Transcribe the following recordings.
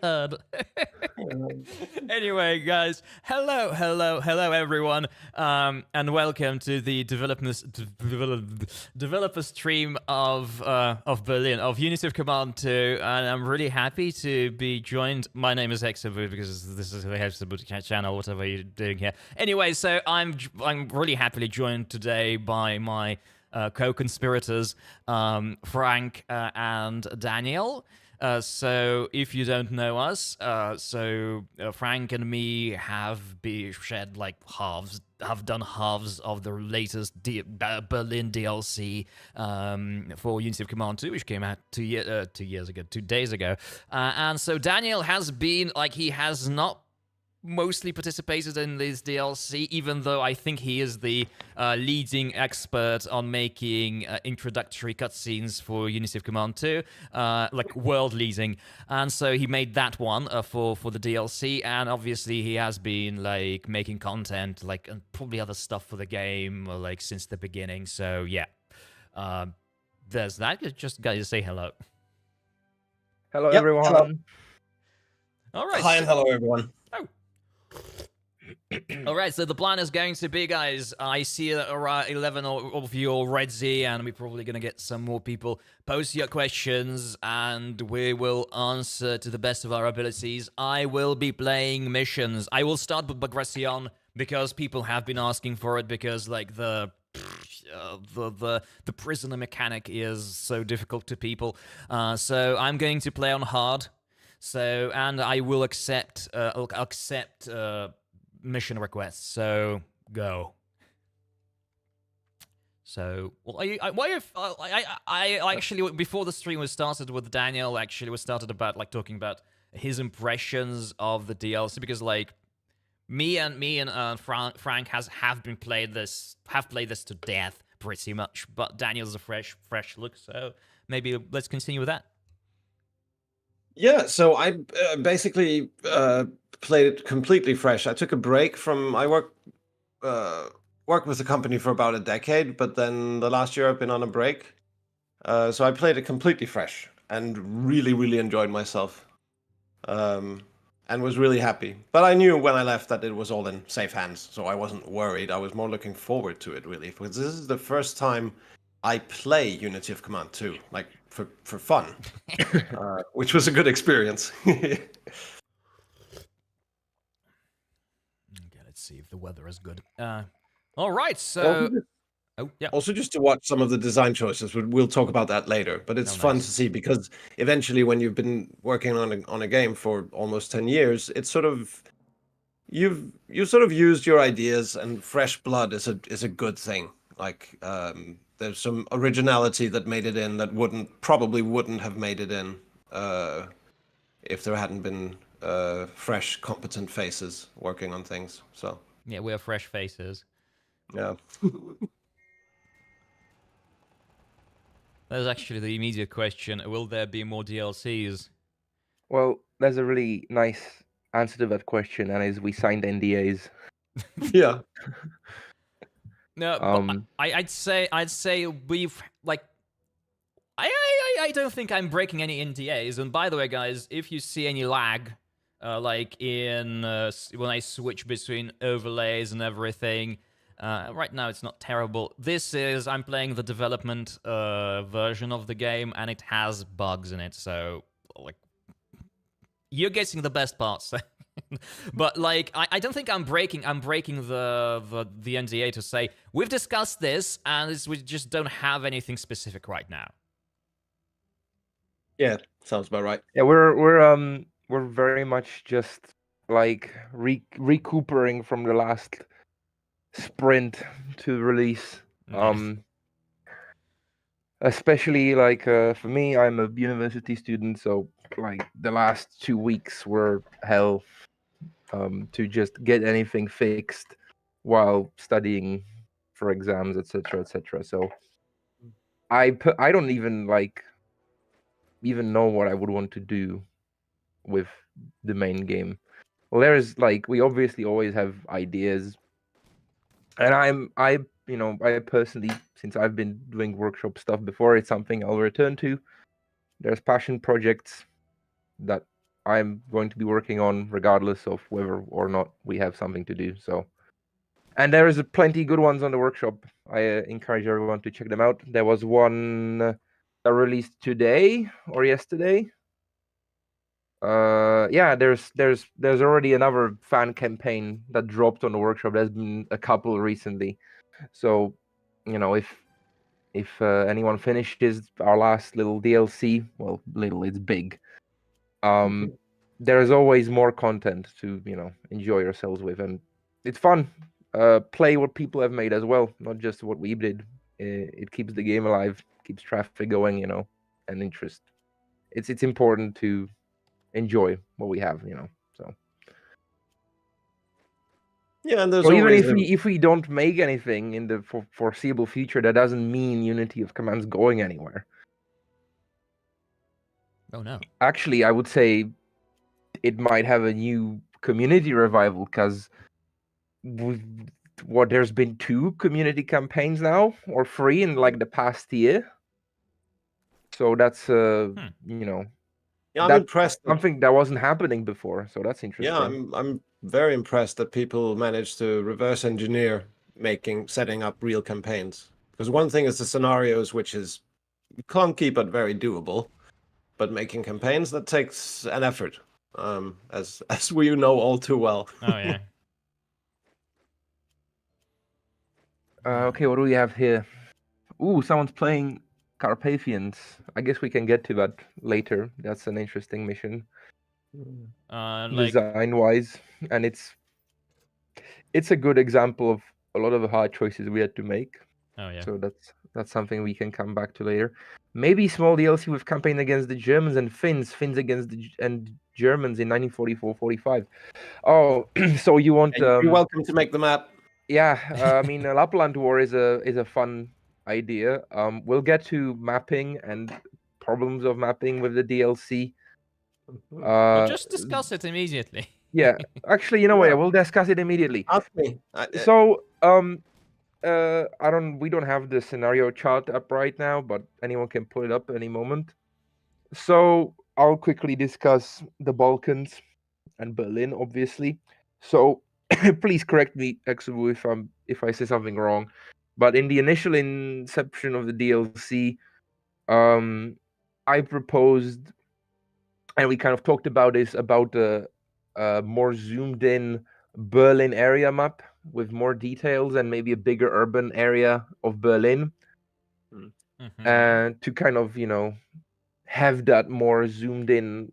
third. Anyway, guys, hello, everyone, and welcome to the developer stream of Berlin of Unity of Command 2, and I'm really happy to be joined. My name is Hexaboo because this is the Hexaboo channel, whatever you're doing here. Anyway, so I'm really happily joined today by my co-conspirators, Frank and Daniel. So if you don't know us, Frank and me have done halves of the latest Berlin DLC for Unity of Command 2, which came out 2 days ago. And so Daniel has been, he has not mostly participated in this DLC, even though I think he is the leading expert on making introductory cutscenes for Unity of Command 2, world leading. And so he made that one for the DLC, and obviously he has been making content and probably other stuff for the game since the beginning. So yeah, there's that. Just guys say hello. Hello, everyone. Hello. All right. Hi and hello, everyone. All right, so the plan is going to be, guys, I see around 11 of you already, and we're probably going to get some more people. Post your questions, and we will answer to the best of our abilities. I will be playing missions. I will start with Bagration, because people have been asking for it, because, the prisoner mechanic is so difficult to people. So I'm going to play on hard. So, and I will accept mission requests, so go. So, well, I actually, before the stream was started with Daniel, actually we started about talking about his impressions of the DLC, because me and Frank have played this to death pretty much, but Daniel's a fresh look, so maybe let's continue with that. Yeah, so I basically played it completely fresh. I took a break from I worked with the company for about a decade, but then the last year I've been on a break. So I played it completely fresh and really enjoyed myself, and was really happy. But I knew when I left that it was all in safe hands, so I wasn't worried. I was more looking forward to it, really, because this is the first time I play Unity of Command 2, for fun, which was a good experience. Okay, let's see if the weather is good. All right, so... Also, just to watch some of the design choices, we'll talk about that later. But it's fun to see, because eventually, when you've been working on a game for almost 10 years, it's sort of you sort of used your ideas, and fresh blood is a good thing. There's some originality that made it in that probably wouldn't have made it in if there hadn't been fresh, competent faces working on things. So yeah, we're fresh faces. Yeah. There's actually the immediate question: will there be more DLCs? Well, there's a really nice answer to that question, and is we signed NDAs. Yeah. No, but I'd say we've I don't think I'm breaking any NDAs. And by the way, guys, if you see any lag, when I switch between overlays and everything, right now it's not terrible. I'm playing the development version of the game, and it has bugs in it, so you're getting the best parts. But I don't think I'm breaking the NDA to say we've discussed this, and we just don't have anything specific right now. Yeah, sounds about right. Yeah, we're very much just recuperating from the last sprint to release. Especially for me, I'm a university student, so the last 2 weeks were hell. To just get anything fixed while studying for exams, etc. So I don't even know what I would want to do with the main game. Well, there is we obviously always have ideas, and I personally, since I've been doing workshop stuff before, it's something I'll return to. There's passion projects that I'm going to be working on, regardless of whether or not we have something to do. So, and there is plenty good ones on the workshop. I encourage everyone to check them out. There was one that released today or yesterday. Yeah, there's already another fan campaign that dropped on the workshop. There's been a couple recently. So, if anyone finishes our last little DLC, well, little, it's big. There is always more content to enjoy yourselves with, and it's fun. Play what people have made as well, not just what we did. It keeps the game alive, keeps traffic going, and interest. It's important to enjoy what we have, So Yeah, and there's so even always if we don't make anything in the foreseeable future, that doesn't mean Unity of Command's going anywhere. Oh no. Actually, I would say it might have a new community revival, because there's been 2 community campaigns now, or 3 in like the past year. So that's Yeah, I'm impressed. Something that wasn't happening before. So that's interesting. Yeah, I'm very impressed that people managed to reverse engineer setting up real campaigns. Because one thing is the scenarios, which is clunky but very doable, but making campaigns, that takes an effort, as we know all too well. Oh yeah. Okay, what do we have here? Ooh, someone's playing Carpathians. I guess we can get to that later. That's an interesting mission, design-wise, and it's a good example of a lot of the hard choices we had to make. Oh yeah. So that's something we can come back to later. Maybe small DLC with campaign against the Germans and Finns against and Germans in 1944-45. Oh, so you want? You're welcome to make the map. Yeah, I mean, Lapland War is a fun idea. We'll get to mapping and problems of mapping with the DLC. We'll just discuss it immediately. Yeah, actually, what? We'll discuss it immediately. Ask me. So, we don't have the scenario chart up right now, but anyone can pull it up any moment. So I'll quickly discuss the Balkans and Berlin, obviously. So please correct me, Hexaboo, if I say something wrong. But in the initial inception of the DLC, I proposed, and we kind of talked about this, about the more zoomed in Berlin area map with more details and maybe a bigger urban area of Berlin, and to kind of have that more zoomed in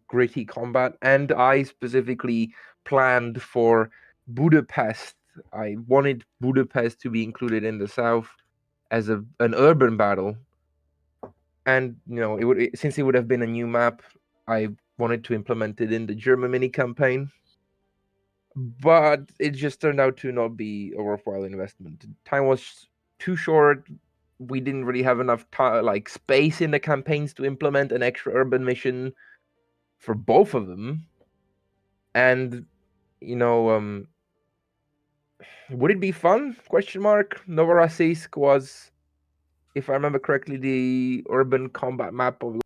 gritty combat. And I specifically planned for Budapest. I wanted Budapest to be included in the south as an urban battle, and since it would have been a new map, I wanted to implement it in the German mini campaign, but it just turned out to not be a worthwhile investment. Time was too short. We didn't really have enough space in the campaigns to implement an extra urban mission for both of them. And would it be fun? Novorossiysk was, if I remember correctly, the urban combat map of,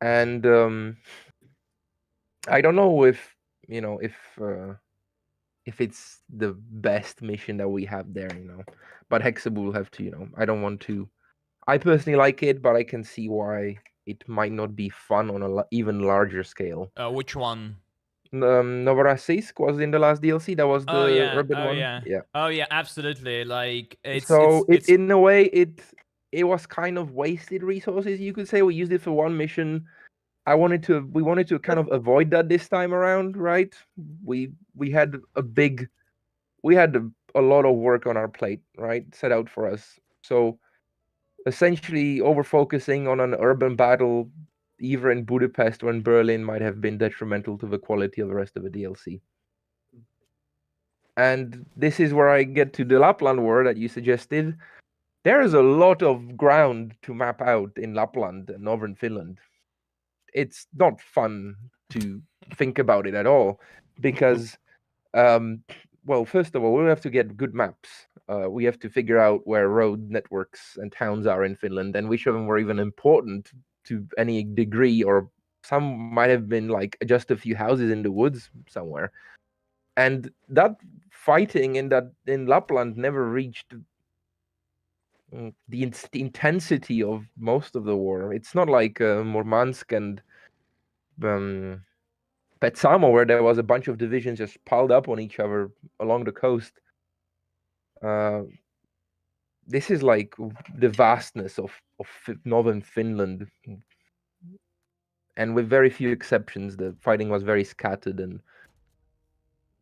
and I don't know if it's the best mission that we have there, but Hexaboo will have to, I don't want to. I personally like it, but I can see why it might not be fun on a even larger scale. Which one? Novorossiysk was in the last DLC. That was the urban one. Yeah. Oh yeah, absolutely. Like in a way, it was kind of wasted resources, you could say. We used it for one mission. We wanted to kind of avoid that this time around, right? We had a lot of work on our plate, right, set out for us. So essentially, over focusing on an urban battle, either in Budapest or in Berlin, might have been detrimental to the quality of the rest of the DLC. And this is where I get to the Lapland War that you suggested. There is a lot of ground to map out in Lapland and northern Finland. It's not fun to think about it at all, because well, first of all, we have to get good maps. We have to figure out where road networks and towns are in Finland, and which of them were even important to any degree, or some might have been like just a few houses in the woods somewhere. And that fighting in Lapland never reached the intensity of most of the war. It's not like Murmansk and Petsamo, where there was a bunch of divisions just piled up on each other along the coast. This is like the vastness of northern Finland, and with very few exceptions, the fighting was very scattered, and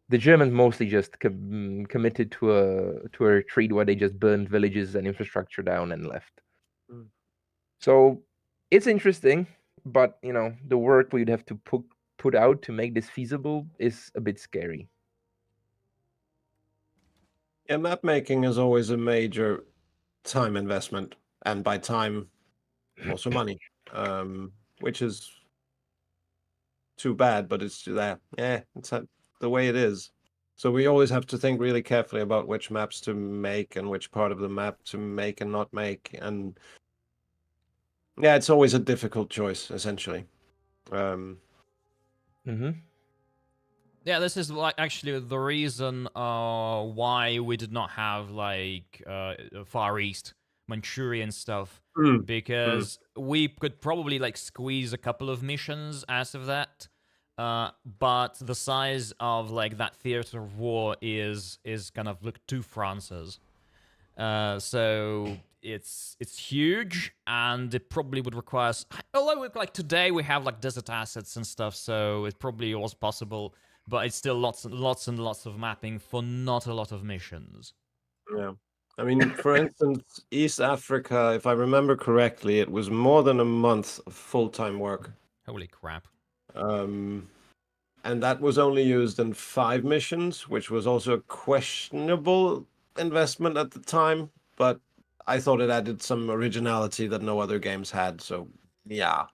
the Germans mostly just committed to a retreat where they just burned villages and infrastructure down and left. So it's interesting, but the work we'd have to put out to make this feasible is a bit scary. Yeah, map making is always a major time investment, and by time, also money, which is too bad, but it's there. Yeah, it's the way it is. So we always have to think really carefully about which maps to make and which part of the map to make and not make, and yeah, it's always a difficult choice, essentially. Yeah, this is like actually the reason why we did not have like Far East Manchurian stuff, because we could probably like squeeze a couple of missions out of that, but the size of like that theater of war is kind of like 2 Frances, so it's huge, and it probably would require. Although like today we have like desert assets and stuff, so it probably was possible. But it's still lots and lots of mapping for not a lot of missions. Yeah. I mean, for instance, East Africa, if I remember correctly, it was more than a month of full-time work. Holy crap. And that was only used in 5 missions, which was also a questionable investment at the time, but I thought it added some originality that no other games had, so yeah.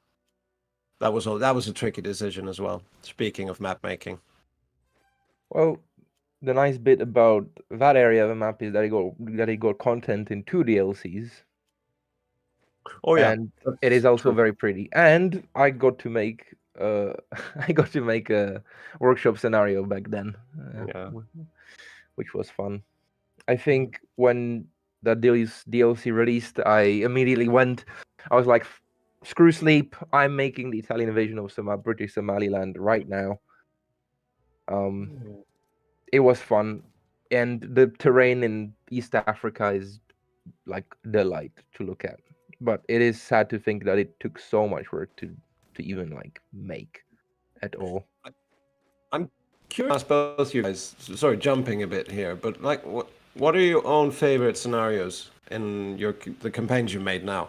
That was a tricky decision as well, speaking of map making. Well, the nice bit about that area of the map is that it got content in 2 DLCs. Oh yeah, and it is also very pretty. And I got to make a workshop scenario back then, which was fun. I think when the DLC released, I immediately went. I was like, "Screw sleep! I'm making the Italian version of British Somaliland right now." It was fun, and the terrain in East Africa is like delight to look at. But it is sad to think that it took so much work to even like make at all. I'm curious about both you guys. Sorry, jumping a bit here, but like, what are your own favorite scenarios in the campaigns you made now?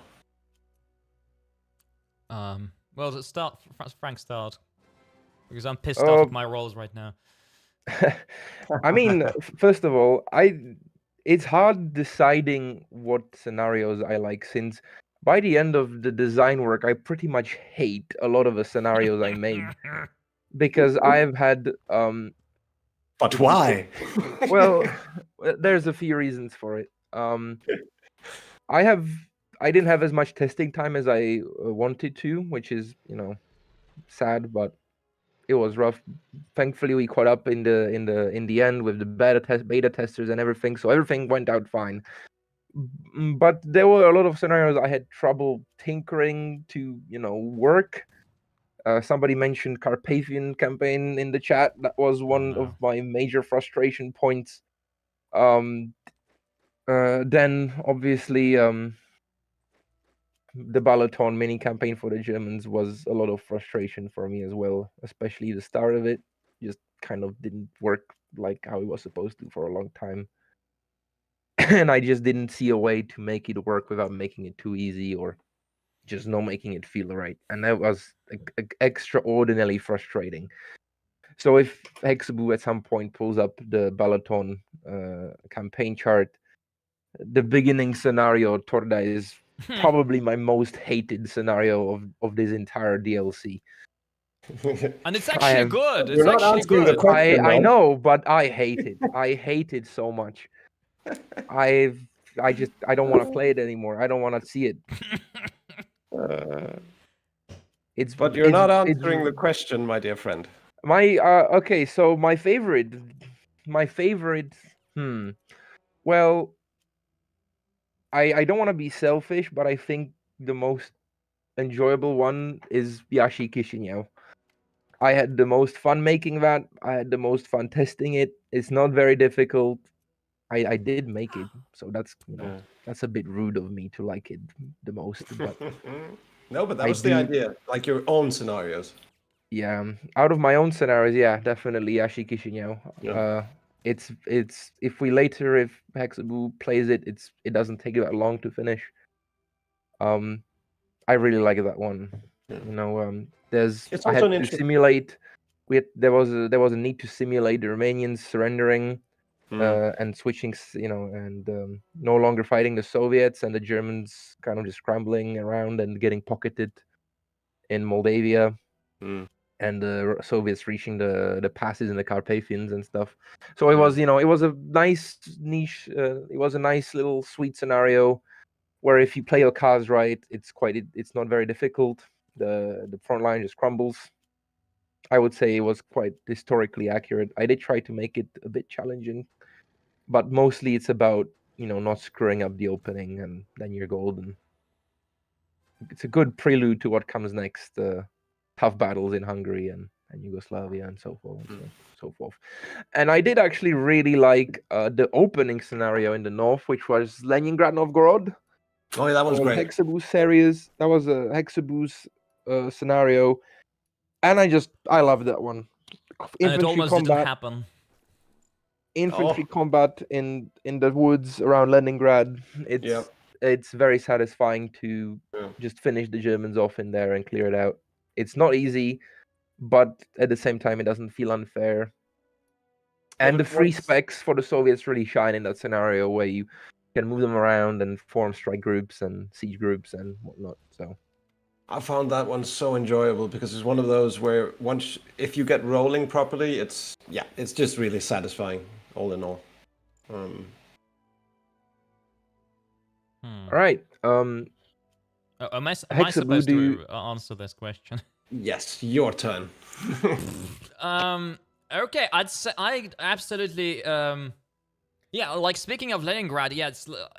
Well, Frank start, because I'm pissed off at my roles right now. I mean, first of all, it's hard deciding what scenarios I like, since by the end of the design work, I pretty much hate a lot of the scenarios I made, because I've had But why? Well, there's a few reasons for it. I didn't have as much testing time as I wanted to, which is sad, but it was rough. Thankfully, we caught up in the end with the beta testers and everything, so everything went out fine. But there were a lot of scenarios I had trouble tinkering to work. Somebody mentioned Carpathian campaign in the chat. That was one of my major frustration points. Then obviously the Balaton mini campaign for the Germans was a lot of frustration for me as well, especially the start of it. Just kind of didn't work like how it was supposed to for a long time. And I just didn't see a way to make it work without making it too easy, or just not making it feel right. And that was extraordinarily frustrating. So if Hexaboo at some point pulls up the Balaton campaign chart, the beginning scenario, Torda, is probably my most hated scenario of this entire DLC. And it's actually good. It's You're not actually answering good. the question, I know, but I hate it. I hate it so much. I don't want to play it anymore. I don't want to see it. It's But you're not it's answering the question, my dear friend. my okay. So my favorite. Hmm. Well, I don't want to be selfish, but I think the most enjoyable one is Yashi Kishinev. I had the most fun making that. I had the most fun testing it. It's not very difficult. I did make it, so that's Yeah. that's a bit rude of me to like it the most. But No, but that I was the do, idea. Like your own scenarios. yeah. Out of my own scenarios, yeah, definitely Yashi Kishinev. Yeah. It's if Hexaboo plays it, it doesn't take that long to finish. I really like that one. Yeah. It's I also an had to interesting. simulate. There was a need to simulate the Romanians surrendering and switching, and no longer fighting the Soviets and the Germans kind of just scrambling around and getting pocketed in Moldavia and the Soviets reaching the passes in the Carpathians and stuff. So it was, it was a nice niche. It was a nice little sweet scenario where if you play your cards right, it's not very difficult. The front line just crumbles. I would say it was quite historically accurate. I did try to make it a bit challenging, but mostly it's about not screwing up the opening, and then you're golden. It's a good prelude to what comes next. Tough battles in Hungary and Yugoslavia and so forth. So forth. And I did actually really like the opening scenario in the north, which was Leningrad Novgorod. Oh, yeah, that one's great. Hexaboo series. That was a Hexaboo's scenario, and I love that one. And it almost didn't happen. Infantry combat in the woods around Leningrad. It's very satisfying to just finish the Germans off in there and clear it out. It's not easy, but at the same time, it doesn't feel unfair. And the free specs for the Soviets really shine in that scenario where you can move them around and form strike groups and siege groups and whatnot. So I found that one so enjoyable because it's one of those where if you get rolling properly, it's just really satisfying all in all. All right. Am I supposed to answer this question? Yes, your turn. Okay, I absolutely like speaking of Leningrad,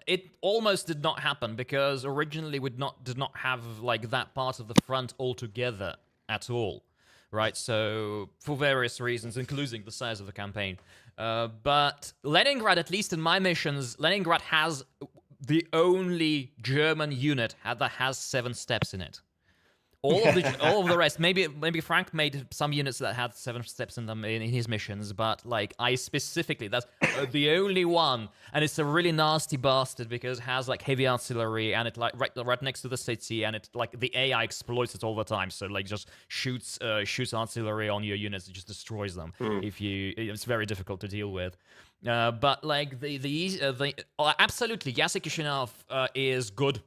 it almost did not happen because originally we did not have like that part of the front altogether at all, right? So for various reasons, including the size of the campaign. But Leningrad, at least in my missions, Leningrad has the only German unit that has 7 steps in it. All of the rest, maybe Frank made some units that had 7 steps in them in his missions, but like I specifically, that's the only one, and it's a really nasty bastard because it has like heavy artillery and it like right next to the city, and it like the AI exploits it all the time, so like just shoots artillery on your units, it just destroys them. It's very difficult to deal with. But like the absolutely Yasser Kishinev is good.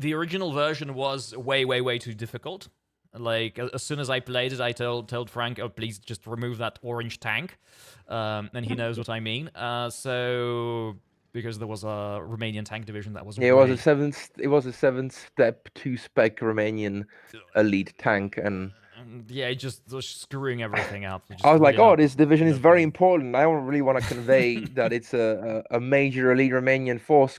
The original version was way too difficult. Like as soon as I played it, I told Frank, "Oh, please just remove that orange tank," and he knows what I mean. So because there was a Romanian tank division that was it was a 7-step 2-spec Romanian elite tank, and just screwing everything up. I was like, oh, this division is very important. I don't really want to convey that it's a major elite Romanian force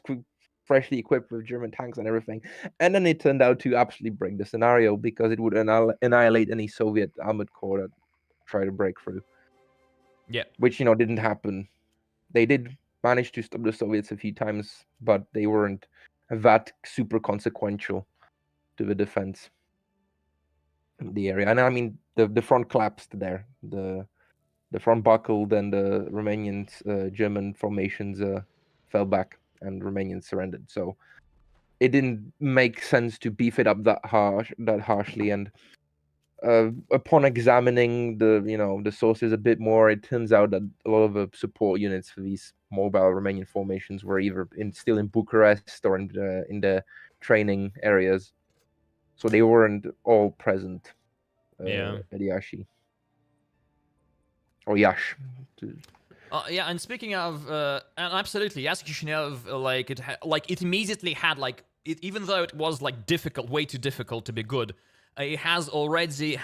freshly equipped with German tanks and everything. And then it turned out to absolutely break the scenario because it would annihilate any Soviet armored corps that tried to break through. Yeah. Which, didn't happen. They did manage to stop the Soviets a few times, but they weren't that super consequential to the defense of the area. And I mean, the front collapsed there. The front buckled and the Romanian German formations fell back and Romanians surrendered. So it didn't make sense to beef it up that harshly. And upon examining the sources a bit more, it turns out that a lot of the support units for these mobile Romanian formations were either still in Bucharest or in the training areas, so they weren't all present at Yashi or Yash. And speaking of, and absolutely, Yasser Kishinev, it immediately had like even though it was like difficult, way too difficult to be good, it had already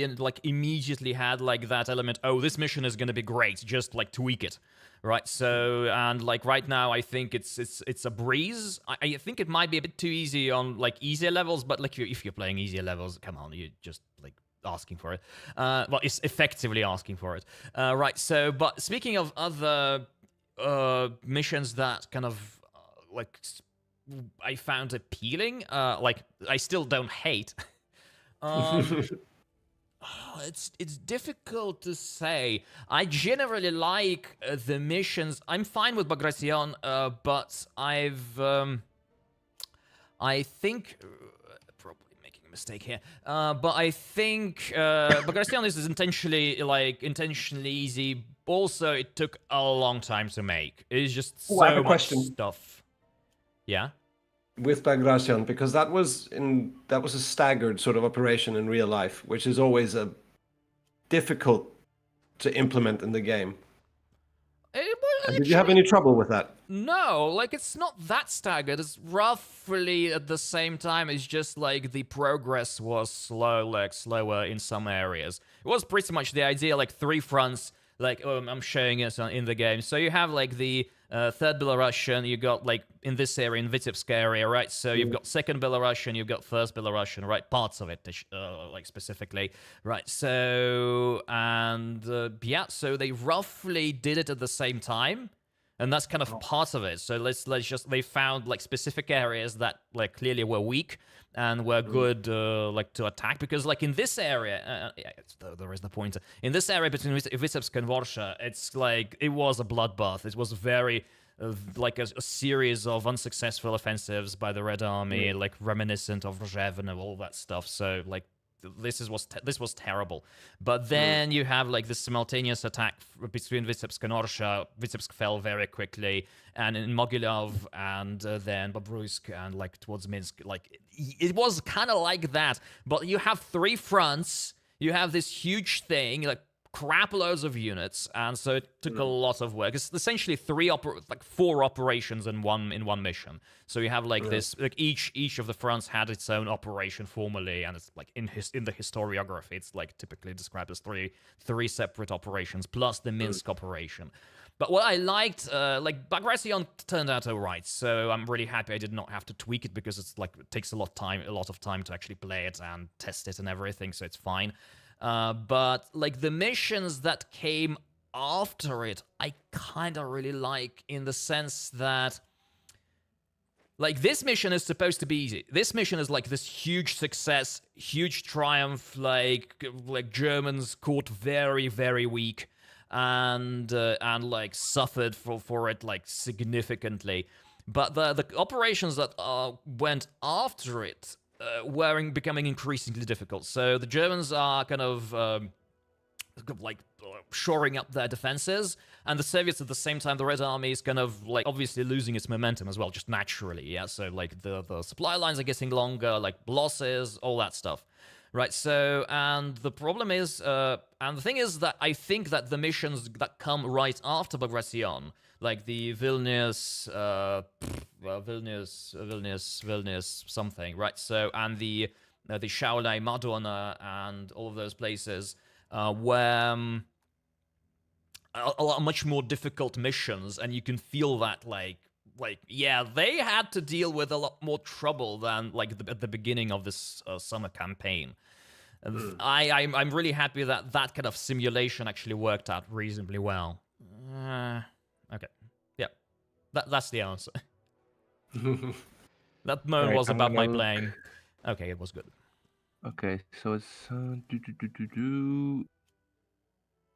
and like immediately had like that element. Oh, this mission is gonna be great. Just like tweak it, right? So and like right now, I think it's a breeze. I think it might be a bit too easy on like easier levels, but like if you're playing easier levels, come on, you just like asking for it. Well, it's effectively asking for it, right? So, but speaking of other missions that kind of like I found appealing, like I still don't hate. It's difficult to say. I generally like the missions. I'm fine with Bagration, but I think probably making a mistake here. But I think Bagration is intentionally easy. Also, it took a long time to make. It's just Oh, I have so a much question. stuff. Yeah. With Bagration, because that was a staggered sort of operation in real life, which is always a difficult to implement in the game. Did you have any trouble with that? No, like it's not that staggered. It's roughly at the same time. It's just like the progress was slower in some areas. It was pretty much the idea, like 3 fronts. Like I'm showing it in the game. So you have like the third Belarusian. You got like in this area, in Vitebsk area, right? So you've got second Belarusian. You've got first Belarusian, right? Parts of it, like specifically, right? So and yeah, so they roughly did it at the same time. And that's kind of part of it. So let's just they found like specific areas that like clearly were weak and were good like to attack, because like in this area, there is the point. In this area between Vitebsk and Warsha, it's like it was a bloodbath. It was very like a series of unsuccessful offensives by the Red Army, like reminiscent of Rzhev and all that stuff. So like this was terrible. But then you have like this simultaneous attack between Vitebsk and Orsha. Vitebsk fell very quickly, and in Mogilov and then Bobruisk and like towards Minsk, like it was kind of like that. But you have 3 fronts. You have this huge thing, like crap loads of units, and so it took a lot of work. It's essentially 4 operations in one mission. So you have like this, like each of the fronts had its own operation formally, and it's like in the historiography, it's like typically described as three separate operations plus the Minsk operation. But what I liked, like Bagration turned out alright, so I'm really happy I did not have to tweak it, because it's like it takes a lot of time to actually play it and test it and everything, so it's fine. But like the missions that came after it, I kind of really like, in the sense that like this mission is supposed to be easy. This mission is like this huge success, huge triumph. Like Germans caught very, very weak, and like suffered for it like significantly. But the operations that went after it were becoming increasingly difficult. So the Germans are kind of like shoring up their defenses, and the Soviets at the same time, the Red Army is kind of like obviously losing its momentum as well, just naturally. Yeah, so like the supply lines are getting longer, like losses, all that stuff. Right, so, and the problem is, and the thing is that I think that the missions that come right after Bagration, like the Vilnius something, right? So, and the Šiauliai, Madona, and all of those places were a lot much more difficult missions, and you can feel that like yeah, they had to deal with a lot more trouble than like at the beginning of this summer campaign. I'm really happy that kind of simulation actually worked out reasonably well. Okay, yeah, that's the answer. That moment was about my playing. Okay, it was good. Okay, so it's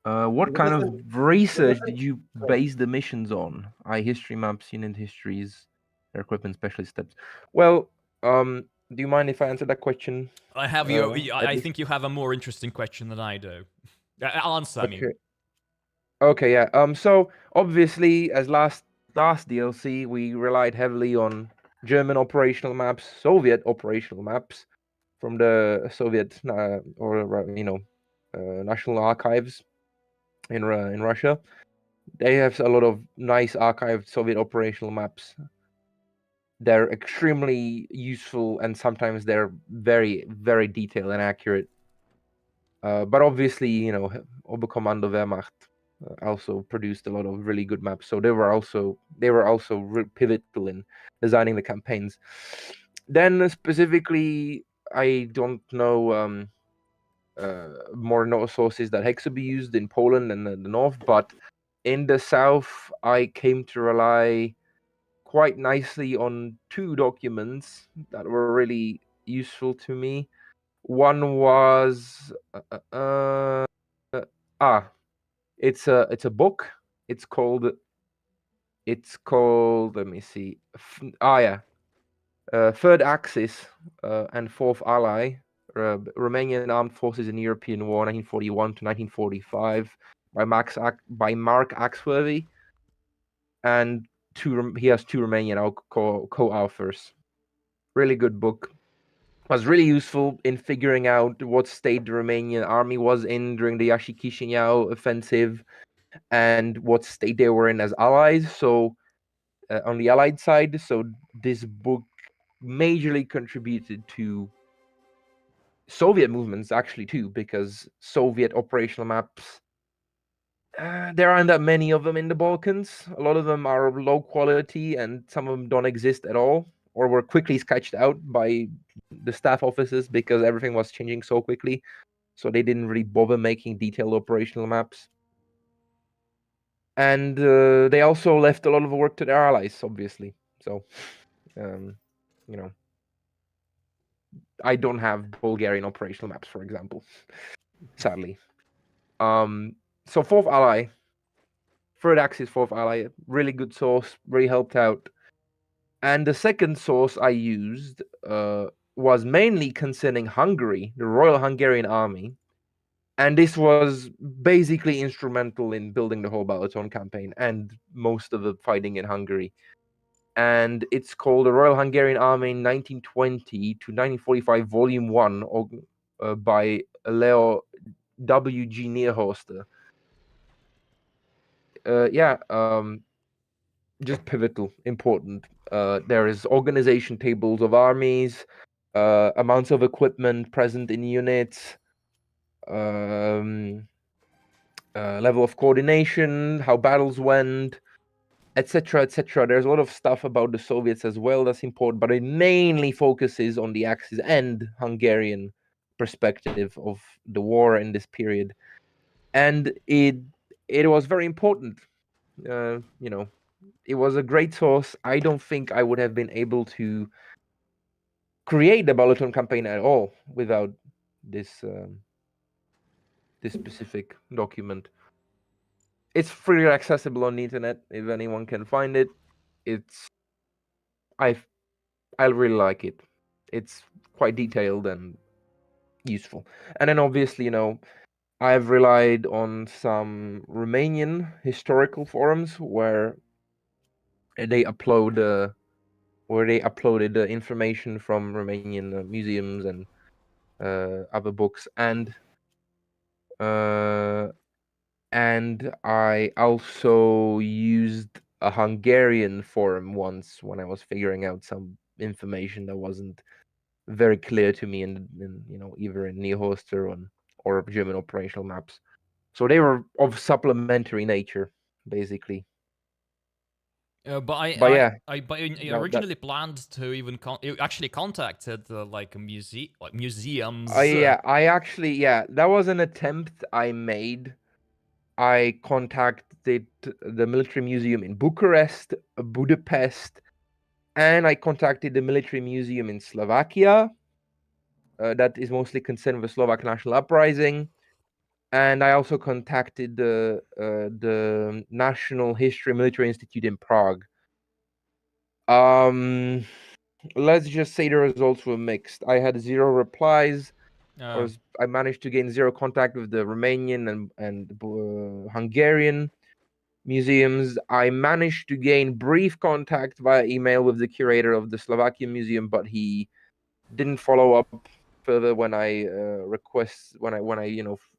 what kind of research did you base the missions on? History maps, unit histories, their equipment, specialist steps. Well, do you mind if I answer that question? I have I think you have a more interesting question than I do. Answer, okay. I mean. Okay, yeah. So obviously, as last DLC, we relied heavily on German operational maps, Soviet operational maps from the Soviet National Archives in Russia. They have a lot of nice archived Soviet operational maps. they're extremely useful, and sometimes they're very, very detailed and accurate. But obviously, Oberkommando Wehrmacht also produced a lot of really good maps, so they were also pivotal in designing the campaigns. Then specifically, I don't know more sources that Hexaboo used in Poland and the north, but in the south, I came to rely quite nicely on two documents that were really useful to me. One was it's a book. It's called let me see. Third Axis and Fourth Ally, Romanian Armed Forces in European War, 1941 to 1945, by Mark Axworthy, and he has two Romanian co-authors. Really good book. Was really useful in figuring out what state the Romanian army was in during the Iași Chișinău offensive and what state they were in as allies. So on the allied side, so this book majorly contributed to Soviet movements actually too, because Soviet operational maps, there aren't that many of them in the Balkans. A lot of them are low quality, and some of them don't exist at all, or were quickly sketched out by the staff officers because everything was changing so quickly. So they didn't really bother making detailed operational maps. And they also left a lot of work to their allies, obviously. So, I don't have Bulgarian operational maps, for example, sadly. So Fourth Ally, Third Axis Fourth Ally, really good source, really helped out. And the second source I used was mainly concerning Hungary, the Royal Hungarian Army. And this was basically instrumental in building the whole Balaton campaign and most of the fighting in Hungary. And it's called the Royal Hungarian Army 1920 to 1945, Volume 1, by Leo W.G. Nierhorster. Just pivotal, important. There is organization tables of armies, amounts of equipment present in units, level of coordination, how battles went, etc., etc. There's a lot of stuff about the Soviets as well that's important, but it mainly focuses on the Axis and Hungarian perspective of the war in this period, and it was very important. It was a great source. I don't think I would have been able to create the Balaton campaign at all without this this specific document. It's freely accessible on the internet if anyone can find it. I really like it. It's quite detailed and useful. And then obviously, I've relied on some Romanian historical forums where they uploaded the information from Romanian museums and other books, and I also used a Hungarian forum once when I was figuring out some information that wasn't very clear to me in either in Nierhorster or German operational maps. So they were of supplementary nature, basically. I originally planned to even you actually contacted museums. That was an attempt I made. I contacted the military museum in Bucharest, Budapest, and I contacted the military museum in Slovakia. That is mostly concerned with the Slovak national uprising. And I also contacted the National History Military Institute in Prague. Let's just say the results were mixed. I had 0 replies. I managed to gain 0 contact with the Romanian and Hungarian museums. I managed to gain brief contact via email with the curator of the Slovakian museum, but he didn't follow up further when I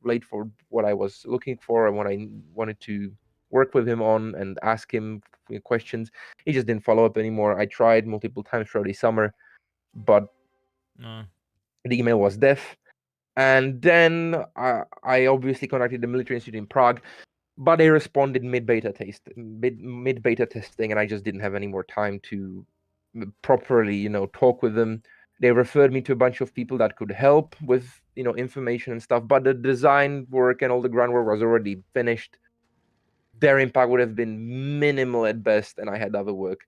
laid for what I was looking for and what I wanted to work with him on and ask him questions. He just didn't follow up anymore. I tried multiple times throughout the summer, but the email was deaf. And then I obviously contacted the military institute in Prague, but they responded mid-beta testing, and I just didn't have any more time to properly, talk with them. They referred me to a bunch of people that could help with, information and stuff, but the design work and all the groundwork was already finished. Their impact would have been minimal at best, and I had other work.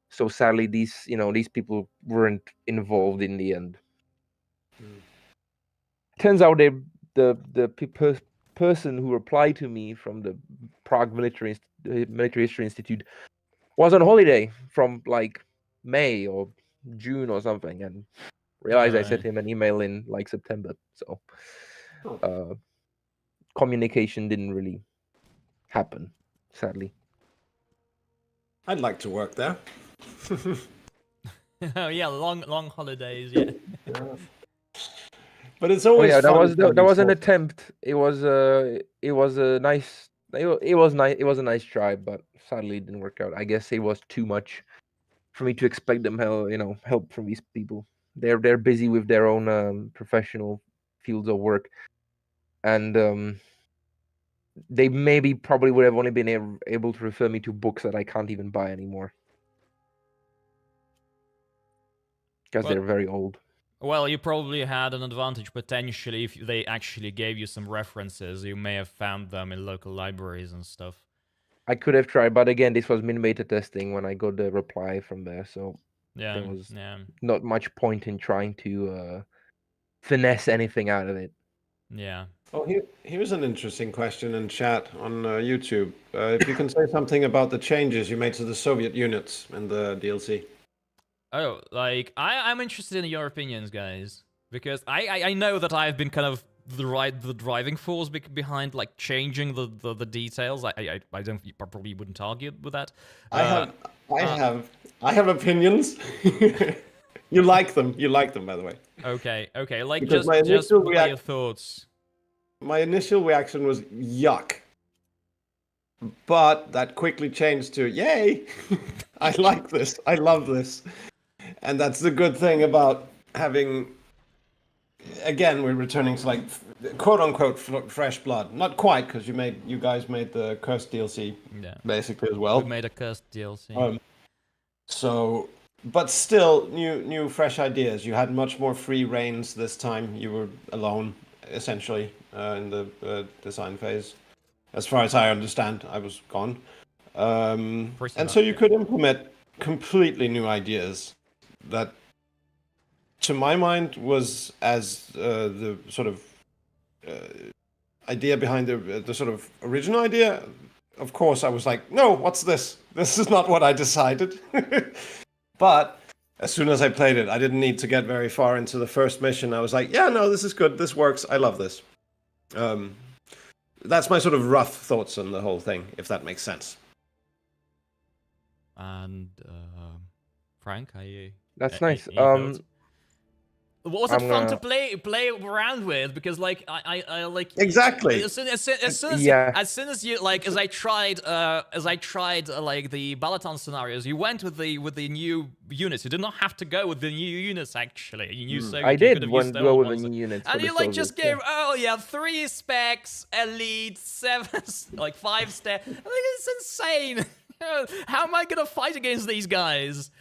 So sadly, these people weren't involved in the end. Turns out the person who replied to me from the Prague Military History Institute was on holiday from like May or June or something, and realized I sent him an email in like September. So communication didn't really happen, sadly. I'd like to work there. Oh yeah, long holidays. Yeah. But it's always that fun was an attempt. It was a nice a nice try, but sadly it didn't work out. I guess it was too much for me to expect them help from these people. They're busy with their own professional fields of work, and they probably would have only been able to refer me to books that I can't even buy anymore because they're very old. Well, you probably had an advantage potentially if they actually gave you some references. You may have found them in local libraries and stuff. I could have tried, but again, this was min-beta testing when I got the reply from there, so there was not much point in trying to finesse anything out of it. Yeah. Oh, here's an interesting question in chat on YouTube. If you can say something about the changes you made to the Soviet units in the DLC. Oh, like I'm interested in your opinions, guys, because I know that I've been kind of the driving force behind like changing the details. I don't probably wouldn't argue with that. I have opinions. You like them, by the way. Okay, like because just what are your thoughts? My initial reaction was yuck, but that quickly changed to yay. I like this. I love this. And that's the good thing about having, again, we're returning to like quote unquote fresh blood. Not quite, because you guys made the cursed DLC basically as well. We made a cursed DLC. So, but still new fresh ideas. You had much more free reins this time. You were alone essentially in the design phase. As far as I understand, I was gone. And so you could implement completely new ideas that, to my mind, was as the sort of idea behind the sort of original idea. Of course, I was like, no, what's this? This is not what I decided. But as soon as I played it, I didn't need to get very far into the first mission. I was like, yeah, no, this is good. This works. I love this. That's my sort of rough thoughts on the whole thing, if that makes sense. And Frank, that's nice. Was it fun to play around with? Because like I like exactly as soon as you like as I tried like the Balaton scenarios, you went with the new units. You did not have to go with the new units actually. You knew I did go with the new units, and you like just gave 3 specs, elite, 7 like 5 step. I think it's insane. How am I gonna fight against these guys?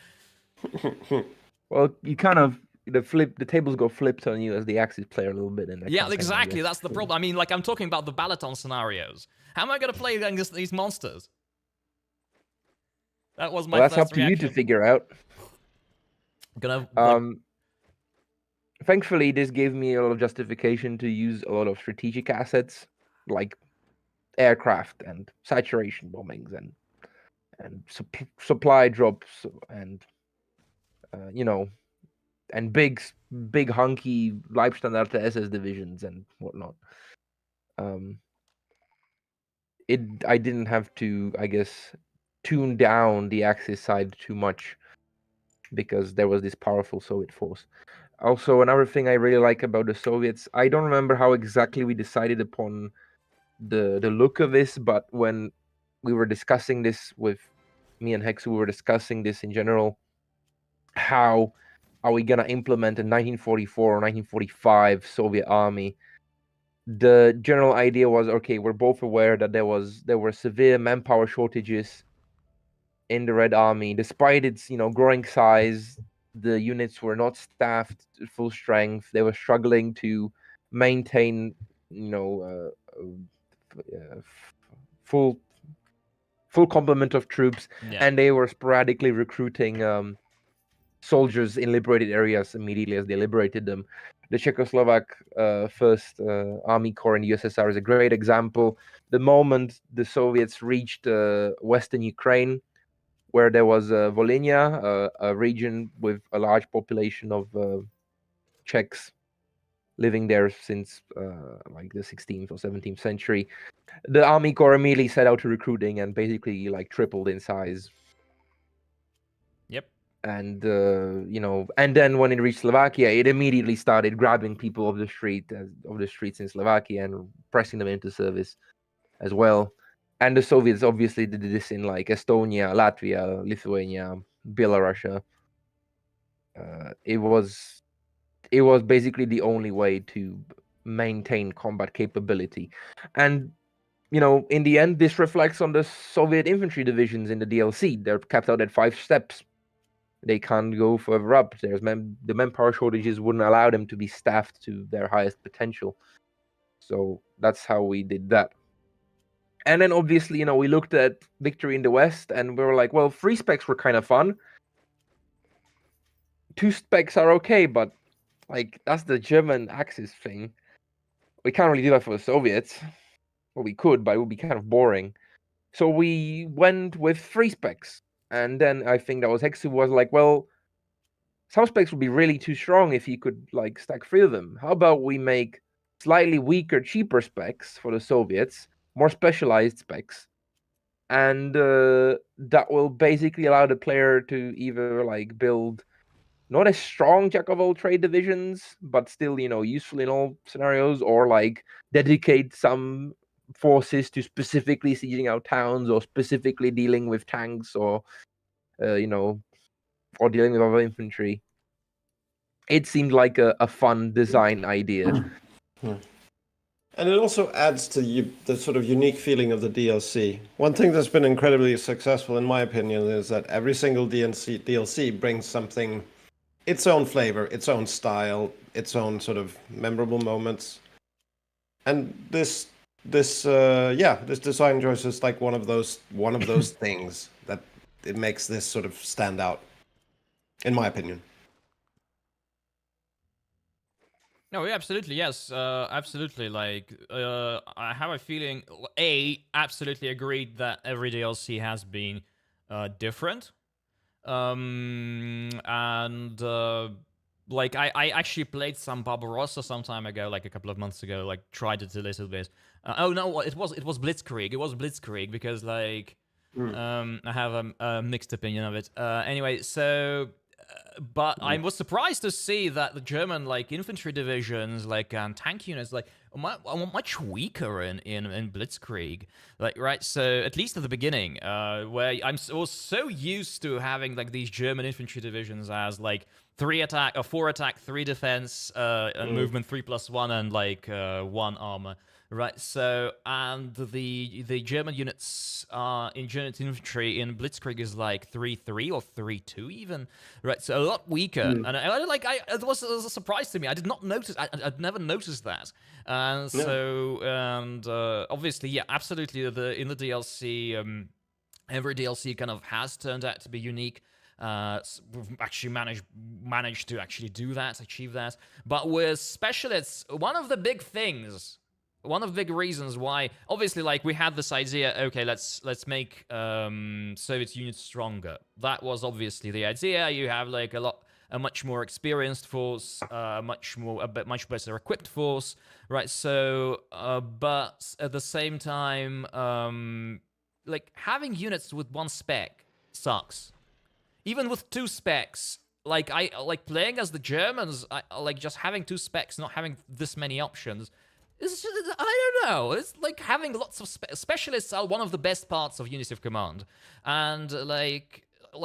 Well, you kind of the tables go flipped on you as the Axis player a little bit. Yeah, exactly. That's the problem. I mean, like I'm talking about the Balaton scenarios. How am I gonna play against these monsters? That was my. Well, that's up to you to figure out. Thankfully, this gave me a lot of justification to use a lot of strategic assets like aircraft and saturation bombings and supply drops and and big hunky Leibstandarte SS divisions and whatnot. I didn't have to, I guess, tune down the Axis side too much because there was this powerful Soviet force. Also, another thing I really like about the Soviets, I don't remember how exactly we decided upon the look of this, but when we were discussing this with me and Hexu were discussing this in general. How are we gonna implement a 1944 or 1945 Soviet army? The general idea was, okay, we're both aware that there were severe manpower shortages in the Red Army, despite its growing size. The units were not staffed to full strength. They were struggling to maintain full complement of troops, Yeah. and they were sporadically recruiting soldiers in liberated areas immediately as they liberated them. The Czechoslovak First Army Corps in the USSR is a great example. The moment the Soviets reached Western Ukraine, where there was Volhynia, a region with a large population of Czechs living there since like the 16th or 17th century, the Army Corps immediately set out to recruiting and basically like tripled in size. Yep. And and then when it reached Slovakia, it immediately started grabbing people of the streets in Slovakia and pressing them into service as well. And the Soviets obviously did this in like Estonia, Latvia, Lithuania, Belarus. It was basically the only way to maintain combat capability. And in the end, this reflects on the Soviet infantry divisions in the DLC. They're capped out at 5 steps. They can't go further up. The manpower shortages wouldn't allow them to be staffed to their highest potential. So that's how we did that. And then obviously, we looked at Victory in the West and we were like, well, 3 specs were kind of fun. 2 specs are okay, but like that's the German Axis thing. We can't really do that for the Soviets. Well, we could, but it would be kind of boring. So we went with 3 specs. And then I think that was Hexu was like, well, some specs would be really too strong if you could like stack 3 of them. How about we make slightly weaker, cheaper specs for the Soviets, more specialized specs, and that will basically allow the player to either like build not as strong jack of all trade divisions, but still useful in all scenarios, or like dedicate some forces to specifically sieging out towns or specifically dealing with tanks or or dealing with other infantry. It seemed like a fun design idea. And it also adds to the sort of unique feeling of the DLC. One thing that's been incredibly successful, in my opinion, is that every single DLC brings something, its own flavor, its own style, its own sort of memorable moments. And this design choice is like one of those things that it makes this sort of stand out, in my opinion. No, yeah, absolutely, yes, absolutely. Like, I have a feeling. Absolutely agreed that every DLC has been different, and like I actually played some Barbarossa some time ago, like a couple of months ago. Like tried it a little bit. Oh no, it was Blitzkrieg. It was Blitzkrieg because like I have a mixed opinion of it. Anyway, so. But I was surprised to see that the German like infantry divisions, like tank units, like are much weaker in Blitzkrieg. Like right, so at least at the beginning, where was so used to having like these German infantry divisions as like 3 attack or 4 attack, 3 defense, and movement 3+1 and like 1 armor. Right, so and the German units in German infantry in Blitzkrieg is like 3-3 or 3-2 even, right? So a lot weaker, and it was a surprise to me. I did not notice. I'd never noticed that, and so obviously, yeah, absolutely. In the DLC, every DLC kind of has turned out to be unique. We've actually managed to actually do that, achieve that, but with specialists, one of the big reasons why, obviously, like we had this idea, okay, let's make Soviet units stronger. That was obviously the idea. You have like a much more experienced force, much better equipped force, right? So, but at the same time, like having units with 1 spec sucks. Even with 2 specs, like I like playing as the Germans, I like just having 2 specs, not having this many options. It's just, I don't know. It's like having lots of specialists are one of the best parts of Unity of Command, and like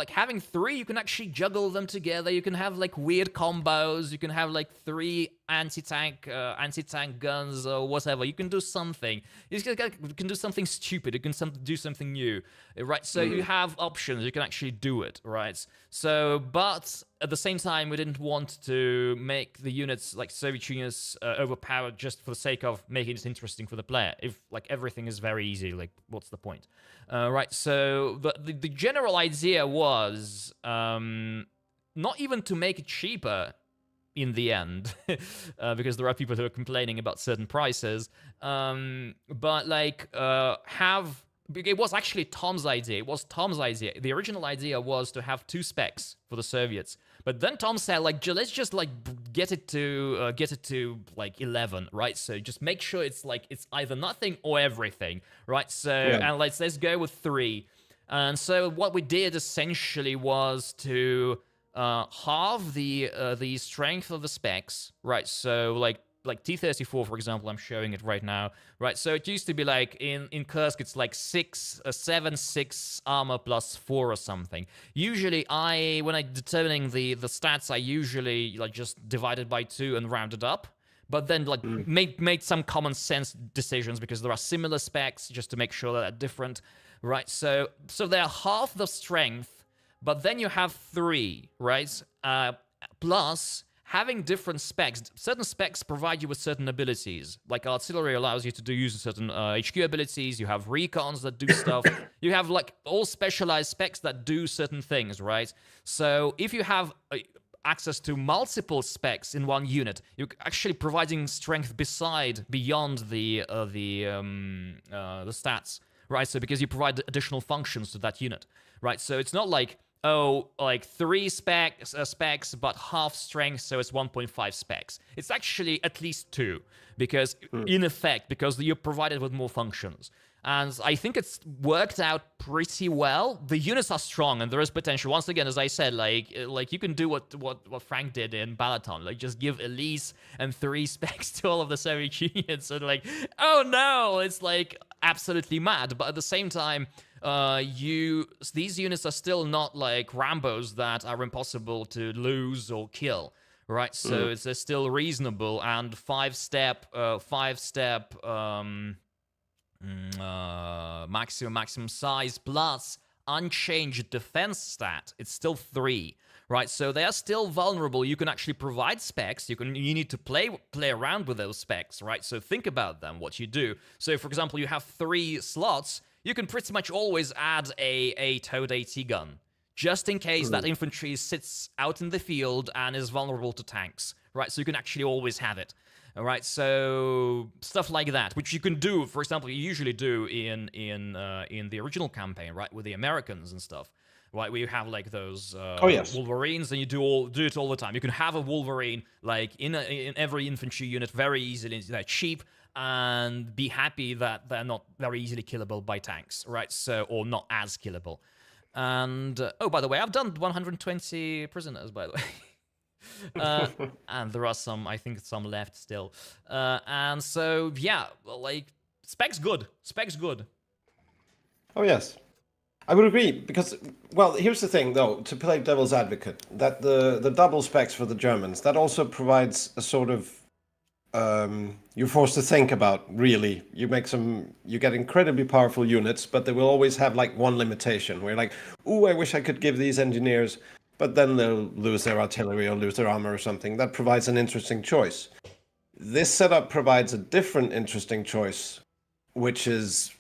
having three, you can actually juggle them together. You can have like weird combos. You can have like three anti-tank guns or whatever. You can do something. You can do something stupid. You can do something new, right? So you have options. You can actually do it, right? So, but at the same time, we didn't want to make the units like Soviet units overpowered just for the sake of making it interesting for the player. If like everything is very easy, like what's the point? Right, so the general idea was not even to make it cheaper in the end, because there are people who are complaining about certain prices, but like have... It was actually Tom's idea. It was Tom's idea. The original idea was to have 2 specs for the Soviets, but then Tom said, like, let's just like get it to like 11, right? So just make sure it's like it's either nothing or everything, right? So and let's go with 3. And so what we did essentially was to halve the strength of the specs, right? So like T-34, for example, I'm showing it right now, right? So it used to be like in Kursk, it's like 7-6 armor plus 4 or something. Usually, when I determining the stats, I usually like just divided by 2 and rounded up. But then like made some common sense decisions because there are similar specs just to make sure that they're different, right? So they're half the strength, but then you have 3, right? Plus, having different specs, certain specs provide you with certain abilities. Like artillery allows you to use certain HQ abilities. You have recons that do stuff. You have like all specialized specs that do certain things, right? So if you have access to multiple specs in one unit, you're actually providing strength beyond the stats, right? So because you provide additional functions to that unit, right? So it's not like, oh, like 3 specs, but half strength, so it's 1.5 specs. It's actually at least 2, because in effect, because you're provided with more functions. And I think it's worked out pretty well. The units are strong, and there is potential. Once again, as I said, like you can do what Frank did in Balaton, like just give Elise and 3 specs to all of the Soviet Union. So like, oh no, it's like absolutely mad. But at the same time, these units are still not like Rambos that are impossible to lose or kill, right? So it's still reasonable, and 5-step maximum size plus unchanged defense stat. It's still 3, right? So they are still vulnerable. You can actually provide specs. You need to play around with those specs, right? So think about them, what you do. So for example, you have 3 slots. You can pretty much always add a Torda AT gun, just in case that infantry sits out in the field and is vulnerable to tanks, right? So you can actually always have it. All right, so stuff like that, which you can do. For example, you usually do in the original campaign, right, with the Americans and stuff, right? Where you have like those Wolverines, and you do it all the time. You can have a Wolverine like in every infantry unit very easily. They're cheap, and be happy that they're not very easily killable by tanks, right? So, or not as killable. And oh, by the way, I've done 120 prisoners, by the way. And there are some, I think, some left still. And so, yeah, like, specs good. Oh, yes. I would agree, because, well, here's the thing, though, to play devil's advocate, that the double specs for the Germans, that also provides a sort of, you're forced to think about, really. You get incredibly powerful units, but they will always have, like, one limitation, where you're like, ooh, I wish I could give these engineers... But then they'll lose their artillery or lose their armor or something. That provides an interesting choice. This setup provides a different interesting choice, which is,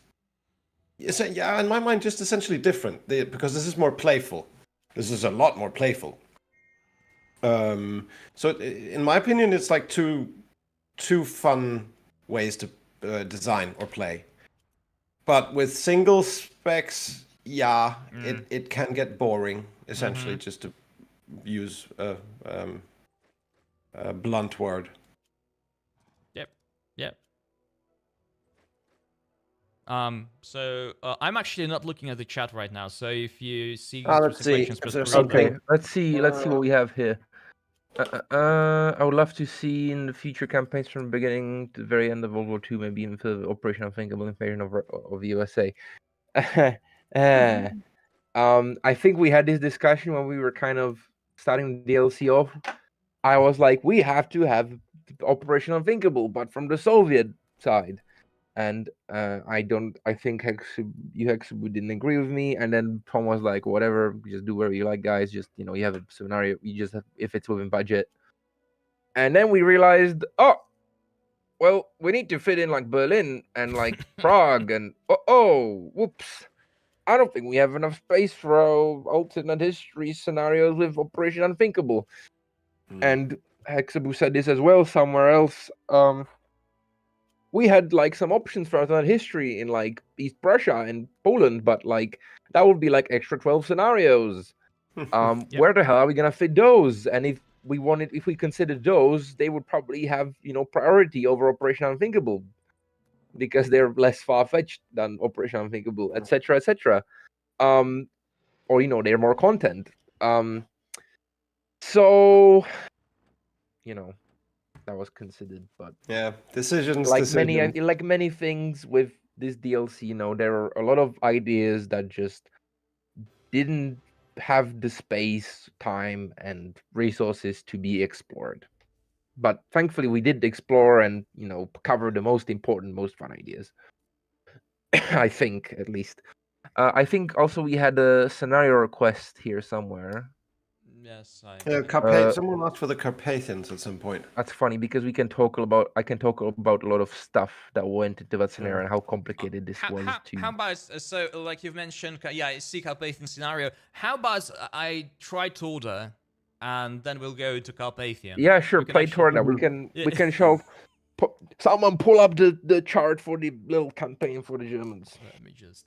yeah, in my mind, just essentially different. Because this is more playful. This is a lot more playful. So in my opinion, it's like two fun ways to design or play. But with single specs, yeah, it can get boring. Essentially, just to use a blunt word. Yep. So I'm actually not looking at the chat right now. So if you see let's see. questions, Okay, let's see what we have here. I would love to see in the future campaigns from the beginning to the very end of World War II, maybe even for the Operation Unthinkable invasion of the USA. I think we had this discussion when we were kind of starting the DLC off. I was like, we have to have Operation Unthinkable, but from the Soviet side. And I think Hexaboo didn't agree with me. And then Tom was like, whatever, just do whatever you like, guys. Just, you have a scenario, you just have, if it's within budget. And then we realized, oh, well, we need to fit in like Berlin and like Prague and whoops. I don't think we have enough space for our alternate history scenarios with Operation Unthinkable. And Hexaboo said this as well somewhere else. We had like some options for alternate history in like East Prussia and Poland, but like that would be like extra 12 scenarios. Yep. Where the hell are we gonna fit those? And if we considered those, they would probably have priority over Operation Unthinkable because they're less far-fetched than Operation Unthinkable, etc., etc. Or they're more content. So that was considered, but Yeah, decisions. like many things with this DLC, there are a lot of ideas that just didn't have the space, time, and resources to be explored. But thankfully, we did explore and cover the most important, most fun ideas. I think, at least. I think also we had a scenario request here somewhere. Yes, Someone asked for the Carpathians at some point. That's funny because I can talk about a lot of stuff that went into that scenario and how complicated this was. How about, so like you've mentioned, see Carpathian scenario. How about I try Torda, and then we'll go to Carpathian. Yeah, sure. Play Torda. We can show. Someone pull up the chart for the little campaign for the Germans.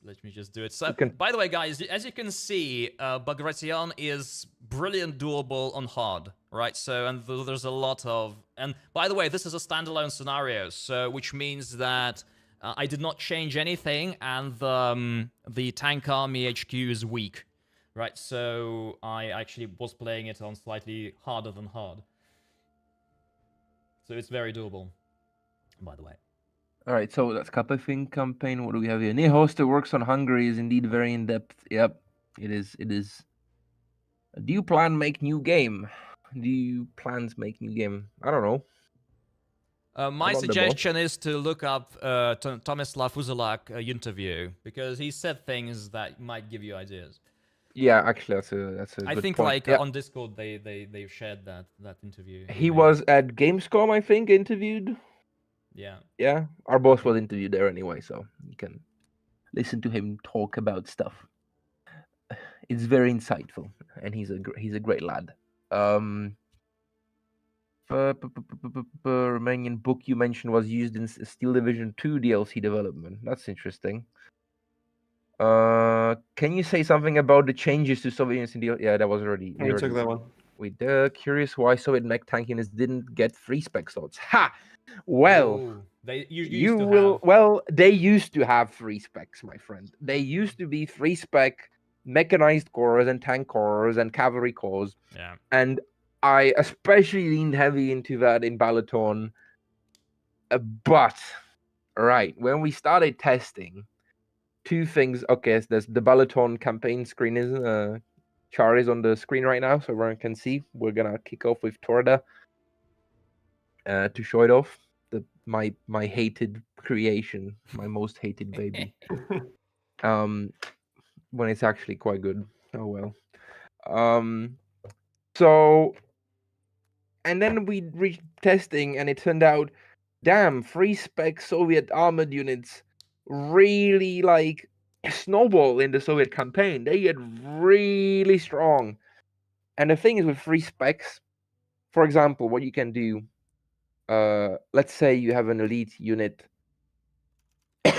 Let me just do it. So, by the way, guys, as you can see, Bagration is brilliant doable on hard, right? So, and there's a lot of, and by the way, this is a standalone scenario, so which means that I did not change anything, and the tank army HQ is weak, right? So I actually was playing it on slightly harder than hard, so it's very doable. By the way. All right, so that's Carpathian campaign. What do we have here? Near hoster works on Hungary is indeed very in depth. Yep, it is. Do you plan make new game? Do you plans make new game? I don't know. My suggestion is to look up Tomislav Uzelac interview, because he said things that might give you ideas. Yeah, actually, that's a I good think point. on Discord they've shared that interview. He was at Gamescom, I think, interviewed. Yeah, our boss was interviewed there anyway, so you can listen to him talk about stuff. It's very insightful, and he's a great lad. Romanian book you mentioned was used in Steel Division 2 DLC development. That's interesting. Can you say something about the changes to Soviet Union? Yeah, that was already. We took that one. We curious why Soviet mech tank units didn't get free spec slots. Ha! Well, they used to have free specs, my friend. They used to be free spec mechanized corps and tank corps and cavalry corps. Yeah. And I especially leaned heavy into that in Balaton. But right when we started testing, two things. Okay, so there's the Balaton campaign screen is chart is on the screen right now, so everyone can see. We're gonna kick off with Torda to show it off. My hated creation, my most hated baby. When it's actually quite good. Oh well. So, and then we reached testing, and it turned out, damn, free spec Soviet armored units really like snowball in the Soviet campaign. They get really strong. And the thing is with free specs, for example, what you can do, let's say you have an elite unit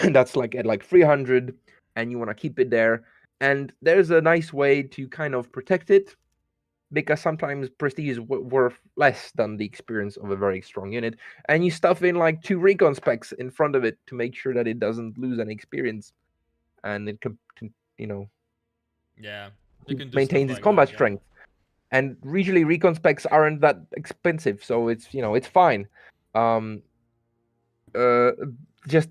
that's like at like 300 and you want to keep it there, and there's a nice way to kind of protect it, because sometimes prestige is worth less than the experience of a very strong unit, and you stuff in like 2 recon specs in front of it to make sure that it doesn't lose any experience, and it can, yeah, maintains its combat strength. And usually recon specs aren't that expensive, so it's it's fine. Um, uh,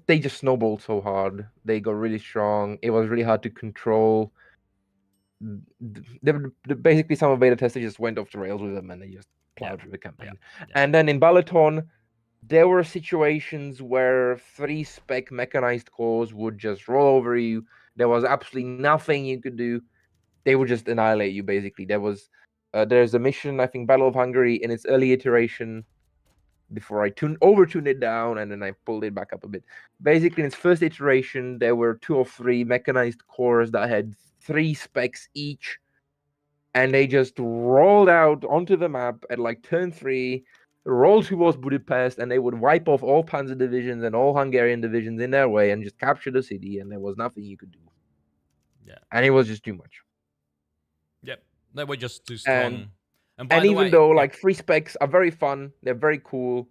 they just snowballed so hard. They got really strong. It was really hard to control. Basically, some of beta testers just went off the rails with them, and they just plowed through the campaign. And then in Balaton, there were situations where 3-spec mechanized cores would just roll over you. There was absolutely nothing you could do. They would just annihilate you, basically. There's a mission, I think, Battle of Hungary, in its early iteration, before I over-tuned it down, and then I pulled it back up a bit. Basically, in its first iteration, there were 2 or 3 mechanized cores that had 3 specs each, and they just rolled out onto the map at like turn 3, rolled towards Budapest, and they would wipe off all Panzer divisions and all Hungarian divisions in their way and just capture the city, and there was nothing you could do. Yeah. And it was just too much. Yep. They were just too strong. And by the even way, though like 3 specs are very fun, they're very cool,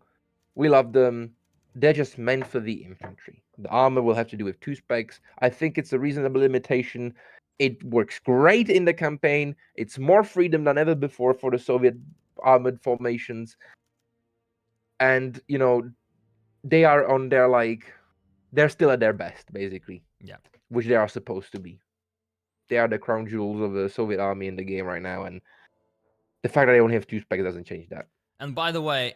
we love them, they're just meant for the infantry. The armor will have to do with 2 specs. I think it's a reasonable limitation. It works great in the campaign. It's more freedom than ever before for the Soviet armored formations. And, they are on their they're still at their best, basically. Yeah. Which they are supposed to be. They are the crown jewels of the Soviet army in the game right now, and the fact that they only have 2 specs doesn't change that. And by the way,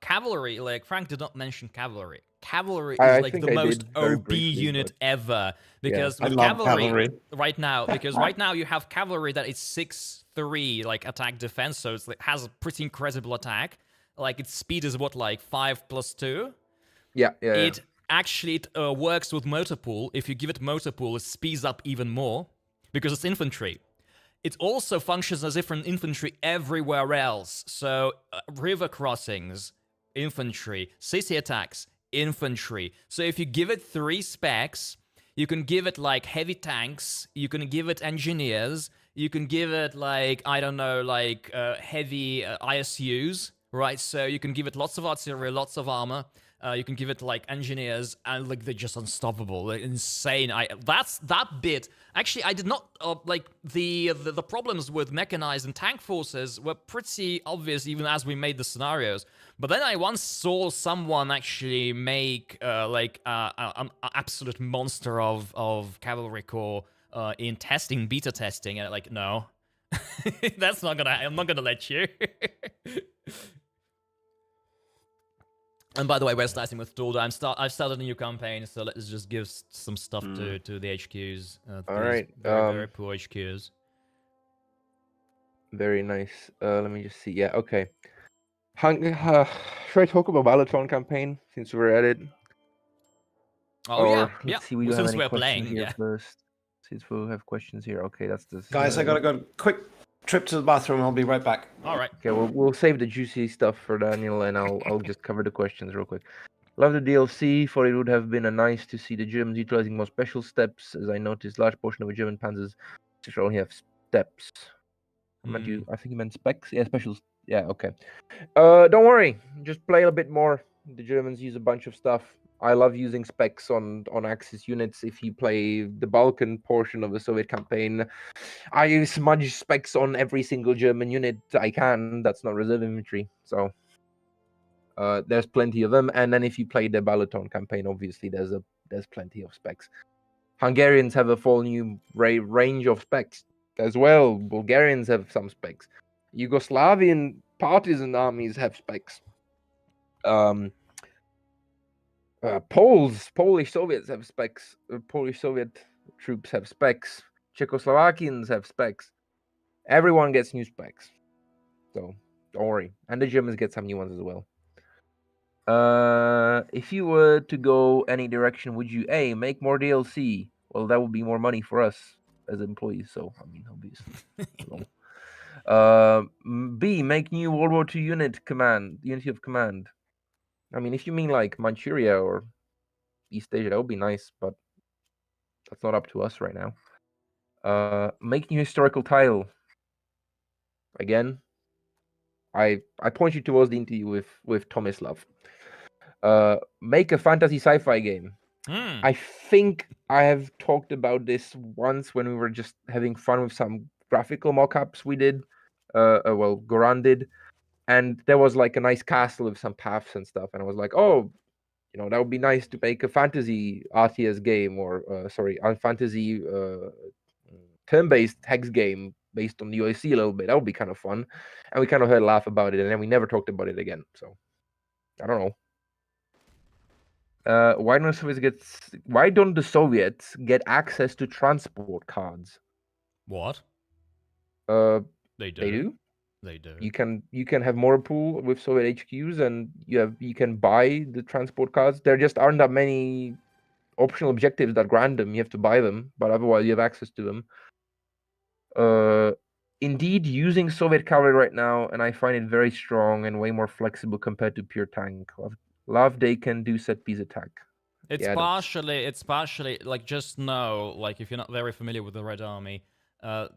cavalry, like Frank did not mention cavalry. Cavalry is I like think the I most did very OP briefly, unit ever. Because I with love cavalry right now, right now you have cavalry that is 6-3 like attack defense, so it has a pretty incredible attack. Like its speed is what, like 5+2? Yeah. It actually works with motor pool. If you give it motor pool, it speeds up even more because it's infantry. It also functions as different infantry everywhere else. So river crossings, infantry, city attacks, infantry. So if you give it 3 specs, you can give it like heavy tanks, you can give it engineers, you can give it like, I don't know, like heavy ISUs, right? So you can give it lots of artillery, lots of armor. You can give it like engineers, and like they're just unstoppable. They're insane. That bit. Actually, I did not like the problems with mechanized and tank forces were pretty obvious even as we made the scenarios. But then I once saw someone actually make like an absolute monster of cavalry corps in testing, beta testing, and like no, that's not gonna. I'm not gonna let you. And by the way, we're starting with Torda. I've started a new campaign, so let's just give some stuff to the HQs. All right. Very poor HQs. Very nice. Let me just see. Yeah, okay. Should I talk about Balaton campaign since we're at it? Oh, let's see, we well, have since any we're questions playing, here first. Since we'll have questions here. Okay, that's the guys. I gotta go quick trip to the bathroom. I'll be right back. All right. Okay, we'll save the juicy stuff for Daniel, and I'll just cover the questions real quick. Love the DLC, for it would have been nice to see the Germans utilizing more special steps, as I noticed large portion of the German panzers only have steps. I think you meant specs. Yeah, specials. Yeah, okay. Don't worry, just play a bit more. The Germans use a bunch of stuff. I love using specs on Axis units. If you play the Balkan portion of the Soviet campaign, I smudge specs on every single German unit I can. That's not reserve infantry, so there's plenty of them. And then if you play the Balaton campaign, obviously there's plenty of specs. Hungarians have a full new range of specs as well. Bulgarians have some specs. Yugoslavian partisan armies have specs. Polish Soviets have specs. Polish Soviet troops have specs. Czechoslovakians have specs. Everyone gets new specs. So don't worry. And the Germans get some new ones as well. If you were to go any direction, would you A, make more DLC? Well, that would be more money for us as employees, so I mean obviously. B, make new World War II unity of command. I mean, if you mean like Manchuria or East Asia, that would be nice, but that's not up to us right now. Make new historical tile. Again, I point you towards the interview with Tomislav. Make a fantasy sci-fi game. I think I have talked about this once when we were just having fun with some graphical mock-ups we did. Goran did, and there was like a nice castle with some paths and stuff, and I was like, oh, that would be nice to make a fantasy RTS game, or a fantasy turn-based hex game based on the UAC a little bit. That would be kind of fun. And we kind of heard a laugh about it, and then we never talked about it again. So I don't know. Why don't the Soviets get access to transport cards? What? They They do. They do. You can have more pool with Soviet HQs, and you can buy the transport cards. There just aren't that many optional objectives that grant them. You have to buy them, but otherwise you have access to them. Indeed, using Soviet cavalry right now, and I find it very strong and way more flexible compared to pure tank. Love they can do set piece attack. It's Yeah, partially like, just know, like, if you're not very familiar with the Red Army,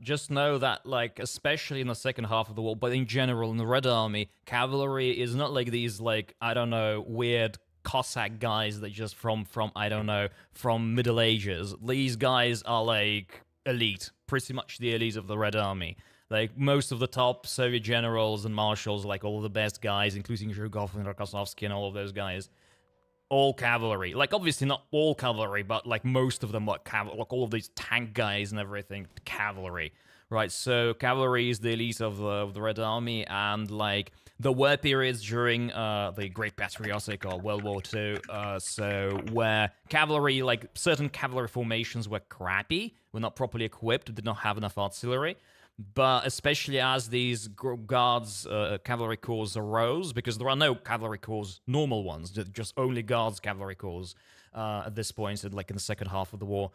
just know that, like, especially in the second half of the war, but in general in the Red Army, cavalry is not like these, like, I don't know, weird Cossack guys that just from I don't know, from Middle Ages. These guys are like elite, pretty much the elite of the Red Army. Like, most of the top Soviet generals and marshals, like all of the best guys, including Zhukov and Rokossovsky and all of those guys, all cavalry. Like, obviously not all cavalry, but like most of them, like all of these tank guys and everything, cavalry, right? So cavalry is the elite of the Red Army, and like there were periods during the Great Patriotic or World War II, so where cavalry, like certain cavalry formations were crappy, were not properly equipped, did not have enough artillery. But especially as these guards, cavalry corps arose, because there are no cavalry corps, normal ones, just only guards cavalry corps at this point, like in the second half of the war.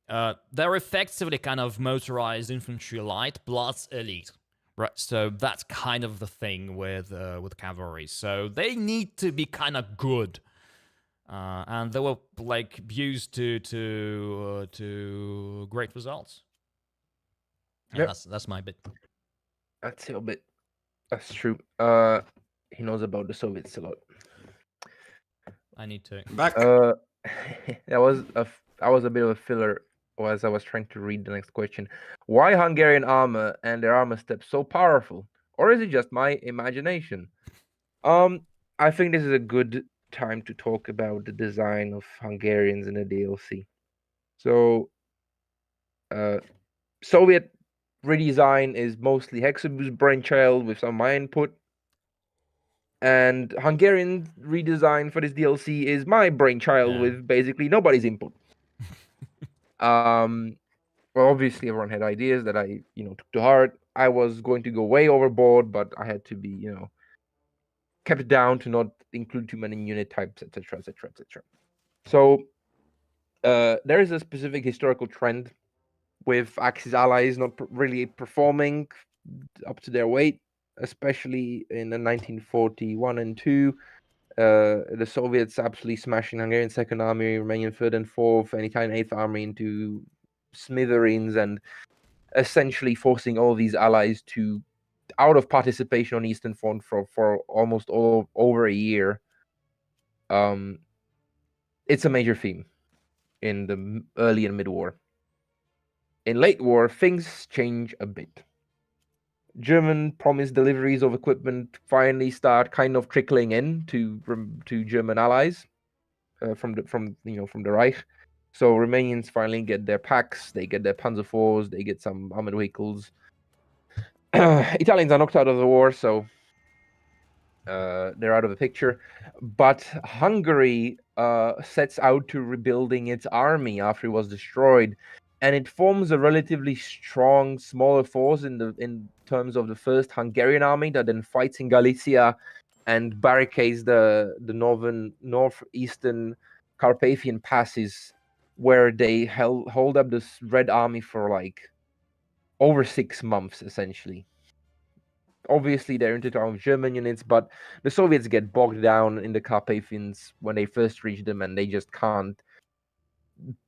They're effectively kind of motorized infantry light plus elite, right? So that's kind of the thing with cavalry. So they need to be kind of good. And they were like used to great results. Yeah, Yep. that's my bit. That's your bit. That's true. He knows about the Soviets a lot. I need to. Back. That was a bit of a filler as I was trying to read the next question. Why Hungarian armor and their armor steps so powerful? Or is it just my imagination? I think this is a good time to talk about the design of Hungarians in the DLC. So, Soviet redesign is mostly Hexaboo's brainchild with some of my input. And Hungarian redesign for this DLC is my brainchild with basically nobody's input. Well, obviously everyone had ideas that I, took to heart. I was going to go way overboard, but I had to be, kept down to not include too many unit types, etc., etc., etc. So there is a specific historical trend with Axis allies not really performing up to their weight, especially in the 1941 and 2. The Soviets absolutely smashing Hungarian Second Army, Romanian Third and Fourth, and Italian Eighth Army into smithereens, and essentially forcing all these allies to out of participation on Eastern Front for almost over a year. It's a major theme in the early and mid-war. In late war, things change a bit. German promised deliveries of equipment finally start kind of trickling in to German allies from the Reich. So Romanians finally get their packs, they get their Panzer IVs, they get some armored vehicles. Italians are knocked out of the war, so they're out of the picture. But Hungary sets out to rebuilding its army after it was destroyed, and it forms a relatively strong, smaller force in terms of the first Hungarian army that then fights in Galicia and barricades the northeastern Carpathian passes, where they hold up this Red Army for like over 6 months, essentially. Obviously, they're intertwined with German units, but the Soviets get bogged down in the Carpathians when they first reach them, and they just can't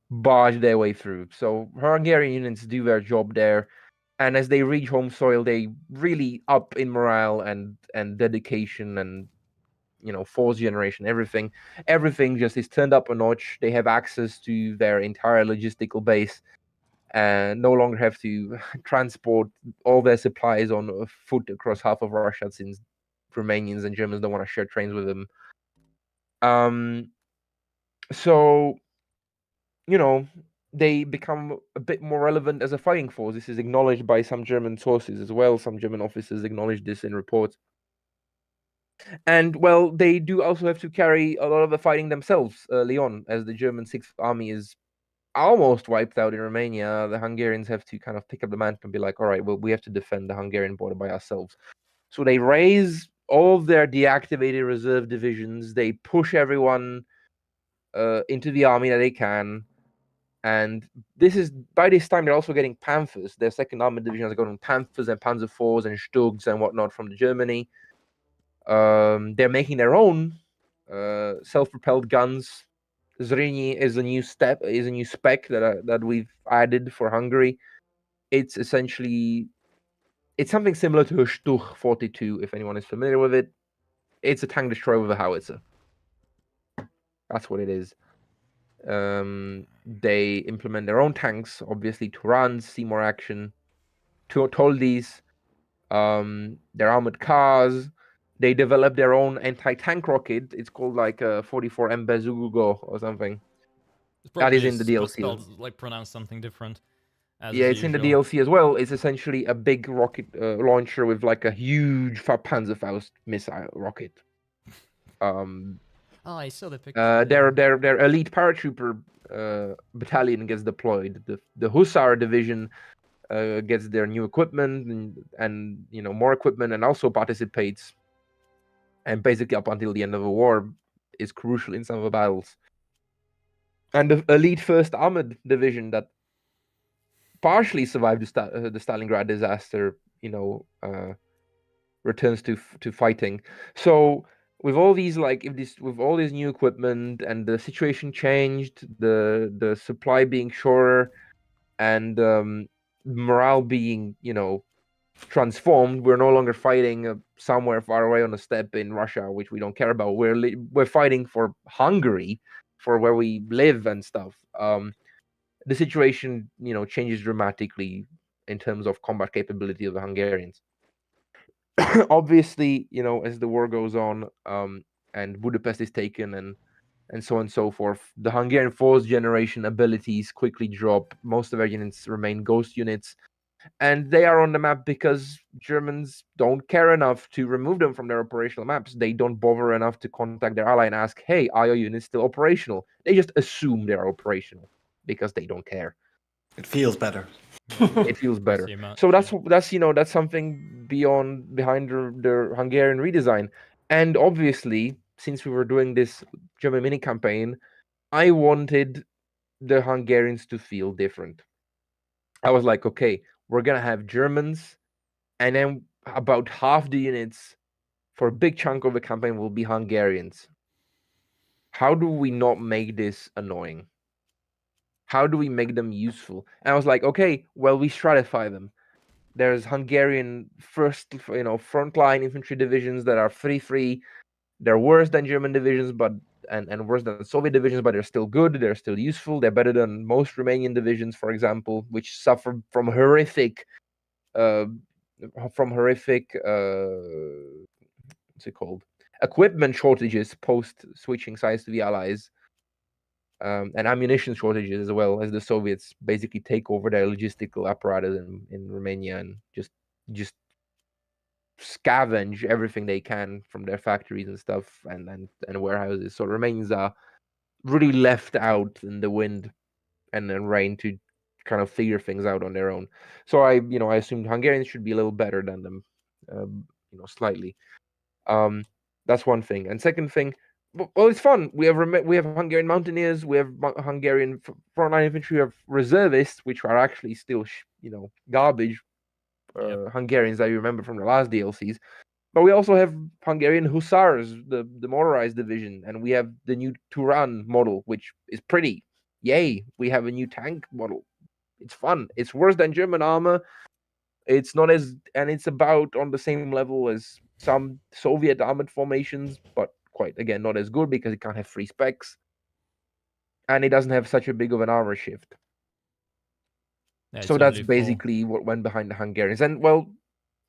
barge their way through. So Hungarian units do their job there, and as they reach home soil, they really up in morale and dedication and force generation. Everything just is turned up a notch. They have access to their entire logistical base, and no longer have to transport all their supplies on foot across half of Russia, since Romanians and Germans don't want to share trains with them. So, they become a bit more relevant as a fighting force. This is acknowledged by some German sources as well. Some German officers acknowledge this in reports. And, well, they do also have to carry a lot of the fighting themselves early on, as the German Sixth Army is almost wiped out in Romania. The Hungarians have to kind of pick up the mantle and be like, all right, well, we have to defend the Hungarian border by ourselves. So they raise all of their deactivated reserve divisions. They push everyone into the army that they can. And by this time, they're also getting Panthers. Their second armored division is going Panthers and Panzer IVs and Stugs and whatnot from Germany. They're making their own self-propelled guns. Zrini is a new spec that we've added for Hungary. It's essentially something similar to a Stug 42, if anyone is familiar with it. It's a tank destroyer with a howitzer. That's what it is. They implement their own tanks, obviously Turans, see more action. Toldis, their armored cars. They develop their own anti-tank rocket. It's called like a 44 Mbezugugo or something. That is in the DLC. Spelled, like pronounced something different. Yeah, it's in the DLC as well. It's essentially a big rocket launcher with like a huge Panzerfaust missile rocket. Oh, I saw the picture. Their elite paratrooper battalion gets deployed. The Hussar division gets their new equipment and more equipment, and also participates. And basically, up until the end of the war, is crucial in some of the battles. And the elite First Armored Division that partially survived the Stalingrad disaster, returns to fighting. So with all these with all this new equipment and the situation changed, the supply being shorter, and morale being transformed, we're no longer fighting somewhere far away on a steppe in Russia, which we don't care about. We're fighting for Hungary, for where we live and stuff. The situation changes dramatically in terms of combat capability of the Hungarians. Obviously, as the war goes on, and Budapest is taken, and so on and so forth, the Hungarian fourth generation abilities quickly drop. Most of their units remain ghost units, and they are on the map because Germans don't care enough to remove them from their operational maps. They don't bother enough to contact their ally and ask, hey, are your units still operational? They just assume they are operational because they don't care. It feels better. It feels better. So that's something behind the Hungarian redesign. And obviously, since we were doing this German mini campaign, I wanted the Hungarians to feel different. I was like, okay, we're gonna have Germans, and then about half the units for a big chunk of the campaign will be Hungarians. How do we not make this annoying? How do we make them useful? And I was like, okay, well, we stratify them. There's Hungarian frontline infantry divisions that are 3-3. They're worse than German divisions, but and worse than Soviet divisions, but they're still good. They're still useful. They're better than most Romanian divisions, for example, which suffer from horrific, what's it called? Equipment shortages post switching sides to the Allies. And ammunition shortages as well, as the Soviets basically take over their logistical apparatus in Romania and just scavenge everything they can from their factories and stuff and warehouses. So Romanians are really left out in the wind and then rain to kind of figure things out on their own. So I assumed Hungarians should be a little better than them, slightly. That's one thing. And second thing, well, it's fun. We have Hungarian mountaineers, we have Hungarian frontline infantry, we have reservists, which are actually still garbage Hungarians that you remember from the last DLCs. But we also have Hungarian Hussars, the motorized division, and we have the new Turan model, which is pretty. Yay! We have a new tank model. It's fun. It's worse than German armor. It's not it's about on the same level as some Soviet armored formations, but again, not as good because it can't have free specs. And it doesn't have such a big of an armor shift. Yeah, So it's that's only four. basically what went behind the Hungarians. And well,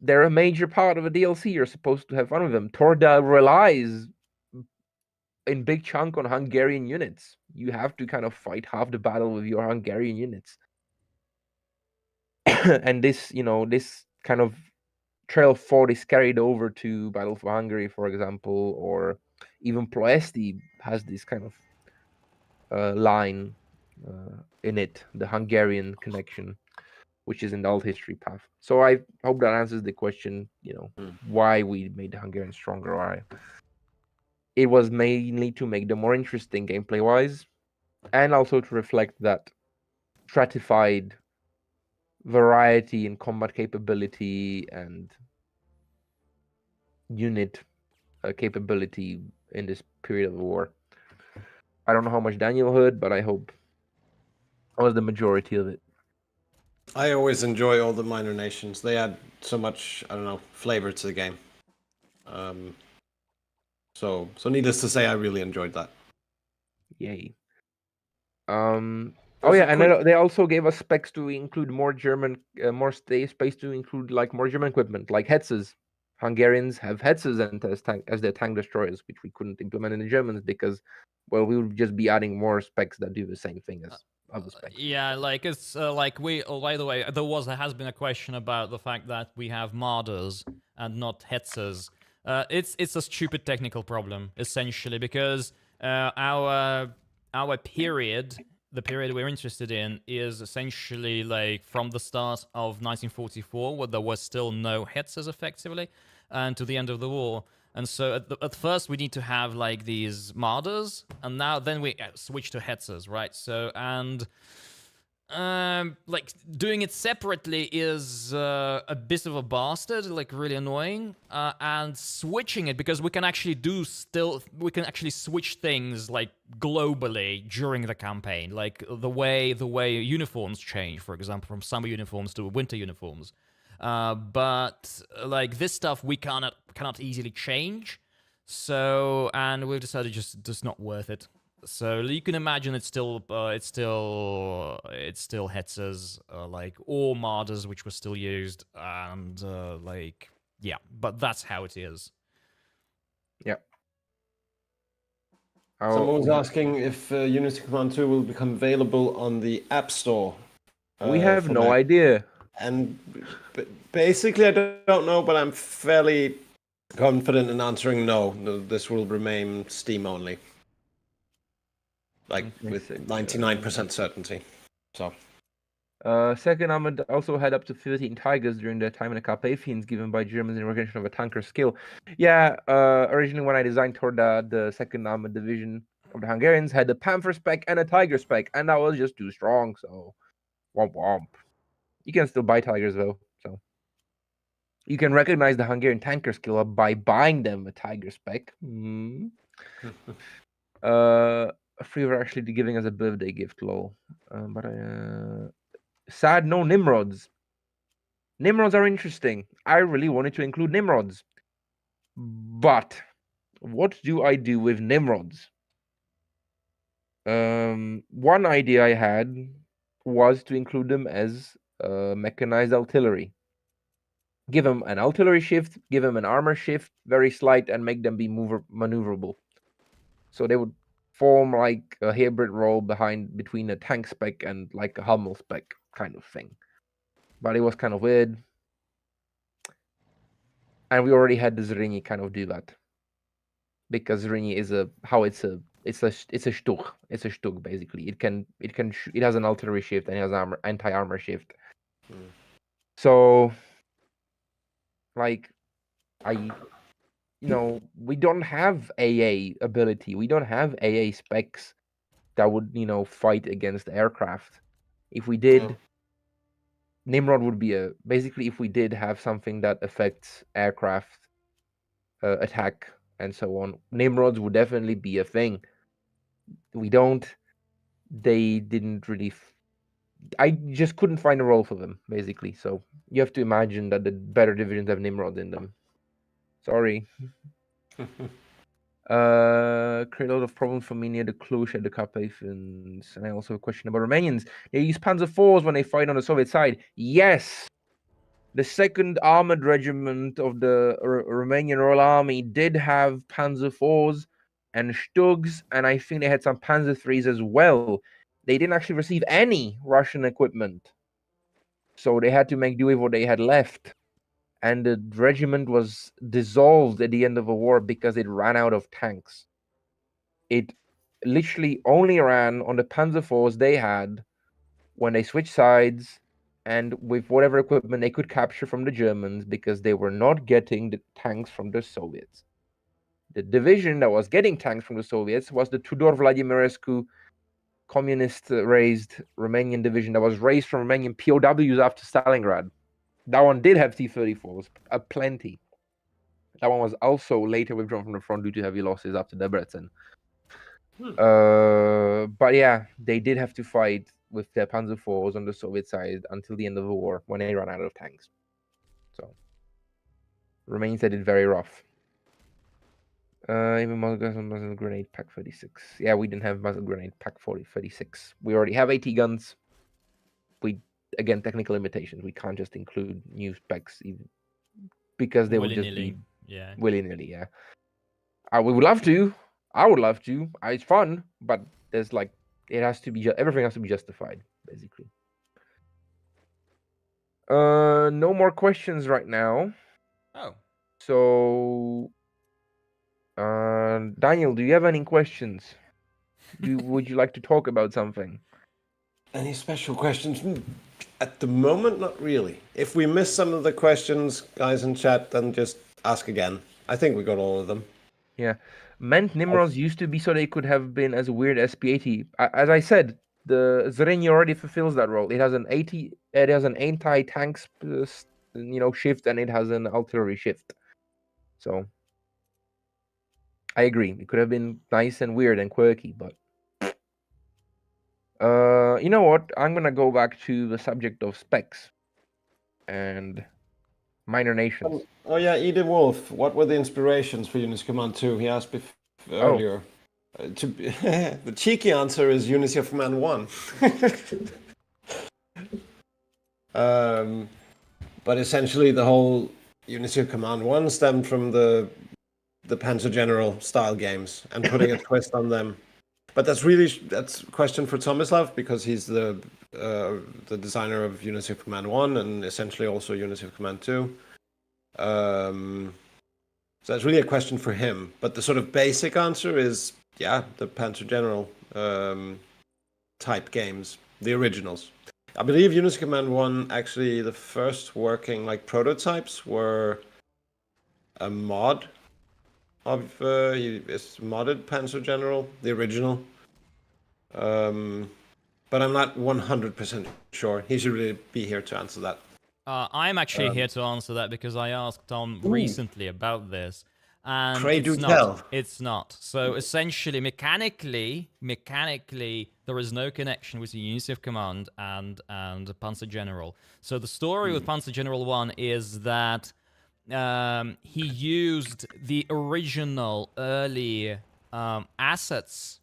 they're a major part of a DLC. You're supposed to have fun with them. Torda relies in big chunk on Hungarian units. You have to kind of fight half the battle with your Hungarian units. And this, this kind of trail of thought is carried over to Battle for Hungary, for example, or even Ploesti has this kind of line in it, the Hungarian connection, which is in the old history path. So I hope that answers the question, why we made the Hungarians stronger. Why it was mainly to make them more interesting gameplay-wise, and also to reflect that stratified variety in combat capability and unit capability in this period of the war. I don't know how much Daniel heard, but I hope that was the majority of it. I always enjoy all the minor nations. They add so much, I don't know, flavor to the game. So needless to say, I really enjoyed that. Yay. Oh Also, yeah, and quick- they also gave us specs to include more German, more space to include like more German equipment, like Hetzes. Hungarians have Hetzes and as their tank destroyers, which we couldn't implement in the Germans because, well, we would just be adding more specs that do the same thing as other specs. Yeah, like it's like we. Oh, by the way, there has been a question about the fact that we have Marders and not Hetzers. It's a stupid technical problem essentially because our period, the period we're interested in, is essentially like from the start of 1944, where there was still no Hetzers effectively, and to the end of the war. And so at first we need to have like these Marders, and then we switch to Hetzers, right? So and like doing it separately is a bit of a bastard, like really annoying. And switching it, because we can actually switch things like globally during the campaign, like the way uniforms change, for example, from summer uniforms to winter uniforms. But like this stuff we cannot easily change. So and we've decided just not worth it. So you can imagine it's still Hetzers, like or Marders, which were still used, and like yeah, but that's how it is. Yeah. Someone was asking if Unity Command 2 will become available on the App Store. We have for no Mac. idea. And basically, I don't know, but I'm fairly confident in answering no. This will remain Steam only. Like with 99% certainty. So. Second Armored also had up to 13 Tigers during their time in the Carpathians, given by Germans in recognition of a tanker skill. Yeah, originally when I designed Torda, the Second Armored Division of the Hungarians had the Panther spec and a Tiger spec, and that was just too strong, so womp womp. You can still buy Tigers though, so you can recognize the Hungarian tanker skill by buying them a Tiger spec. Free were actually giving us a birthday gift, lol. But sad no Nimrods. Nimrods are interesting. I really wanted to include Nimrods. But what do I do with Nimrods? One idea I had was to include them as mechanized artillery. Give them an artillery shift, give them an armor shift, very slight, and make them be maneuverable. So they would form like a hybrid role between a tank spec and like a Hummel spec kind of thing. But it was kind of weird. And we already had the Zrinyi kind of do that. Because Zrinyi is it's a Stuch. It's a Stuch basically. It has an artillery shift and it has an anti-armor shift. So like we don't have AA ability. We don't have AA specs that would, fight against aircraft. If we did, Nimrod would be basically if we did have something that affects aircraft attack and so on, Nimrods would definitely be a thing. We don't. They didn't really. I just couldn't find a role for them, basically. So you have to imagine that the better divisions have Nimrods in them. Sorry. Create a lot of problems for me near the Cluj at the Carpathians. And I also have a question about Romanians. They use Panzer IVs when they fight on the Soviet side. Yes, the 2nd Armored Regiment of the Romanian Royal Army did have Panzer IVs and Stugs, and I think they had some Panzer IIIs as well. They didn't actually receive any Russian equipment, so they had to make do with what they had left. And the regiment was dissolved at the end of the war because it ran out of tanks. It literally only ran on the Panzer IVs they had when they switched sides and with whatever equipment they could capture from the Germans, because they were not getting the tanks from the Soviets. The division that was getting tanks from the Soviets was the Tudor Vladimirescu communist-raised Romanian division that was raised from Romanian POWs after Stalingrad. That one did have T-34s, plenty. That one was also later withdrawn from the front due to heavy losses after Debrecen. But yeah, they did have to fight with their Panzer IVs on the Soviet side until the end of the war when they ran out of tanks. So, Romanians did it very rough. Even muzzle grenade pack 36. Yeah, we didn't have muzzle grenade pack 36. We already have 80 guns. Again, technical limitations. We can't just include new specs because they would just be willy-nilly. Yeah, we would love to. I would love to. It's fun, but there's it has to be everything has to be justified, basically. No more questions right now. Oh. So, Daniel, do you have any questions? Would you like to talk about something? Any special questions? At the moment, not really. If we miss some of the questions, guys in chat, then just ask again. I think we got all of them. Yeah. Ment Nimrods used to be so they could have been as weird as P80. As I said, the Zreni already fulfills that role. It has an anti-tank shift, and it has an artillery shift. So I agree. It could have been nice and weird and quirky, but you know what? I'm gonna go back to the subject of specs and minor nations. Oh yeah, Eden Wolf. What were the inspirations for Unity Command 2? He asked earlier. The cheeky answer is Unity of Command 1. But essentially, the whole Unity of Command 1 stemmed from the Panzer General style games and putting a twist on them. But that's a question for Tomislav, because he's the designer of Unity of Command 1 and essentially also Unity of Command 2. So that's really a question for him. But the sort of basic answer is, yeah, the Panzer General type games, the originals. I believe Unity Command 1, actually the first working prototypes were a mod of it's modded Panzer General, the original. But I'm not 100% sure. He should really be here to answer that. I'm actually here to answer that because I asked Tom recently about this. And Pray do tell. It's not. So essentially, mechanically, there is no connection with the Unity of Command and Panzer General. So the story with Panzer General 1 is that he used the original early assets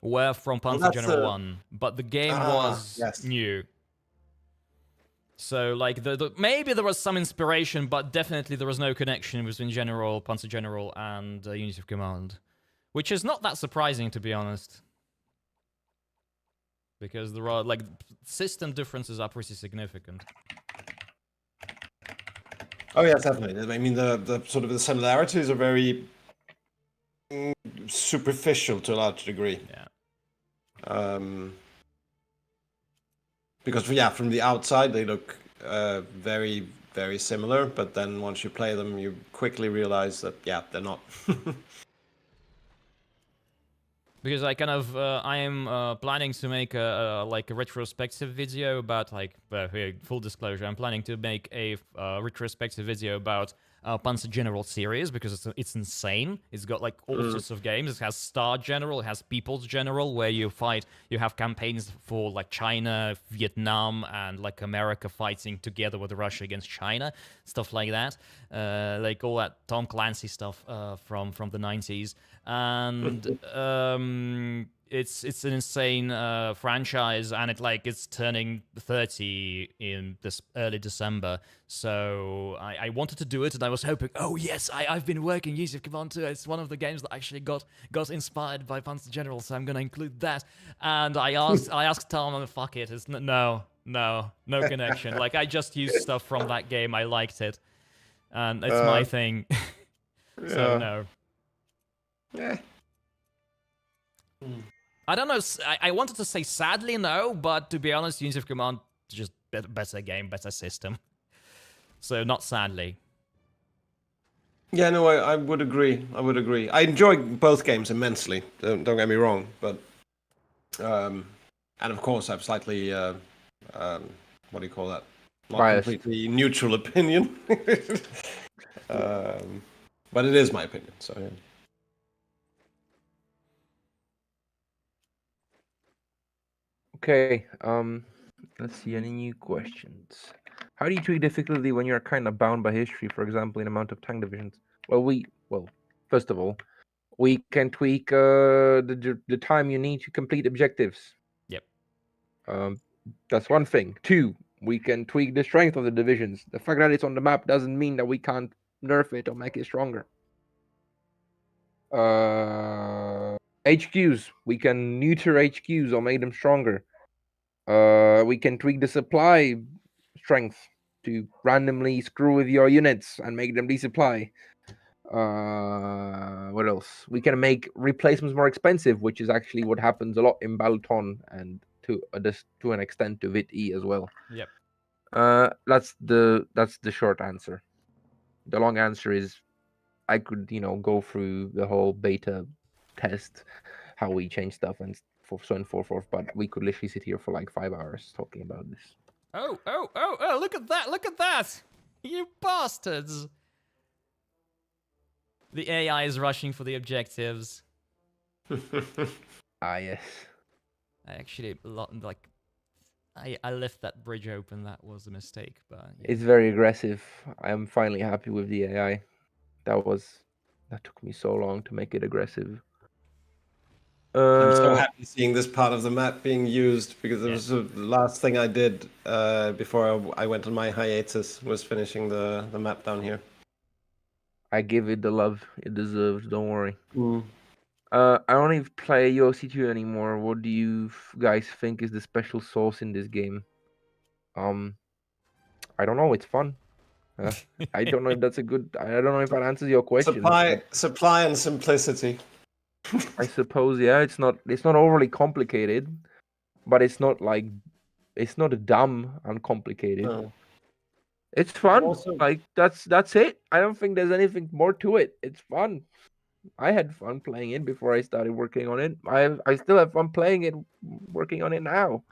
were from Panzer General 1, but the game was new. So, maybe there was some inspiration, but definitely there was no connection between Panzer General, and Unity of Command. Which is not that surprising, to be honest. Because there are, system differences are pretty significant. Oh, yeah, definitely. I mean, the sort of the similarities are very superficial to a large degree. Yeah. Because from the outside they look very, very similar, but then once you play them, you quickly realize that they're not. Because I am planning to make a retrospective video about full disclosure. I'm planning to make a retrospective video about Panzer General series because it's insane. It's got all sorts of games. It has Star General, it has People's General, where you have campaigns for China, Vietnam, and America fighting together with Russia against China, stuff like that. All that Tom Clancy stuff from the 90s. and it's an insane franchise, and it's turning 30 in this early December. So I wanted to do it, and I was hoping, oh yes, I've been working Use of Command 2. It's one of the games that actually got inspired by Panzer General, so I'm gonna include that. And I asked Tom, and fuck it, it's no connection. Like, I just used stuff from that game. I liked it, and it's my thing. So no. Yeah. I don't know. I wanted to say sadly no, but to be honest, Unity of Command just better game, better system. So not sadly. Yeah, no, I would agree. I enjoy both games immensely. Don't get me wrong, but and of course I've slightly what do you call that? Not Biased. completely neutral opinion. But it is my opinion. So yeah. Okay. Let's see. Any new questions? How do you treat difficulty when you're kind of bound by history? For example, in amount of tank divisions. Well, first of all, we can tweak the time you need to complete objectives. Yep. That's one thing. 2, we can tweak the strength of the divisions. The fact that it's on the map doesn't mean that we can't nerf it or make it stronger. HQs, we can neuter HQs or make them stronger. We can tweak the supply strength to randomly screw with your units and make them resupply. What else? We can make replacements more expensive, which is actually what happens a lot in Balton and to an extent to VIT-E as well. Yep. That's the short answer. The long answer is I could, go through the whole beta test, how we change stuff and so on and so forth, but we could literally sit here for like 5 hours talking about this. Oh, look at that! You bastards! The AI is rushing for the objectives. Yes. I actually, I left that bridge open. That was a mistake, but... Yeah. It's very aggressive. I am finally happy with the AI. That took me so long to make it aggressive. I'm so happy seeing this part of the map being used, because it was the last thing I did before I went on my hiatus, was finishing the map down here. I give it the love it deserves, don't worry. I don't even play OC2 anymore. What do you guys think is the special sauce in this game? I don't know, it's fun. I don't know if that's a good... I don't know if that answers your question. Supply and simplicity. I suppose, yeah, it's not overly complicated, but it's not dumb and complicated. No. It's fun. Also, that's it. I don't think there's anything more to it. It's fun. I had fun playing it before I started working on it. I still have fun playing it, working on it now.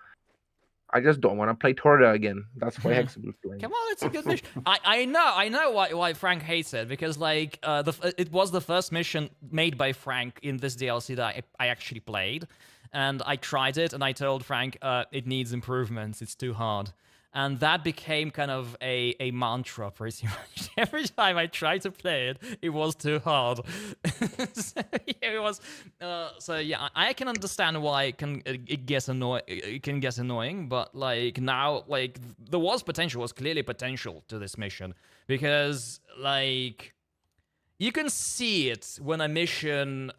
I just don't want to play Torda again. That's why Hexaboo's playing. Come on, it's a good mission. I know why Frank hates it, because it was the first mission made by Frank in this DLC that I actually played, and I tried it and I told Frank it needs improvements. It's too hard. And that became kind of a mantra, pretty much. Every time I tried to play it, it was too hard. I can understand why it can get annoying, but now there was clearly potential to this mission, because you can see it when a mission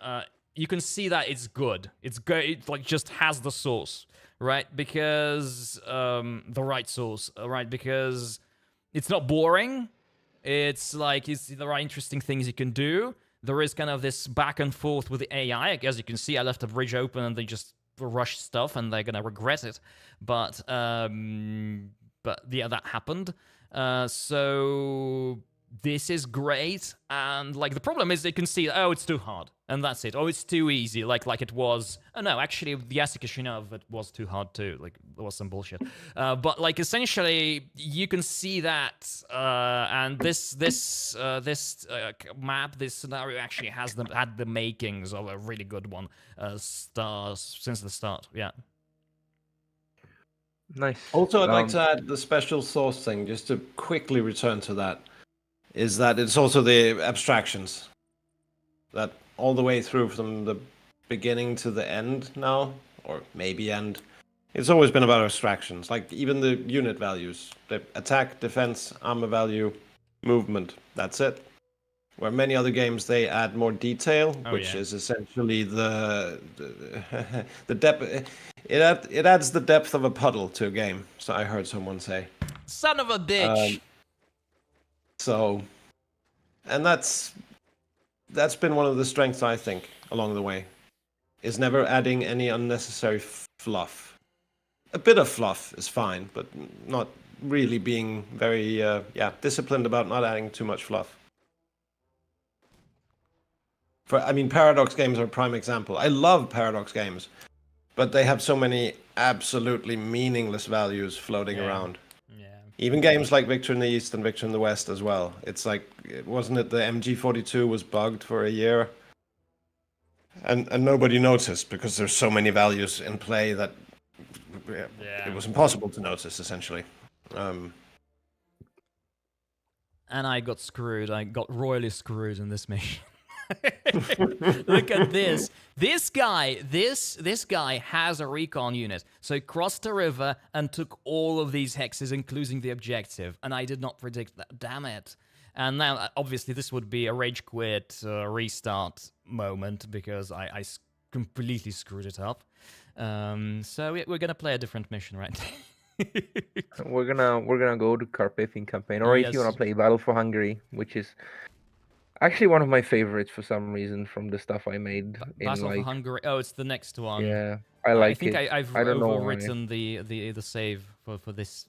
you can see that it's good. It's good. It just has the source. Right, because the right source, right? Because it's not boring. It's there are interesting things you can do. There is kind of this back and forth with the AI. As you can see, I left the bridge open and they just rush stuff and they're gonna regret it. But yeah, that happened. So this is great, and the problem is they can see, oh, it's too hard, and that's it. Oh, it's too easy, like it was. Oh no, actually, the Yasekashina, it was too hard too. There was some bullshit. But essentially, you can see that, and this map, this scenario actually had the makings of a really good one, since the start. Yeah. Nice. Also, I'd like to add the special source thing, just to quickly return to that. Is that it's also the abstractions that all the way through from the beginning to the end now, or maybe end. It's always been about abstractions, like even the unit values, the attack, defense, armor value, movement. That's it. Where many other games they add more detail, which is essentially the the depth. It adds the depth of a puddle to a game. So I heard someone say. Son of a bitch. So, and that's been one of the strengths I think along the way, is never adding any unnecessary fluff. A bit of fluff is fine, but not really being very disciplined about not adding too much fluff. I mean, Paradox games are a prime example. I love Paradox games, but they have so many absolutely meaningless values floating around. Yeah. Even games like Victor in the East and Victor in the West as well. It's like, wasn't it the MG42 was bugged for a year? And nobody noticed because there's so many values in play that it was impossible to notice, essentially. And I got screwed. I got royally screwed in this mission. Look at this. This guy has a recon unit. So he crossed the river and took all of these hexes, including the objective. And I did not predict that. Damn it. And now, obviously, this would be a rage quit restart moment because I completely screwed it up. So we're gonna play a different mission, right? We're gonna go to Carpathian campaign, or if you wanna play Battle for Hungary, which is actually one of my favorites for some reason from the stuff I made. Battle for Hungary. Oh, it's the next one. Yeah, I like it. I've I don't know overwritten the save for this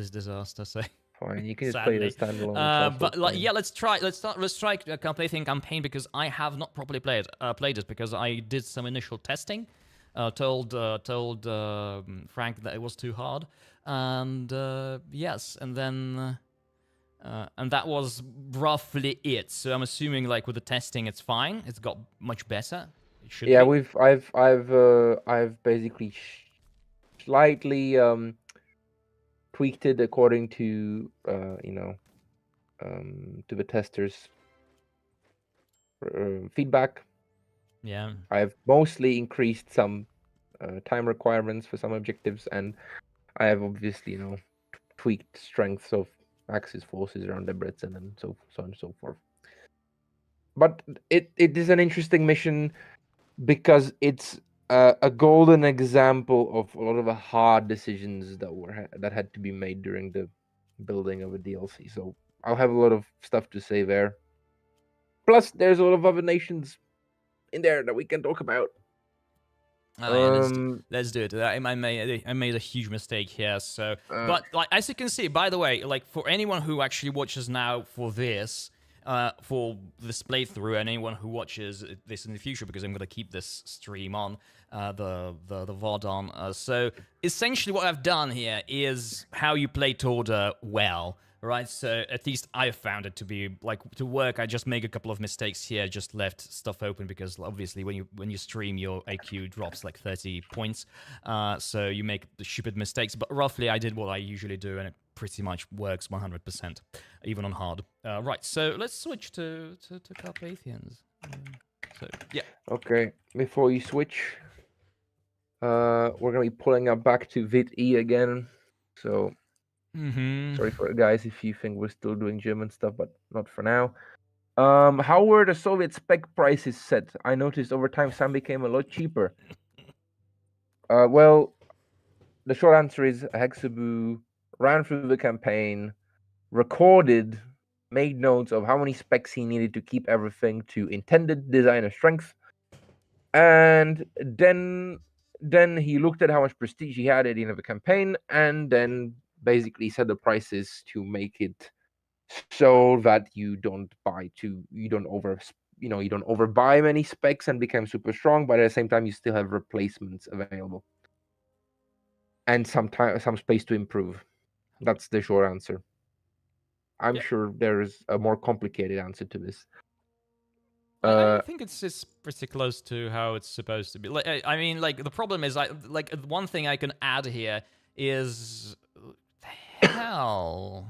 disaster. So fine, you can just play the standalone. But let's try a Carpathian campaign because I have not properly played it because I did some initial testing. Told Frank that it was too hard, and yes, and then and that was roughly it. So I'm assuming like with the testing, it's fine. It's got much better. It should be. I've basically slightly tweaked it according to to the testers' feedback. Yeah. I've mostly increased some time requirements for some objectives, and I have obviously, tweaked strengths of Axis forces around Debrecen and so on and so forth. But it is an interesting mission because it's a golden example of a lot of the hard decisions that had to be made during the building of a DLC. So I'll have a lot of stuff to say there. Plus, there's a lot of other nations in there that we can talk about. Let's do it. I made a huge mistake here. So, but like as you can see, by the way, like for anyone who actually watches now for this playthrough, and anyone who watches this in the future, because I'm gonna keep this stream on, the VOD on. So essentially, what I've done here is how you play Torda well. Right, so at least I found it to be like to work. I just make a couple of mistakes here, just left stuff open because obviously when you stream, your IQ drops like 30 points. So you make the stupid mistakes. But roughly, I did what I usually do, and it pretty much works 100%, even on hard. Right, so let's switch to Carpathians. So yeah. Okay, before you switch, we're gonna be pulling up back to Vit E again. So. Sorry for it, guys, if you think we're still doing German stuff, but not for now. How were the Soviet spec prices set? I noticed over time some became a lot cheaper. Well, the short answer is Hexaboo ran through the campaign, recorded, made notes of how many specs he needed to keep everything to intended designer strength, and then he looked at how much prestige he had at the end of the campaign, and then basically set the prices to make it so that you don't overbuy many specs and become super strong, but at the same time you still have replacements available and some space to improve. That's the short answer. I'm sure there's a more complicated answer to this. I think it's pretty close to how it's supposed to be. Like, I mean, like the problem is, one thing I can add here is hell.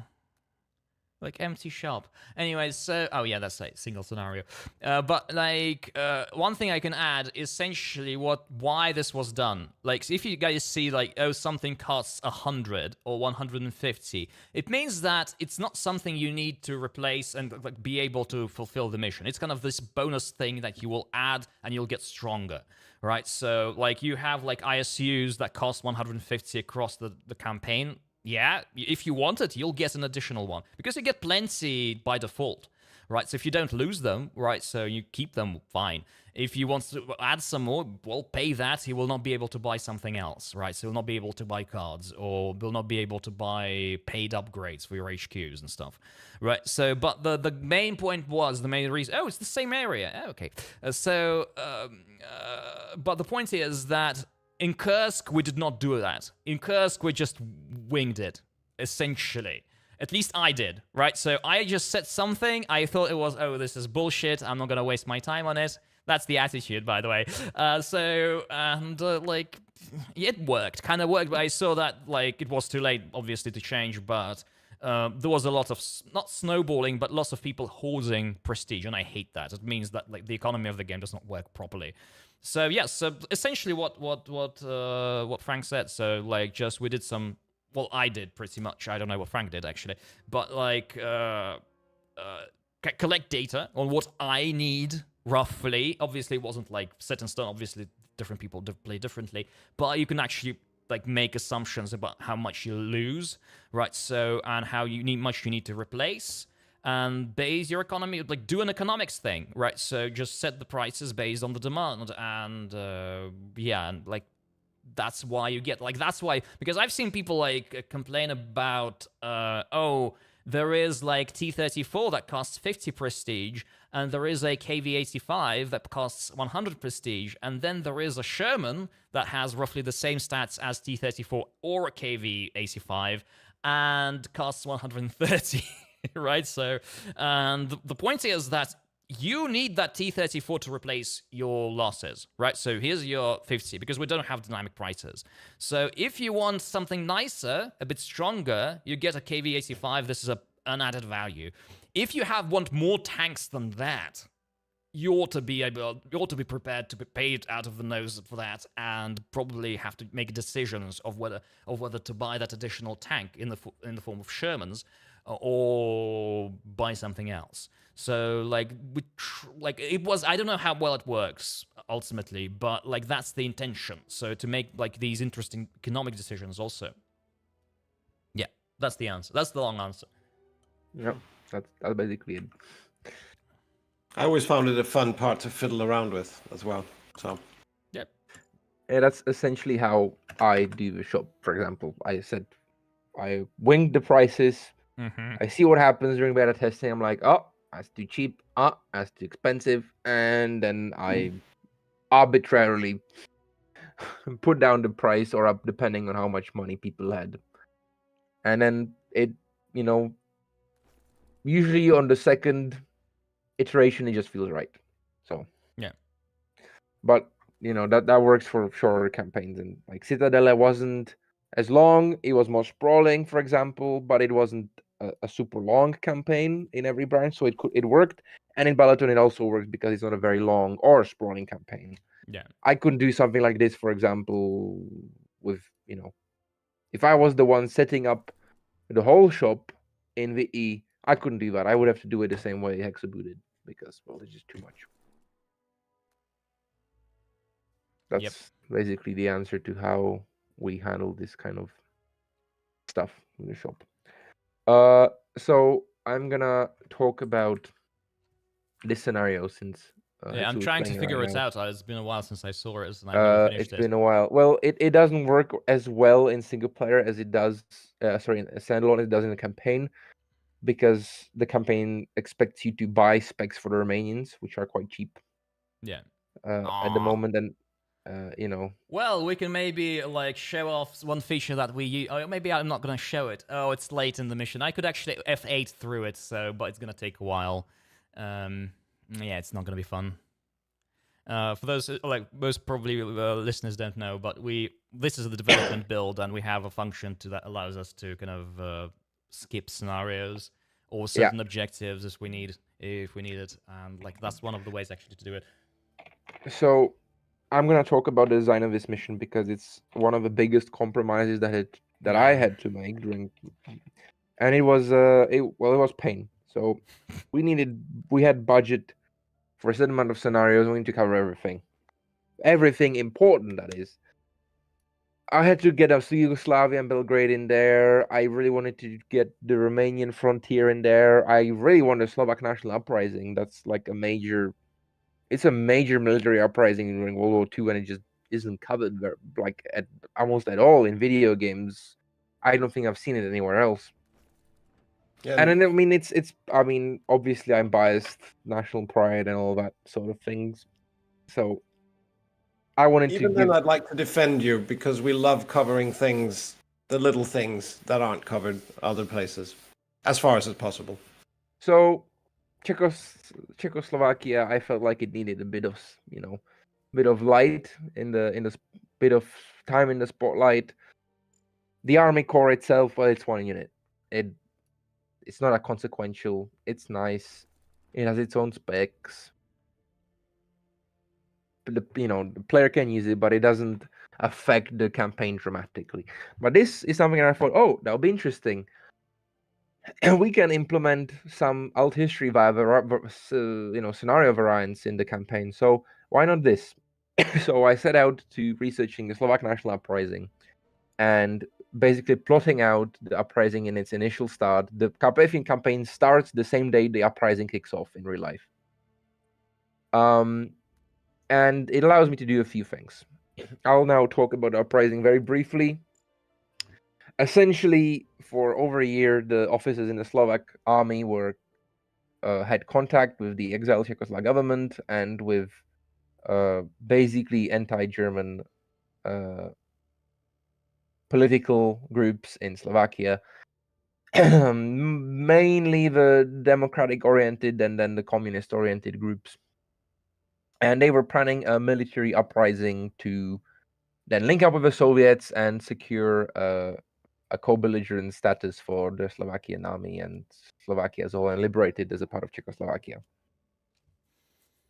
Like empty shop. Anyways, so that's a single scenario. But like one thing I can add is essentially why this was done. Like so if you guys see like something costs 100 or 150, it means that it's not something you need to replace and like be able to fulfill the mission. It's kind of this bonus thing that you will add and you'll get stronger. Right? So like you have like ISUs that cost 150 across the campaign. Yeah, if you want it, you'll get an additional one because you get plenty by default, right? So if you don't lose them, right, so you keep them, fine. If you want to add some more, well, pay that. He will not be able to buy something else, right? So he'll not be able to buy cards or will not be able to buy paid upgrades for your HQs and stuff, right? So, but the main point was, the main reason, it's the same area. Oh, okay. But the point is that in Kursk, we did not do that. In Kursk, we just winged it, essentially. At least I did, right? So I just said something. I thought it was, this is bullshit. I'm not going to waste my time on it. That's the attitude, by the way. It worked, kind of worked. But I saw that, like, it was too late, obviously, to change. But there was a lot of, not snowballing, but lots of people hoarding prestige. And I hate that. It means that, like, the economy of the game does not work properly. So yes, so essentially what Frank said. So like just we did some. Well, I did pretty much. I don't know what Frank did actually, but like collect data on what I need roughly. Obviously, it wasn't like set in stone. Obviously, different people play differently, but you can actually like make assumptions about how much you lose, right? So and how much you need to replace. And base your economy, like do an economics thing, right? So just set the prices based on the demand, and and like that's why you get that's why, because I've seen people like complain about there is like T-34 that costs 50 prestige, and there is a KV-85 that costs 100 prestige, and then there is a Sherman that has roughly the same stats as T-34 or a KV-85 and costs 130. Right, so, and the point is that you need that T-34 to replace your losses, right? So here's your 50, because we don't have dynamic prices. So if you want something nicer, a bit stronger, you get a KV-85. This is an added value. If you want more tanks than that, you ought to be prepared to be paid out of the nose for that, and probably have to make decisions of whether to buy that additional tank in the form of Shermans, or buy something else. So like it was, I don't know how well it works ultimately, but like that's the intention. So to make like these interesting economic decisions also. Yeah, that's the answer. That's the long answer. Yeah, that's basically it. I always found it a fun part to fiddle around with as well. So yep. Yeah, that's essentially how I do a shop. For example, I said I winged the prices. Mm-hmm. I see what happens during beta testing. I'm like, that's too cheap. That's too expensive. And then I arbitrarily put down the price or up depending on how much money people had. And then it, usually on the second iteration, it just feels right. So yeah. But that works for shorter campaigns. And like Citadel wasn't as long. It was more sprawling, for example, but it wasn't a super long campaign in every branch, so it worked. And in Balaton it also works because it's not a very long or sprawling campaign. Yeah, I couldn't do something like this, for example, with if I was the one setting up the whole shop in VE, I couldn't do that. I would have to do it the same way Hexaboo did, because it's just too much. That's basically the answer to how we handle this kind of stuff in the shop. So I'm gonna talk about this scenario since I'm trying to figure it out. It's been a while since I saw it, and I've never finished it. It's been a while. Well, it doesn't work as well in single player as it does. In standalone, it does in the campaign, because the campaign expects you to buy specs for the Romanians, which are quite cheap. Yeah. At the moment, and Well, we can maybe like show off one feature that we use. Or maybe I'm not gonna show it. Oh, it's late in the mission. I could actually F8 through it, but it's gonna take a while. Yeah, it's not gonna be fun. For those most probably listeners don't know, but this is the development build, and we have a function that allows us to kind of skip scenarios or certain objectives if we need it. And like that's one of the ways actually to do it. So I'm gonna talk about the design of this mission because it's one of the biggest compromises that I had to make during, and it was it was pain. So we had budget for a certain amount of scenarios. We need to cover everything important, that is. I had to get Yugoslavia and Belgrade in there. I really wanted to get the Romanian frontier in there. I really wanted a Slovak national uprising. That's like it's a major military uprising during World War II, and it just isn't covered almost at all in video games. I don't think I've seen it anywhere else. Yeah. And I mean, obviously I'm biased, national pride and all that sort of things. So I wanted Even then, I'd like to defend you because we love covering things, the little things that aren't covered other places, as far as it's possible. So Czechoslovakia, I felt like it needed a bit of light in the bit of time in the spotlight. The Army Corps itself, well, it's one unit. It's not a consequential. It's nice. It has its own specs. The player can use it, but it doesn't affect the campaign dramatically. But this is something that I thought, oh, that'll be interesting. And we can implement some alt history via scenario variants in the campaign. So why not this? So I set out to researching the Slovak national uprising and basically plotting out the uprising in its initial start. The Carpathian campaign starts the same day the uprising kicks off in real life. And it allows me to do a few things. I'll now talk about the uprising very briefly. Essentially, for over a year, the officers in the Slovak army had contact with the exiled Czechoslovak government and with basically anti-German political groups in Slovakia, mainly the democratic-oriented and then the communist-oriented groups. And they were planning a military uprising to then link up with the Soviets and secure a co-belligerent status for the Slovakian army and Slovakia as a whole, and liberate it as a part of Czechoslovakia.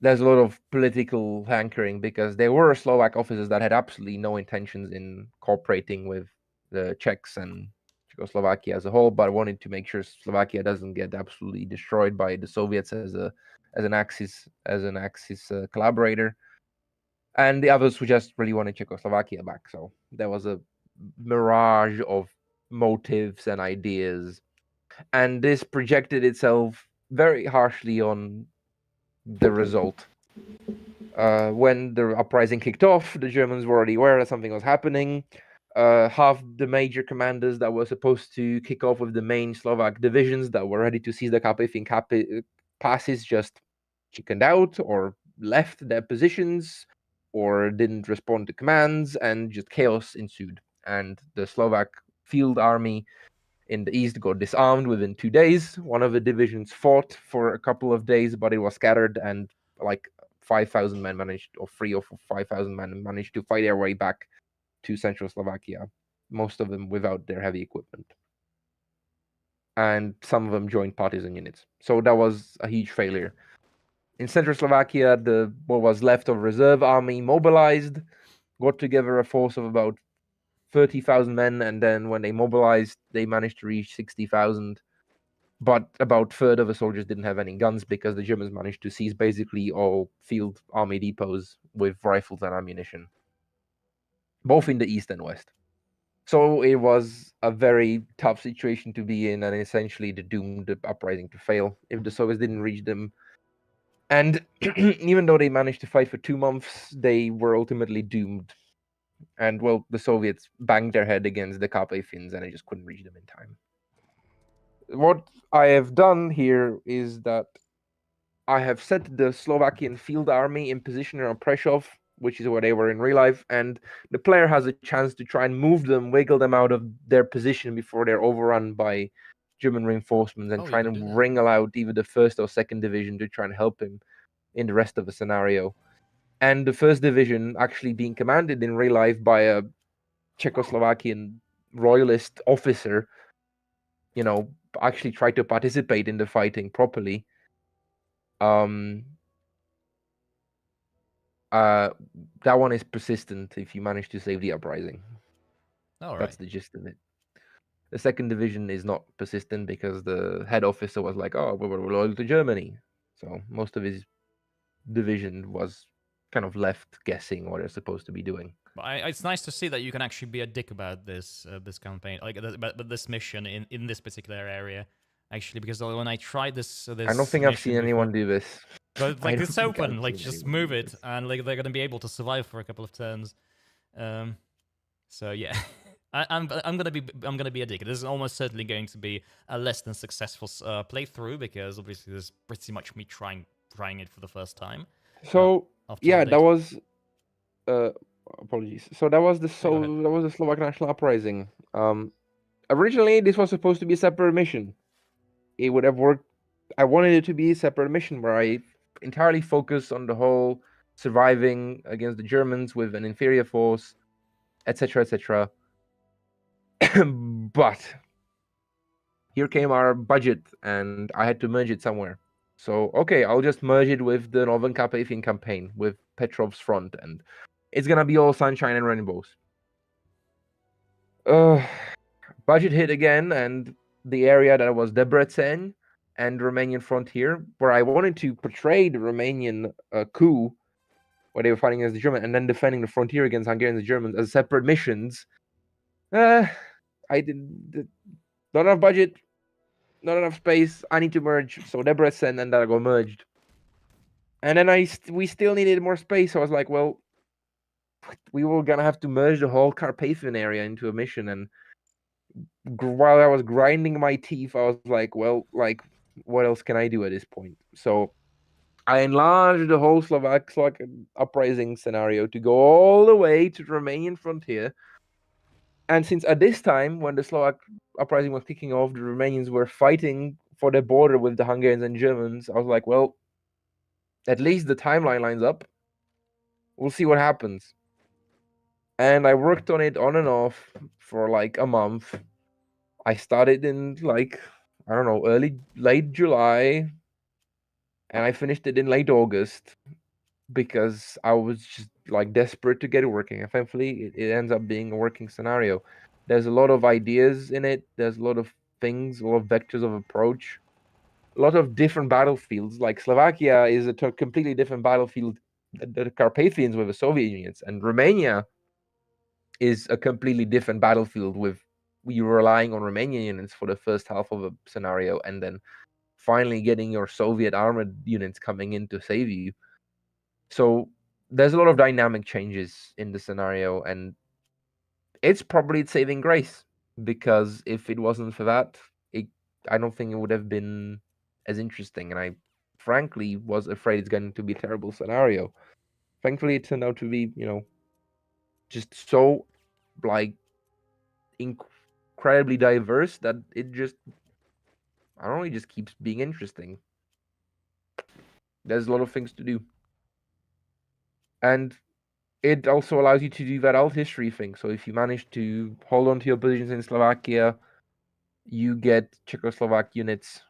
There's a lot of political hankering because there were Slovak officers that had absolutely no intentions in cooperating with the Czechs and Czechoslovakia as a whole, but wanted to make sure Slovakia doesn't get absolutely destroyed by the Soviets as an Axis collaborator. And the others who just really wanted Czechoslovakia back. So there was a mirage of motives and ideas. And this projected itself very harshly on the result. When the uprising kicked off, the Germans were already aware that something was happening. Half the major commanders that were supposed to kick off with the main Slovak divisions that were ready to seize the Carpathian passes just chickened out or left their positions or didn't respond to commands, and just chaos ensued. And the Slovak field army in the east got disarmed within 2 days. One of the divisions fought for a couple of days, but it was scattered, and like 5,000 men managed, or 3,000 or 5,000 men managed to fight their way back to central Slovakia, most of them without their heavy equipment. And some of them joined partisan units. So that was a huge failure. In central Slovakia, what was left of reserve army mobilized, got together a force of about 30,000 men, and then when they mobilized, they managed to reach 60,000. But about a third of the soldiers didn't have any guns because the Germans managed to seize basically all field army depots with rifles and ammunition, both in the east and west. So it was a very tough situation to be in, and essentially doomed the uprising to fail if the Soviets didn't reach them. And even though they managed to fight for 2 months, they were ultimately doomed. And, well, the Soviets banged their head against the Carpathians, and they just couldn't reach them in time. What I have done here is that I have set the Slovakian field army in position around Prešov, which is where they were in real life, and the player has a chance to try and move them, wiggle them out of their position before they're overrun by German reinforcements, and try and wrangle out either the 1st or 2nd division to try and help him in the rest of the scenario. And the 1st division actually being commanded in real life by a Czechoslovakian royalist officer, actually try to participate in the fighting properly. That one is persistent if you manage to save the uprising. All right. That's the gist of it. The second division is not persistent because the head officer was like, "Oh, we're loyal to Germany," so most of his division was kind of left guessing what they're supposed to be doing. But it's nice to see that you can actually be a dick about this this campaign, like about this mission in this particular area. Actually, because when I tried this, I don't think I've seen anyone do this. But I like don't it's think I've open, like seen just anyone move do it, this. and like they're gonna be able to survive for a couple of turns. So yeah, I'm gonna be a dick. This is almost certainly going to be a less than successful playthrough because obviously this is pretty much me trying it for the first time. So After yeah, update. that was. Apologies. So that was the go ahead. that was the Slovak National Uprising. Originally this was supposed to be a separate mission. It would have worked. I wanted it to be a separate mission where I entirely focus on the whole surviving against the Germans with an inferior force, etc., etc. But here came our budget, and I had to merge it somewhere. So okay, I'll just merge it with the Northern Carpathian campaign with Petrov's front, and it's gonna be all sunshine and rainbows. Budget hit again, and the area that was Debrecen and Romanian frontier, where I wanted to portray the Romanian coup, where they were fighting against the Germans and then defending the frontier against Hungarians and Germans as separate missions. I didn't. Not enough budget, not enough space. I need to merge. So Debrecen and that got merged. And then we still needed more space. So I was like, well, we were gonna have to merge the whole Carpathian area into a mission. And while I was grinding my teeth, I was like, well, like, what else can I do at this point? So I enlarged the whole Slovak uprising scenario to go all the way to the Romanian frontier. And since at this time, when the Slovak uprising was kicking off, the Romanians were fighting for their border with the Hungarians and Germans, I was like, well, at least the timeline lines up. We'll see what happens. And I worked on it on and off for like a month. I started in like, I don't know, late July, and I finished it in late August because I was just like desperate to get it working. And thankfully, it ends up being a working scenario. There's a lot of ideas in it. There's a lot of things, a lot of vectors of approach, a lot of different battlefields. Like Slovakia is a completely different battlefield than the Carpathians with the Soviet Unions, and Romania is a completely different battlefield with you relying on Romanian units for the first half of a scenario, and then finally getting your Soviet armored units coming in to save you. So there's a lot of dynamic changes in the scenario, and it's probably its saving grace, because if it wasn't for that, I don't think it would have been as interesting, and I frankly was afraid it's going to be a terrible scenario. Thankfully, it turned out to be, just so like incredibly diverse that it just, I don't know, it just keeps being interesting. There's a lot of things to do. And it also allows you to do that alt history thing. So if you manage to hold on to your positions in Slovakia, you get Czechoslovak units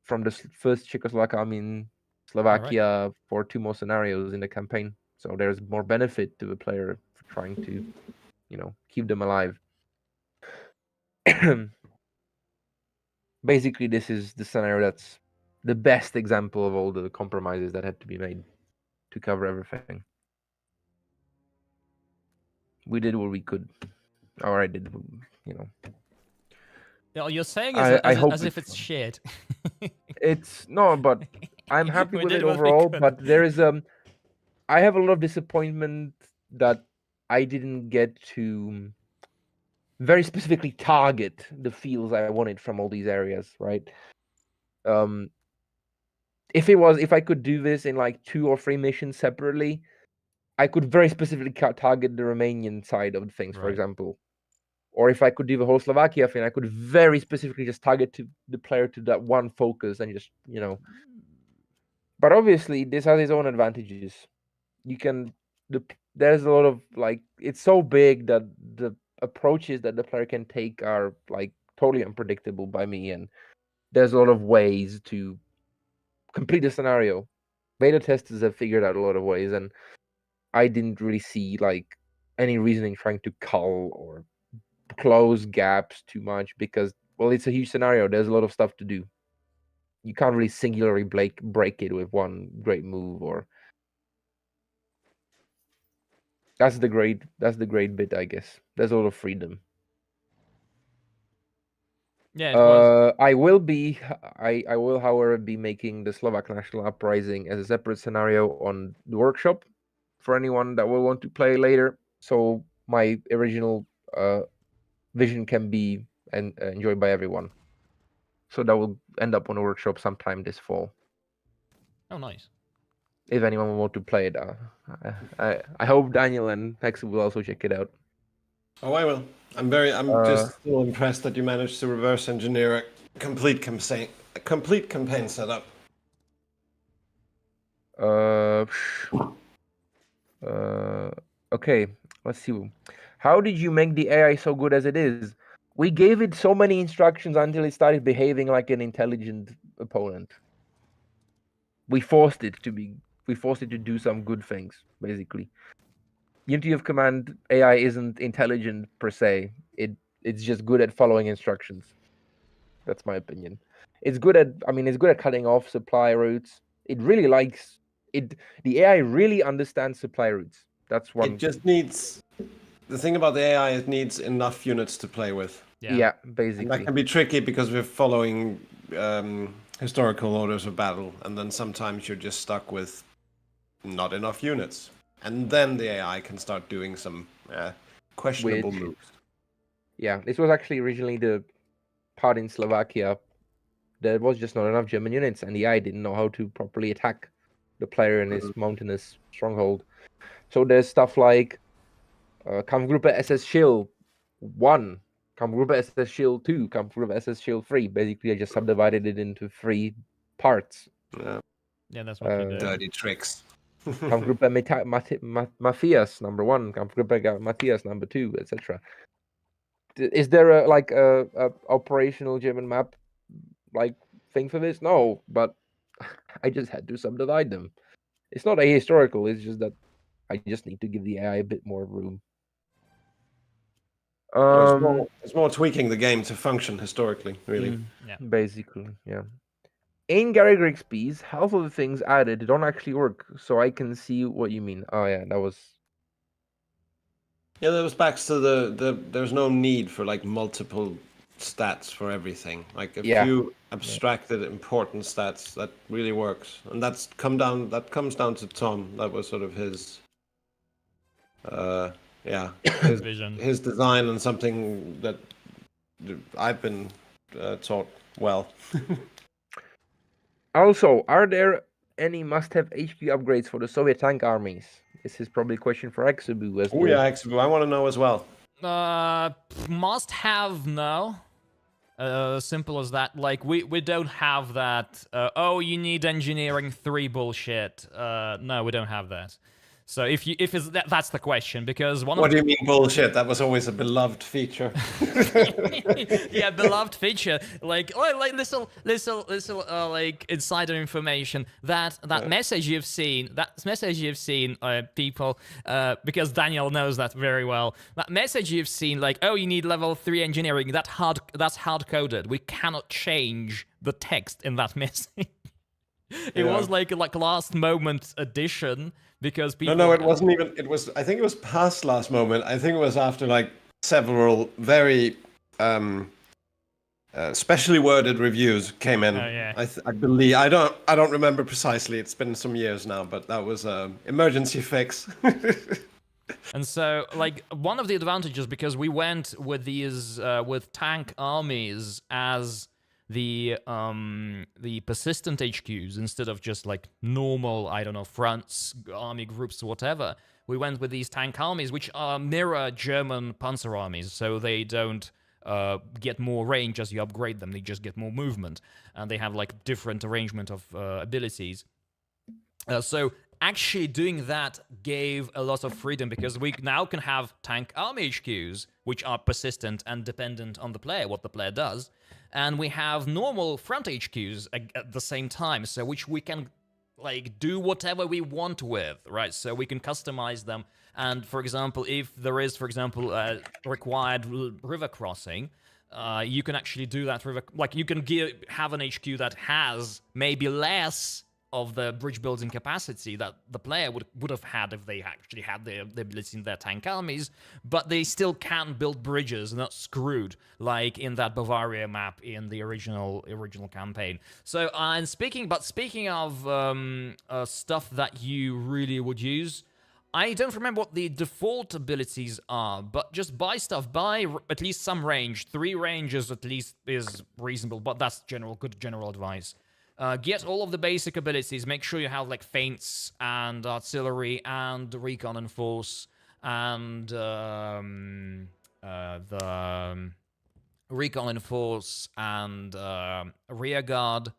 from the first Czechoslovak army in Slovakia for 2 more scenarios in the campaign. So there's more benefit to the player for trying to, keep them alive. Basically, this is the scenario that's the best example of all the compromises that had to be made to cover everything. We did what we could. Or I did, Yeah, you're saying as if it's shit. It's no, but I'm happy We with did it what we overall. could. But there is I have a lot of disappointment that I didn't get to very specifically target the feels I wanted from all these areas, right? If I could do this in like 2 or 3 missions separately, I could very specifically target the Romanian side of things, for Right. example. Or if I could do the whole Slovakia thing, I could very specifically just target the player to that one focus and just, But obviously, this has its own advantages. There's a lot of like, it's so big that the approaches that the player can take are like totally unpredictable by me, and there's a lot of ways to complete a scenario. Beta testers have figured out a lot of ways, and I didn't really see like any reasoning trying to cull or close gaps too much because, well, it's a huge scenario. There's a lot of stuff to do. You can't really singularly break it with one great move, or that's the great bit, I guess. There's a lot of freedom. Yeah, it was. I will, however, be making the Slovak National Uprising as a separate scenario on the workshop for anyone that will want to play later. So my original vision can be enjoyed by everyone. So that will end up on a workshop sometime this fall. Oh, nice. If anyone will want to play it, I hope Daniel and Hexaboo will also check it out. Oh, I will. I'm just still impressed that you managed to reverse engineer a complete campaign setup. Okay, let's see. How did you make the AI so good as it is? We gave it so many instructions until it started behaving like an intelligent opponent. We forced it to do some good things, basically. Unity of Command AI isn't intelligent per se. It's just good at following instructions. That's my opinion. It's good at cutting off supply routes. It really likes it. The AI really understands supply routes. That's one. It just needs. The thing about the AI, it needs enough units to play with. Yeah, basically. And that can be tricky because we're following historical orders of battle, and then sometimes you're just stuck with not enough units. And then the AI can start doing some questionable moves. Yeah, this was actually originally the part in Slovakia. There was just not enough German units, and the AI didn't know how to properly attack the player in his mountainous stronghold. So there's stuff like Kampfgruppe SS Shield 1, Kampfgruppe SS Shield 2, Kampfgruppe SS Shield 3. Basically, I just subdivided it into 3 parts. Yeah, that's what you did. Dirty tricks. Kampfgruppe Matthias number 1, Kampfgruppe Matthias number 2, etc. Is there a operational German map thing for this? No, but I just had to subdivide them. It's not ahistorical. It's just that I just need to give the AI a bit more room. It's more tweaking the game to function historically, really. Yeah. Basically, yeah. In Gary Griggs piece, half of the things added don't actually work, so I can see what you mean. Oh yeah, that was. Yeah, that was back to there's no need for like multiple stats for everything. Like a few abstracted important stats that really works, and that comes down to Tom. That was sort of his his vision, his design, and something that I've been taught well. Also, are there any must-have HQ upgrades for the Soviet tank armies? This is probably a question for Hexaboo as well. Oh yeah, Hexaboo, I want to know as well. Must have no. Simple as that. Like we don't have that. You need engineering 3 bullshit. No, we don't have that. So that's the question, because what do you mean bullshit? That was always a beloved feature. Yeah, beloved feature. Like little like insider information. That message you've seen. People. Because Daniel knows that very well. That message you've seen, like, oh, you need level 3 engineering. That's hard coded. We cannot change the text in that message. It was like last moment addition. Because people... No, it wasn't even. It was. I think it was past last moment. I think it was after like several very specially worded reviews came in. Oh, yeah. I believe. I don't remember precisely. It's been some years now, but that was an emergency fix. And so, like, one of the advantages, because we went with these with tank armies as the persistent HQs instead of just like normal, I don't know, fronts, army groups, whatever. We went with these tank armies, which are mirror German panzer armies, so they don't get more range as you upgrade them. They just get more movement, and they have like different arrangement of abilities. So actually doing that gave a lot of freedom because we now can have tank army HQs, which are persistent and dependent on the player, what the player does. And we have normal front HQs at the same time, so which we can like do whatever we want with, right? So we can customize them. And for example, if there is, for example, a required river crossing, you can actually do that river. Like you can have an HQ that has maybe less of the bridge building capacity that the player would have had if they actually had the ability in their tank armies, but they still can build bridges, not screwed like in that Bavaria map in the original campaign. So and speaking of stuff that you really would use, I don't remember what the default abilities are, but just buy stuff. Buy at least some range. 3 ranges at least is reasonable, but that's good general advice. Get all of the basic abilities. Make sure you have like feints and artillery and recon and force and the recon and force and rear guard.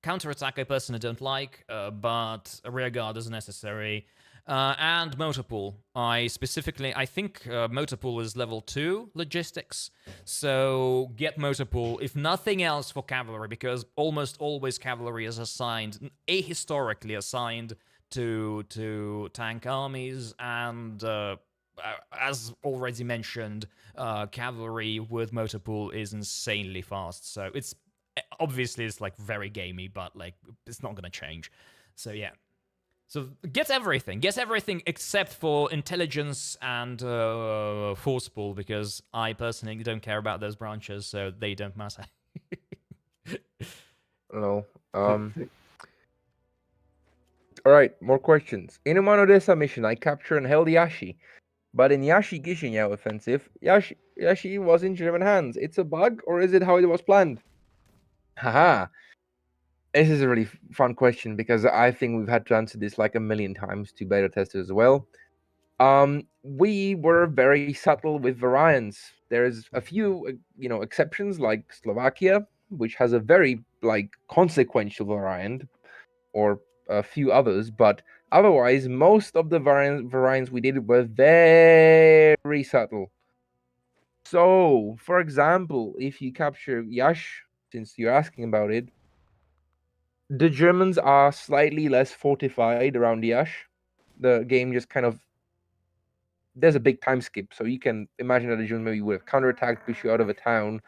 Counterattack I personally don't like, but rear guard is necessary. And motor pool. I think motor pool is level 2 logistics. So get motor pool, if nothing else, for cavalry, because almost always cavalry is ahistorically assigned to tank armies, and as already mentioned, cavalry with motor pool is insanely fast. So it's like very gamey, but like it's not gonna change. So yeah. So get everything except for intelligence and force pool, because I personally don't care about those branches, so they don't matter. No. All right, more questions. In a Monodessa mission, I captured and held Yashi, but in Yashi-Gishinyao offensive, Yashi was in German hands. It's a bug, or is it how it was planned? Haha. This is a really fun question because I think we've had to answer this like a million times to beta testers as well. We were very subtle with variants. There's a few, exceptions like Slovakia, which has a very consequential variant, or a few others, but otherwise, most of the variants we did were very subtle. So, for example, if you capture Yash, since you're asking about it, the Germans are slightly less fortified around Yash. The game just kind of, there's a big time skip, so you can imagine that the Germans maybe would have counterattacked, push you out of a town,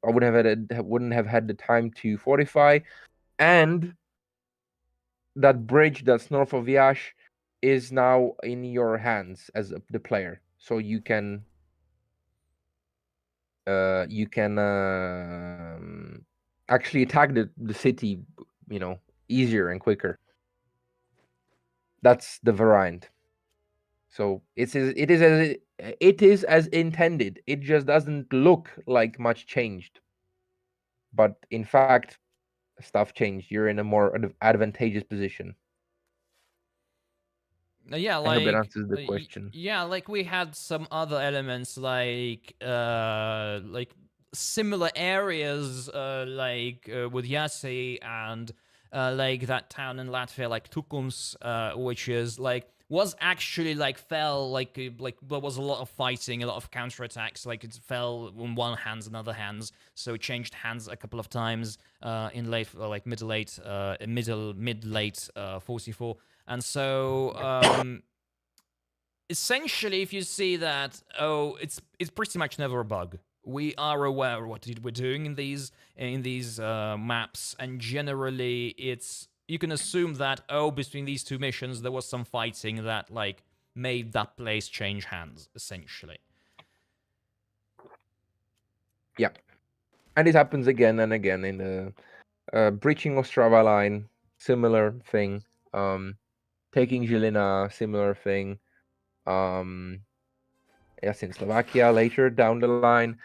or wouldn't have had the time to fortify. And that bridge that's north of Yash is now in your hands as the player, so you can actually attack the city, easier and quicker. That's the variant. So it is as intended. It just doesn't look like much changed, but in fact, stuff changed. You're in a more advantageous position. Yeah, I hope that answers the question. Yeah, like we had some other elements like similar areas with Yasi and like that town in Latvia, like Tukums, which is was actually fell like there was a lot of fighting, a lot of counterattacks. Like it fell on one hands and other hands, so it changed hands a couple of times in late mid late 44. And so essentially, if you see that, it's pretty much never a bug. We are aware of what we're doing in these maps, and generally, you can assume that between these two missions there was some fighting that made that place change hands, essentially. Yeah, and it happens again and again in the breaching Ostrava line, similar thing. Taking Žilina, similar thing. Yes, in Slovakia later down the line.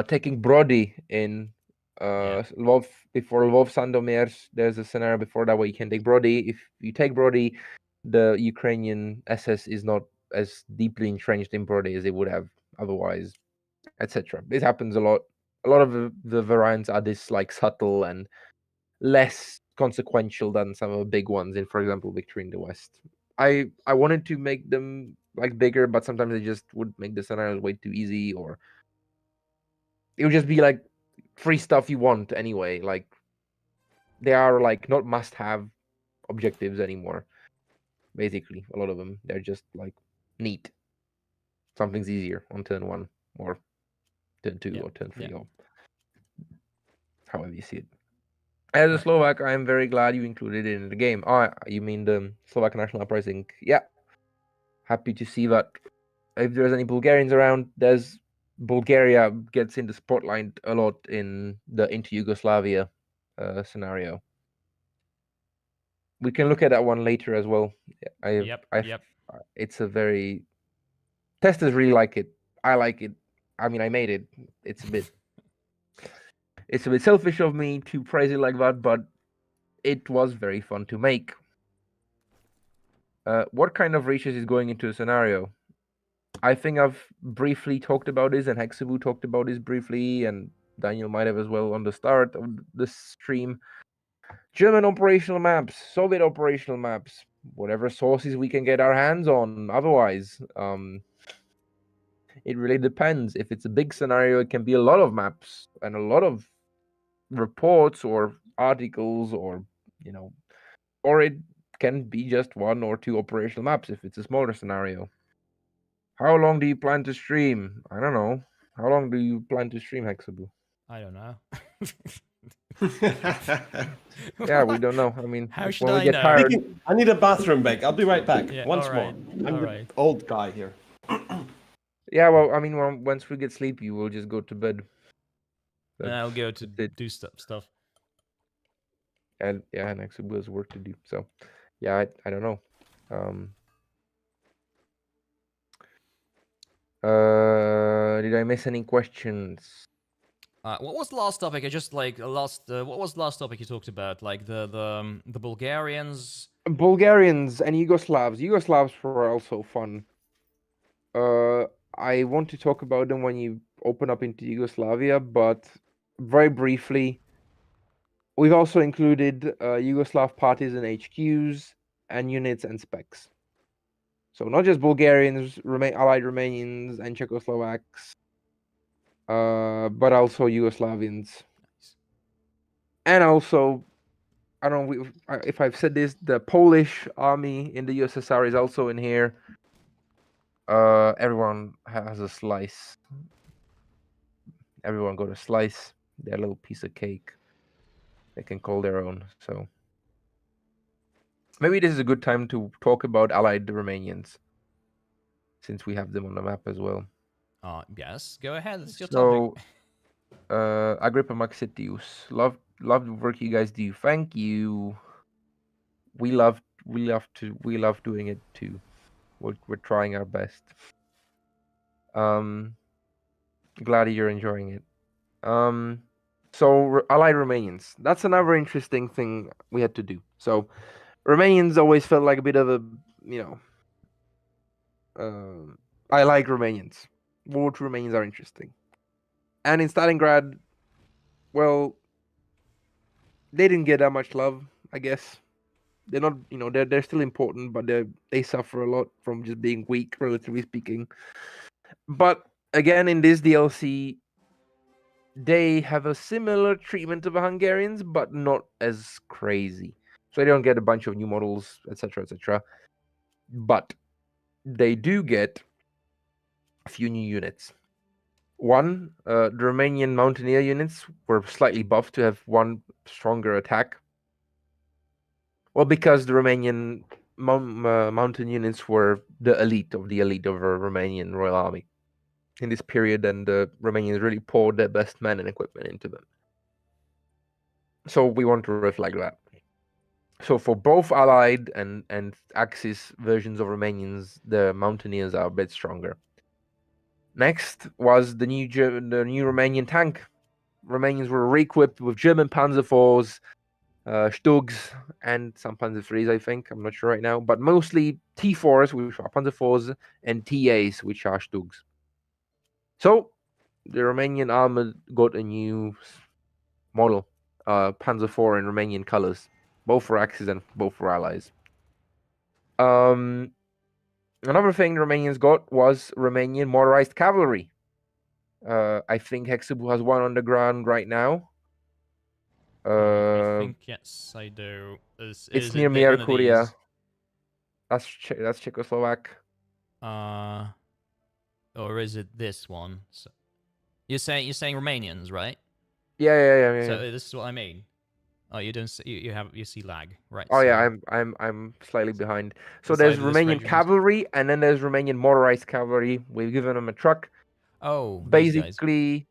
Taking Brody in Lvov, before Lvov Sandomierz, there's a scenario before that where you can take Brody. If you take Brody, the Ukrainian SS is not as deeply entrenched in Brody as it would have otherwise, etc. It happens a lot. A lot of the variants are this subtle and less consequential than some of the big ones in, for example, Victory in the West. I wanted to make them like bigger, but sometimes they just would make the scenarios way too easy, or it would just be like free stuff you want anyway. Like they are like not must-have objectives anymore. Basically, a lot of them they're just like neat. Something's easier on turn 1 or turn 2 or turn 3 or however you see it. As a Slovak, I am very glad you included it in the game. Oh, you mean the Slovak National Uprising? Yeah. Happy to see that. If there's any Bulgarians around, Bulgaria gets in the spotlight a lot in the Into Yugoslavia scenario. We can look at that one later as well. Yep. It's a very... Testers really like it. I like it. I mean, I made it. It's a bit selfish of me to praise it like that, but it was very fun to make. What kind of reaches is going into a scenario? I think I've briefly talked about this, and Hexaboo talked about this briefly, and Daniel might have as well on the start of the stream. German operational maps, Soviet operational maps, whatever sources we can get our hands on. Otherwise, it really depends. If it's a big scenario, it can be a lot of maps and a lot of reports or articles, or or it can be just 1 or 2 operational maps if it's a smaller scenario. How long do you plan to stream? I don't know. How long do you plan to stream, Hexaboo? I don't know. Yeah, we don't know. I mean, How should when we I get know? tired... I need a bathroom break. I'll be right back. Yeah, Once all more. right, I'm all the right. old guy here. Yeah, well, I mean, once we get sleepy, we'll just go to bed. And I'll go to That's it. do stuff. And yeah, and Hexaboo has work to do. So, yeah, I don't know. Did I miss any questions? What was the last topic? I just like lost. What was the last topic you talked about? Like the Bulgarians. Bulgarians and Yugoslavs. Yugoslavs were also fun. I want to talk about them when you open up into Yugoslavia, but very briefly, we've also included Yugoslav parties and HQs and units and specs. So not just Bulgarians, Allied Romanians and Czechoslovaks, but also Yugoslavians. And also, I don't know if I've said this, the Polish army in the USSR is also in here. Everyone has a slice. Everyone got a slice, their little piece of cake. They can call their own. So maybe this is a good time to talk about Allied Romanians, since we have them on the map as well. Yes, go ahead. It's your So, topic. Agrippa Maxitius, love the work you guys do. Thank you. We love doing it too. We're trying our best. Glad you're enjoying it. So Allied Romanians. That's another interesting thing we had to do. So Romanians always felt like a bit of a, I like Romanians. War to Romanians are interesting. And in Stalingrad, well, they didn't get that much love, I guess. They're not, they're still important, but they suffer a lot from just being weak, relatively speaking. But again, in this DLC, they have a similar treatment to the Hungarians, but not as crazy. So they don't get a bunch of new models, etc., etc. But they do get a few new units. One, the Romanian Mountaineer units were slightly buffed to have one stronger attack. Well, because the Romanian mountain units were the elite of the Romanian Royal Army in this period, and the Romanians really poured their best men and equipment into them. So we want to reflect that. So for both Allied and Axis versions of Romanians, the Mountaineers are a bit stronger. Next was the new Romanian tank. Romanians were re-equipped with German Panzer IVs, Stugs, and some Panzer IIIs, I think. I'm not sure right now, but mostly T4s, which are Panzer IVs, and TAs, which are Stugs. So the Romanian armor got a new model, Panzer IV in Romanian colors, both for Axis and both for Allies. Another thing the Romanians got was Romanian motorized cavalry. I think Hexaboo has one on the ground right now. I think yes, I do. It's Is near it one of Miercurea. these? That's Czechoslovak. Or is it this one? So, you're saying Romanians, right? Yeah. So this is what I mean. Oh, you don't see, you see lag, right? Oh yeah, so I'm slightly behind. So inside there's of this Romanian regiment. cavalry, and then there's Romanian motorized cavalry. We've given them a truck. Oh, these guys. Basically,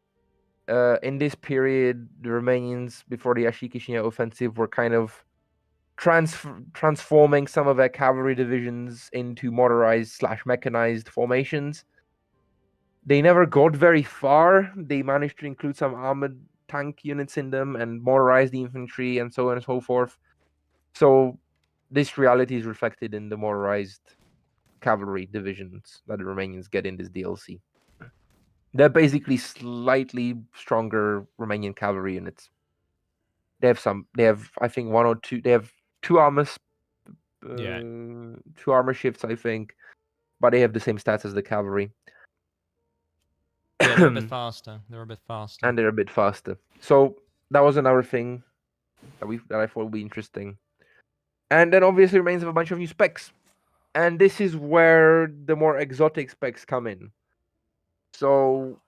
in this period, the Romanians before the Ashikishina offensive were kind of transforming some of their cavalry divisions into motorized / mechanized formations. They never got very far. They managed to include some armored tank units in them and motorized infantry and so on and so forth. So this reality is reflected in the motorized cavalry divisions that the Romanians get in this DLC. They're basically slightly stronger Romanian cavalry units. They have I think one or two. They have two armors, two armor shifts, I think, but they have the same stats as the cavalry. Yeah, they're a bit faster. And they're a bit faster. So that was another thing that I thought would be interesting. And then obviously remains of a bunch of new specs. And this is where the more exotic specs come in. So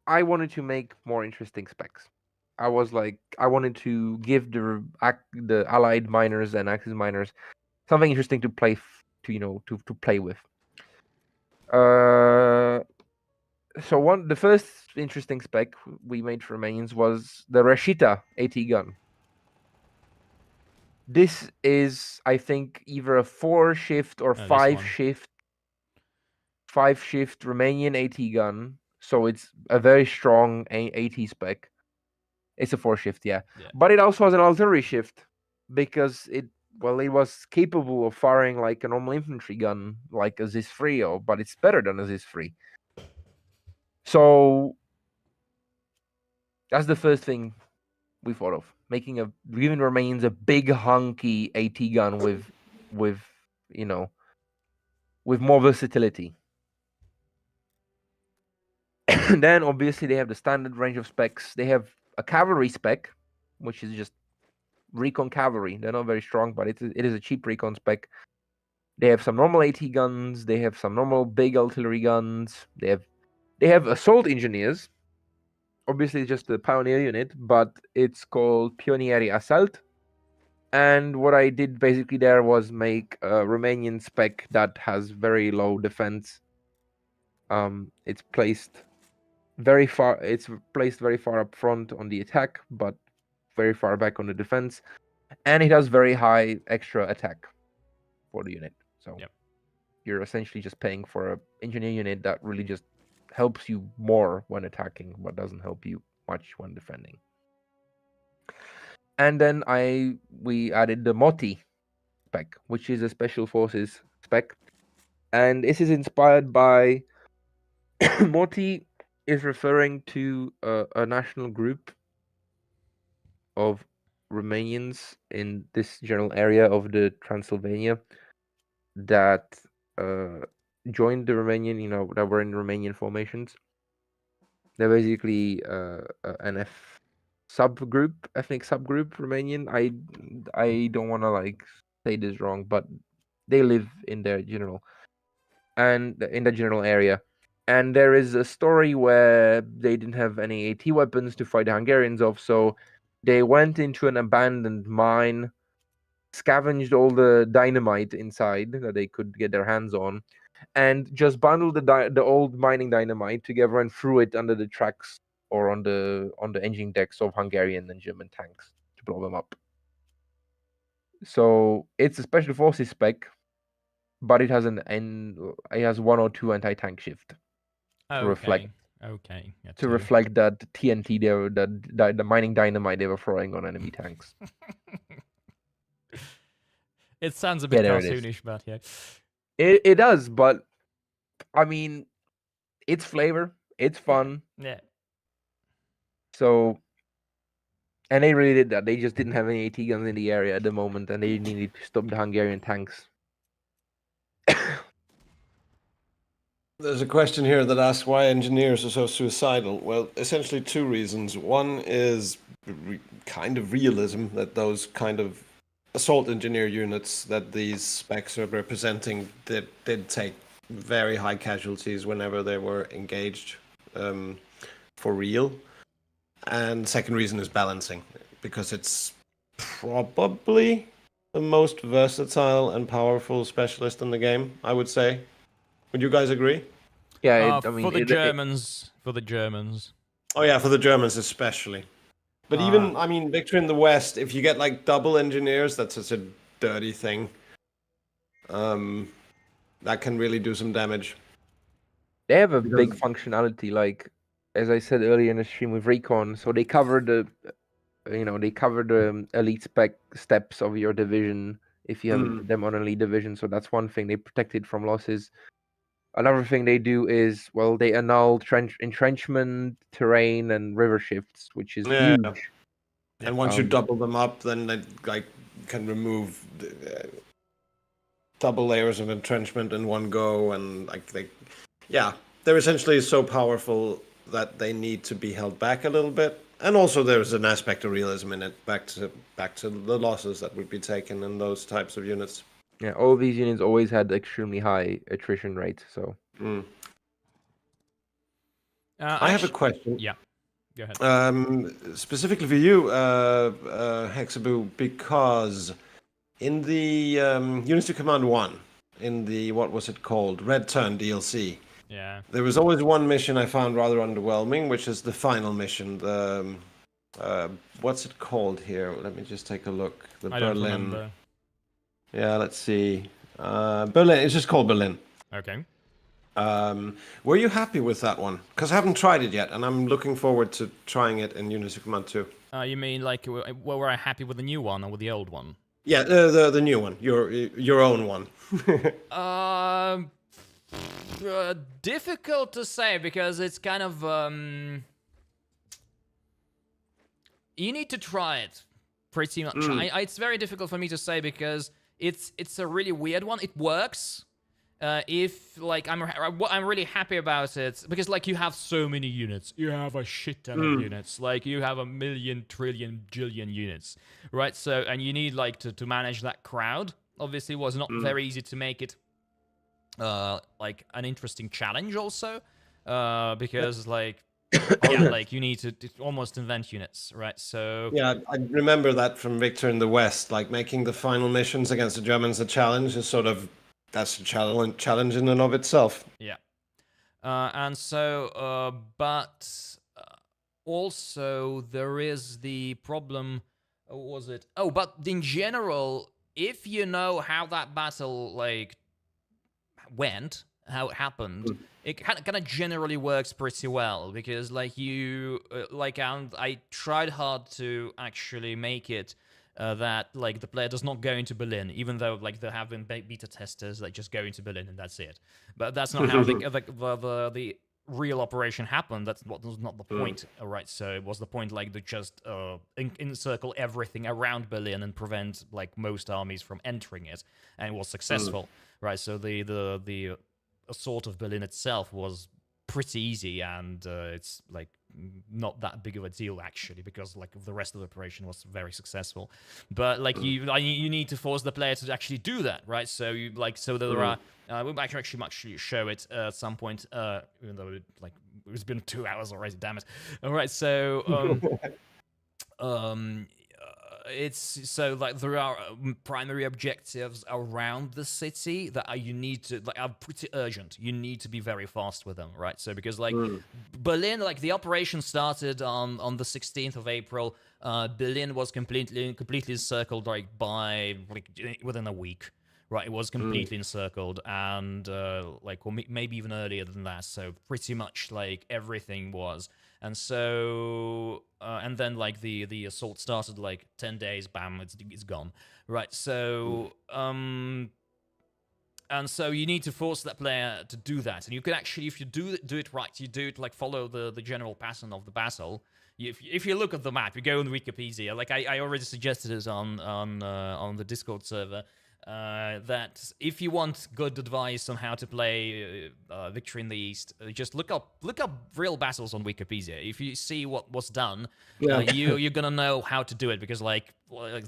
I wanted to make more interesting specs. I wanted to give the allied miners and Axis miners something interesting to play to play with. So the first interesting spec we made for Romanians was the Reshita AT gun. This is, I think, either a 4-shift or 5-shift Romanian AT gun. So it's a very strong AT spec. It's a 4-shift, yeah. But it also has an artillery shift because it was capable of firing like a normal infantry gun, like a ZIS-3, but it's better than a ZIS-3. So that's the first thing we thought of, giving Romanians a big hunky AT gun with more versatility. Then obviously they have the standard range of specs. They have a cavalry spec, which is just recon cavalry. They're not very strong, but it is a cheap recon spec. They have some normal AT guns. They have some normal big artillery guns. They have assault engineers. Obviously, it's just a pioneer unit, but it's called Pionieri Assault. And what I did basically there was make a Romanian spec that has very low defense. It's placed very far. It's placed very far up front on the attack, but very far back on the defense, and it has very high extra attack for the unit. So you're essentially just paying for an engineer unit that really just helps you more when attacking, but doesn't help you much when defending. And then we added the Moti spec, which is a special forces spec, and this is inspired by Moti is referring to a national group of Romanians in this general area of the Transylvania that joined the Romanian, that were in Romanian formations. They're basically an ethnic subgroup Romanian. I don't want to say this wrong, but they live in their general area. And there is a story where they didn't have any AT weapons to fight the Hungarians off, so they went into an abandoned mine, scavenged all the dynamite inside that they could get their hands on, and just bundled the old mining dynamite together and threw it under the tracks or on the engine decks of Hungarian and German tanks to blow them up. So it's a special forces spec, but it has one or two anti-tank shift to reflect that TNT the mining dynamite they were throwing on enemy tanks. It sounds a bit cartoonish, but yeah. It does, but I mean, it's flavor, it's fun. Yeah. So, and they really did that. They just didn't have any AT guns in the area at the moment, and they needed to stop the Hungarian tanks There's a question here that asks why engineers are so suicidal. Well, essentially two reasons. One is kind of realism, that those kind of assault engineer units that these specs are representing did take very high casualties whenever they were engaged for real. And second reason is balancing, because it's probably the most versatile and powerful specialist in the game, I would say. Would you guys agree? Yeah, For the Germans. For the Germans. Oh yeah, for the Germans especially. But even, I mean, Victor in the West, if you get like double engineers, that's such a dirty thing. That can really do some damage. they have a big functionality, like as I said earlier in the stream with Recon. So they cover the, elite spec steps of your division if you have them on elite division. So that's one thing. They protect it from losses. Another thing they do is, well, they annul entrenchment, terrain, and river shifts, which is huge. And once you double them up, then they like can remove double layers of entrenchment in one go, and like they're essentially so powerful that they need to be held back a little bit. And also, there's an aspect of realism in it, back to the losses that would be taken in those types of units. Yeah, all of these units always had extremely high attrition rates. So I have a question. Yeah, go ahead. Specifically for you, Hexaboo, because in the Unity Command 1, in the, what was it called, Red Turn DLC, there was always one mission I found rather underwhelming, which is the final mission. The what's it called here? Let me just take a look. The I Berlin. don't remember. Yeah, let's see. Berlin. It's just called Berlin. Okay. Were you happy with that one? Because I haven't tried it yet, and I'm looking forward to trying it in Unity Command 2. You mean like, were I happy with the new one or with the old one? Yeah, the new one, your own one. Difficult to say, because it's kind of you need to try it pretty much. It's very difficult for me to say because it's a really weird one. It works. If like I'm really happy about it because like you have so many units, you have a shit ton of units, like you have a million, trillion, jillion units, right? So and you need like to manage that crowd. Obviously, it was not very easy to make it like an interesting challenge also, because like like you need to almost invent units, right? So yeah, I remember that from Victor in the West, like making the final missions against the Germans a challenge is sort of. That's a challenge in and of itself. Yeah. And so, but also there is the problem, what was it? Oh, but in general, if you know how that battle, like, went, how it happened, it kind of generally works pretty well, because, like, you, and I tried hard to actually make it that like the player does not go into Berlin, even though like there have been beta testers that just go into Berlin and that's it. But that's not how the real operation happened. That's what was not the point, right? So it was the point like to just encircle everything around Berlin and prevent like most armies from entering it, and it was successful, right? So the assault of Berlin itself was pretty easy, and it's like not that big of a deal actually, because like the rest of the operation was very successful. But like you need to force the player to actually do that, right? So you like there are we'll actually show it at some point, even though it's been 2 hours already. Damn it! All right, so it's so like there are primary objectives around the city that you need to like are pretty urgent. You need to be very fast with them, right? So because like Berlin, like the operation started on the 16th of April. Berlin was completely encircled like by like within a week, right? It was completely encircled, and like or maybe even earlier than that. So pretty much like everything was. And so, and then like the assault started like 10 days, bam, it's gone, right? So, and so you need to force that player to do that, and you can actually, if you do it right, you do it like follow the general pattern of the battle. If you look at the map, you go on Wikipedia. Like I already suggested it on the Discord server. that if you want good advice on how to play Victory in the East, just look up real battles on Wikipedia. If you see what was done, you're gonna know how to do it, because like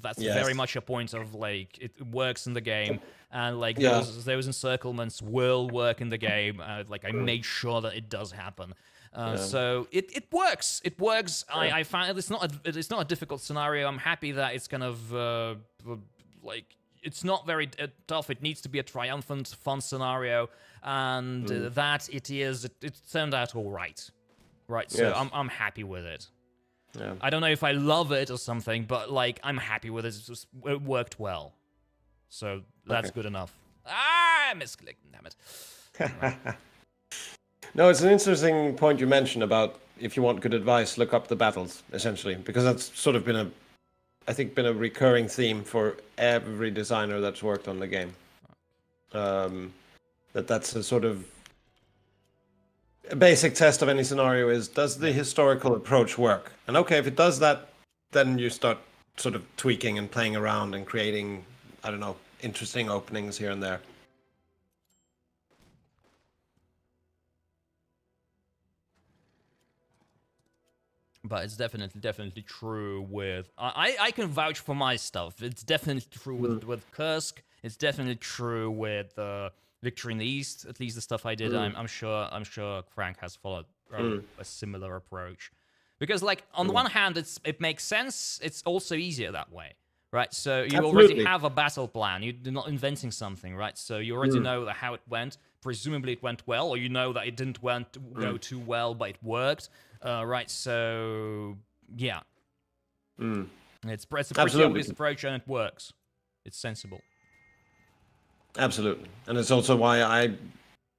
that's very much a point of like it works in the game, and like those encirclements will work in the game. Like I made sure that it does happen. So it works. It works. I find it's not a difficult scenario. I'm happy that it's kind of like it's not very tough. It needs to be a triumphant, fun scenario, and that it is. It turned out all right. Right. So I'm happy with it. Yeah. I don't know if I love it or something, but like I'm happy with it. It worked well. So that's good enough. I misclicked. Damn it. Right. No, it's an interesting point you mentioned about if you want good advice, look up the battles, essentially, because that's sort of been a recurring theme for every designer that's worked on the game. That's a sort of a basic test of any scenario is, does the historical approach work? And okay, if it does that, then you start sort of tweaking and playing around and creating, I don't know, interesting openings here and there. But it's definitely true with... I can vouch for my stuff. It's definitely true with Kursk. It's definitely true with Victory in the East. At least the stuff I did. I'm sure Frank has followed a similar approach. Because like on the one hand, it makes sense. It's also easier that way, right? So you already have a battle plan. You're not inventing something, right? So you already know how it went. Presumably it went well, or you know that it didn't go too well, but it worked. Right, so yeah, it's a pretty obvious approach, and it works. It's sensible. Absolutely, and it's also why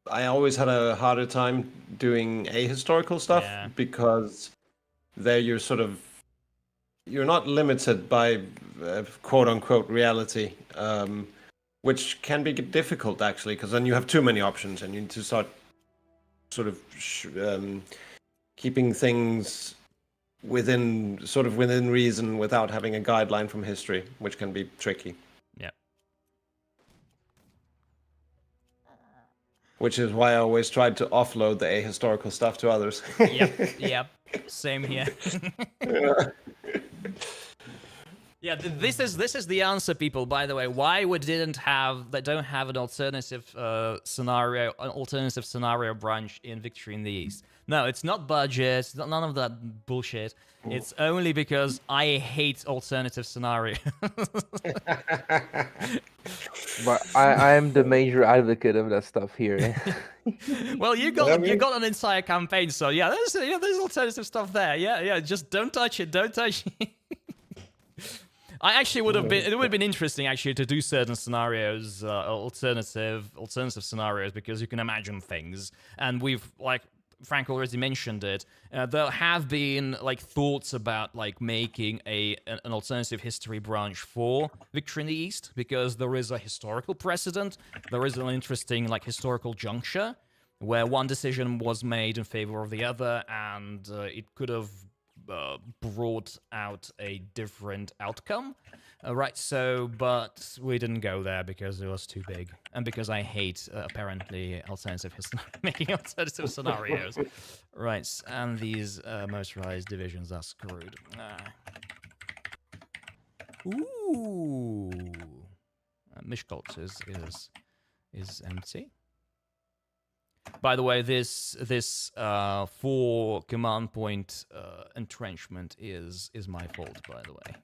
I always had a harder time doing ahistorical stuff, because there you're not limited by quote unquote reality, which can be difficult actually, because then you have too many options, and you need to start sort of keeping things within reason without having a guideline from history, which can be tricky. Yeah. Which is why I always tried to offload the ahistorical stuff to others. Yep. Same here. Yeah, this is the answer, people. By the way, why we don't have an alternative scenario branch in Victory in the East. No, it's not budget. It's not none of that bullshit. It's only because I hate alternative scenarios. But I am the major advocate of that stuff here. Well, you got an entire campaign, so yeah, there's alternative stuff there. Yeah, just don't touch it. Don't touch it. I actually it would have been interesting actually to do certain scenarios, alternative scenarios, because you can imagine things, and we've like Frank already mentioned it. There have been like thoughts about like making an alternative history branch for Victory in the East, because there is a historical precedent. There is an interesting like historical juncture where one decision was made in favor of the other, and it could have brought out a different outcome. Right, so, but we didn't go there because it was too big, and because I hate, apparently, making alternative scenarios. Right, and these motorized divisions are screwed. Ooh! Mishkolts is empty. By the way, this 4 command point entrenchment is my fault, by the way.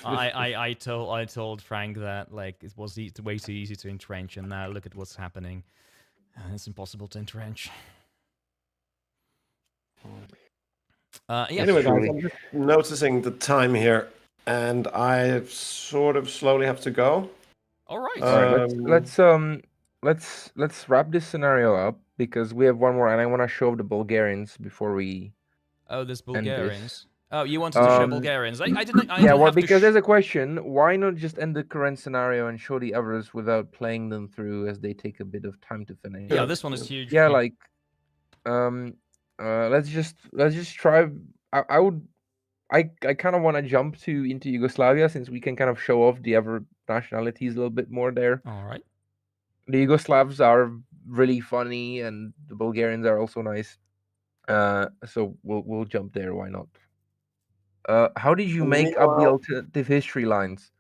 I told Frank that like it was way too easy to entrench, and now look at what's happening. It's impossible to entrench. Yeah. Anyway, guys, I'm just noticing the time here, and I sort of slowly have to go. All right. Let's wrap this scenario up, because we have one more, and I want to show the Bulgarians before we. Oh, there's Bulgarians. Oh, you wanted to show Bulgarians? I didn't. Because there's a question. Why not just end the current scenario and show the others without playing them through, as they take a bit of time to finish? Yeah, this one is huge. Yeah, like, let's just try. I kind of want to jump into Yugoslavia, since we can kind of show off the other nationalities a little bit more there. All right. The Yugoslavs are really funny, and the Bulgarians are also nice. So we'll jump there. Why not? How did you make up the Meanwhile- alternative history lines?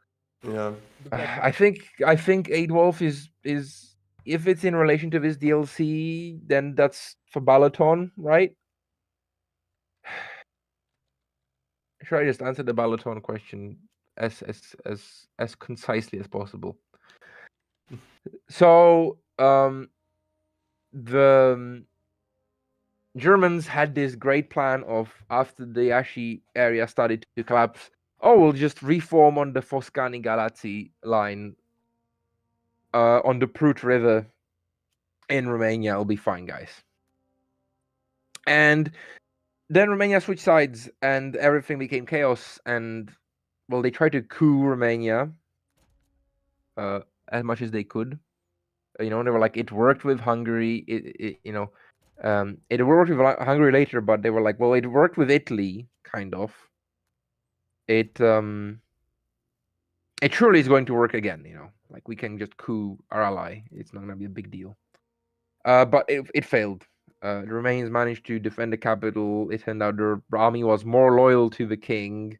Yeah. I think Adolf is if it's in relation to this DLC, then that's for Balaton, right? Should I just answer the Balaton question as concisely as possible? So the Germans had this great plan of, after the Yashi area started to collapse, we'll just reform on the Foscani Galați line on the Prut River in Romania. It'll be fine, guys. And then Romania switched sides and everything became chaos. And, well, they tried to coup Romania as much as they could. They were like, it worked with Hungary. It worked with Hungary later, but they were like, well, it worked with Italy, kind of. It surely is going to work again, like we can just coup our ally. It's not going to be a big deal. But it failed. The Romanians managed to defend the capital. It turned out their army was more loyal to the king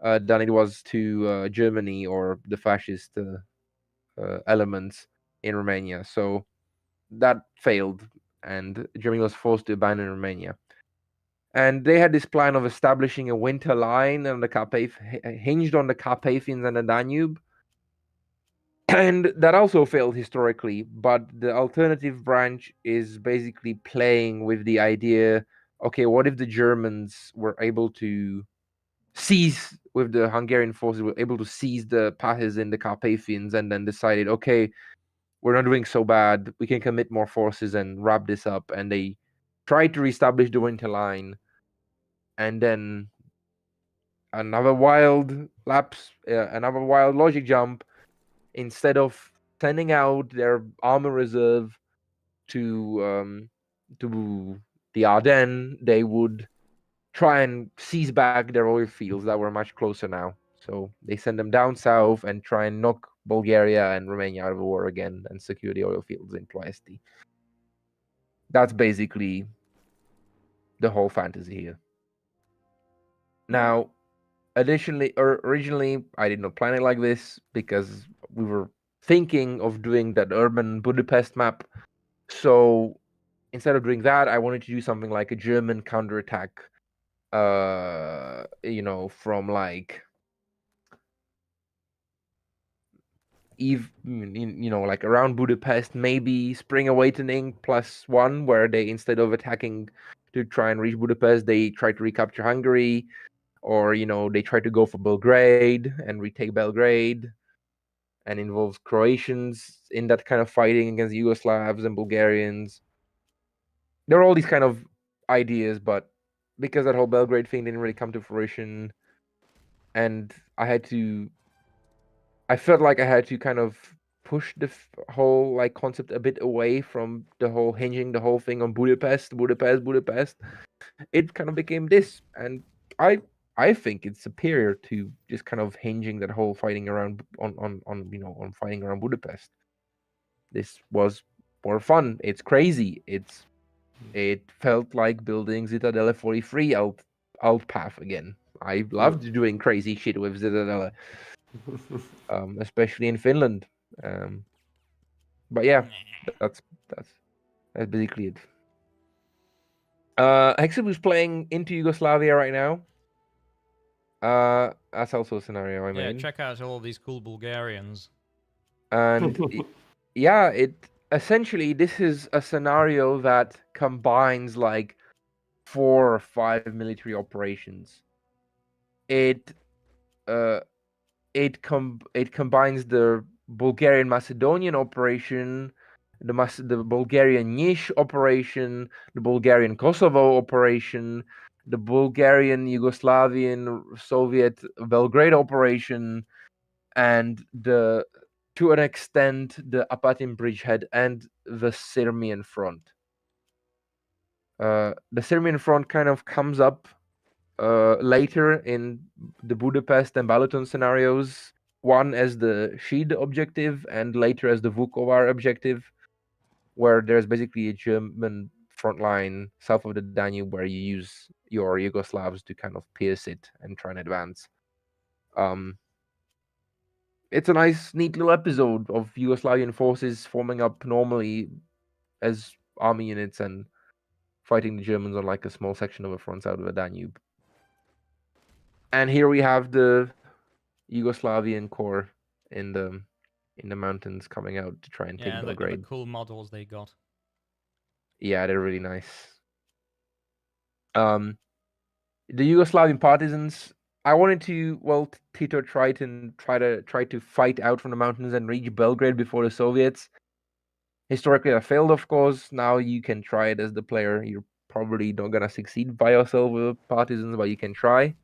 than it was to Germany or the fascist elements in Romania. So that failed, and Germany was forced to abandon Romania. And they had this plan of establishing a winter line on the hinged on the Carpathians and the Danube. And that also failed historically, but the alternative branch is basically playing with the idea, okay, what if the Germans were able to seize, with the Hungarian forces, were able to seize the passes in the Carpathians and then decided, okay, we're not doing so bad, we can commit more forces and wrap this up. And they tried to reestablish the winter line. And then another wild lapse, another wild logic jump. Instead of sending out their armor reserve to the Ardennes, they would try and seize back their oil fields that were much closer now. So they send them down south and try and knock Bulgaria and Romania out of the war again and secure the oil fields in Ploesti. That's basically the whole fantasy here. Now, originally, I did not plan it like this because we were thinking of doing that urban Budapest map. So instead of doing that, I wanted to do something like a German counterattack, from like like around Budapest, maybe Spring Awakening +1, where they, instead of attacking to try and reach Budapest, they try to recapture Hungary. Or, they try to go for Belgrade and retake Belgrade, and involves Croatians in that kind of fighting against Yugoslavs and Bulgarians. There are all these kind of ideas, but because that whole Belgrade thing didn't really come to fruition, and I felt like I had to kind of push the whole like concept a bit away from the whole hinging the whole thing on Budapest. It kind of became this, and I think it's superior to just kind of hinging that whole fighting around on fighting around Budapest. This was more fun. It's crazy. It felt like building Zitadelle 43 alt path again. I loved doing crazy shit with Zitadelle, especially in Finland. But yeah, that's basically it. Hexaboo's playing into Yugoslavia right now. That's also a scenario I made. Yeah, check out all these cool Bulgarians. And yeah, essentially this is a scenario that combines like 4 or 5 military operations. It combines the Bulgarian Macedonian operation, the Bulgarian Niš operation, the Bulgarian Kosovo operation, the Bulgarian Yugoslavian Soviet Belgrade operation, and to an extent the Apatin bridgehead and the Sirmian front. The Sirmian front kind of comes up later in the Budapest and Balaton scenarios, one as the Shid objective and later as the Vukovar objective, where there's basically a German front line south of the Danube where you use your Yugoslavs to kind of pierce it and try and advance. It's a nice, neat little episode of Yugoslavian forces forming up normally as army units and fighting the Germans on like a small section of a front side of the Danube. And here we have the Yugoslavian corps in the mountains coming out to try and take Yeah, Belgrade. the cool models they got. Yeah, they're really nice. The Yugoslavian partisans. I wanted to, well, Tito try to fight out from the mountains and reach Belgrade before the Soviets. Historically, that failed, of course. Now you can try it as the player. You're probably not gonna succeed by yourself with partisans, but you can try.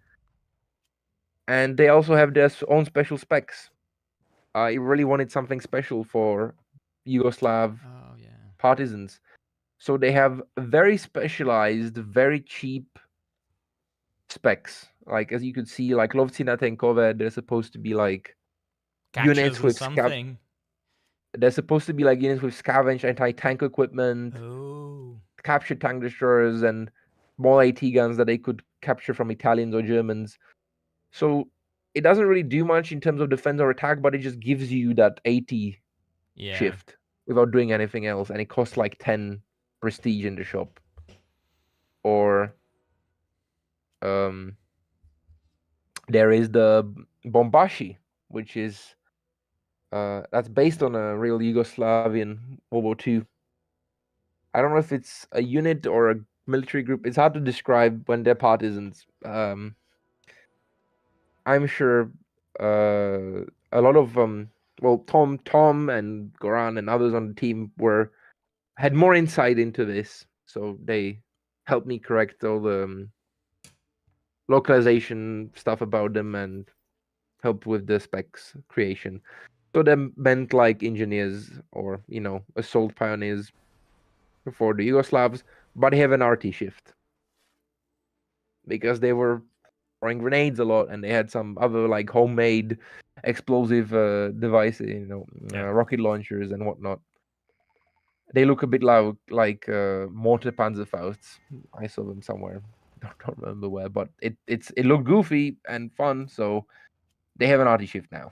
And they also have their own special specs. I really wanted something special for Yugoslav partisans. So they have very specialized, very cheap specs. Like, as you could see, like Lovci na Tenkove, they're supposed to be like Catches units with something. They're supposed to be like units with scavenge anti-tank equipment, captured tank destroyers, and small AT guns that they could capture from Italians or Germans. So it doesn't really do much in terms of defense or attack, but it just gives you that AT shift without doing anything else, and it costs like 10 prestige in the shop. Or there is the Bombashi, which is that's based on a real Yugoslavian World War II. I don't know if it's a unit or a military group. It's hard to describe when they're partisans. I'm sure a lot of Tom and Goran and others on the team had more insight into this, so they helped me correct all the localization stuff about them and help with the specs creation. So they meant like engineers or assault pioneers for the Yugoslavs, but they have an RT shift because they were throwing grenades a lot, and they had some other like homemade explosive devices, rocket launchers and whatnot. They look a bit like mortar Panzerfausts. I saw them somewhere. Don't remember where, but it looked goofy and fun, so they have an RT shift now.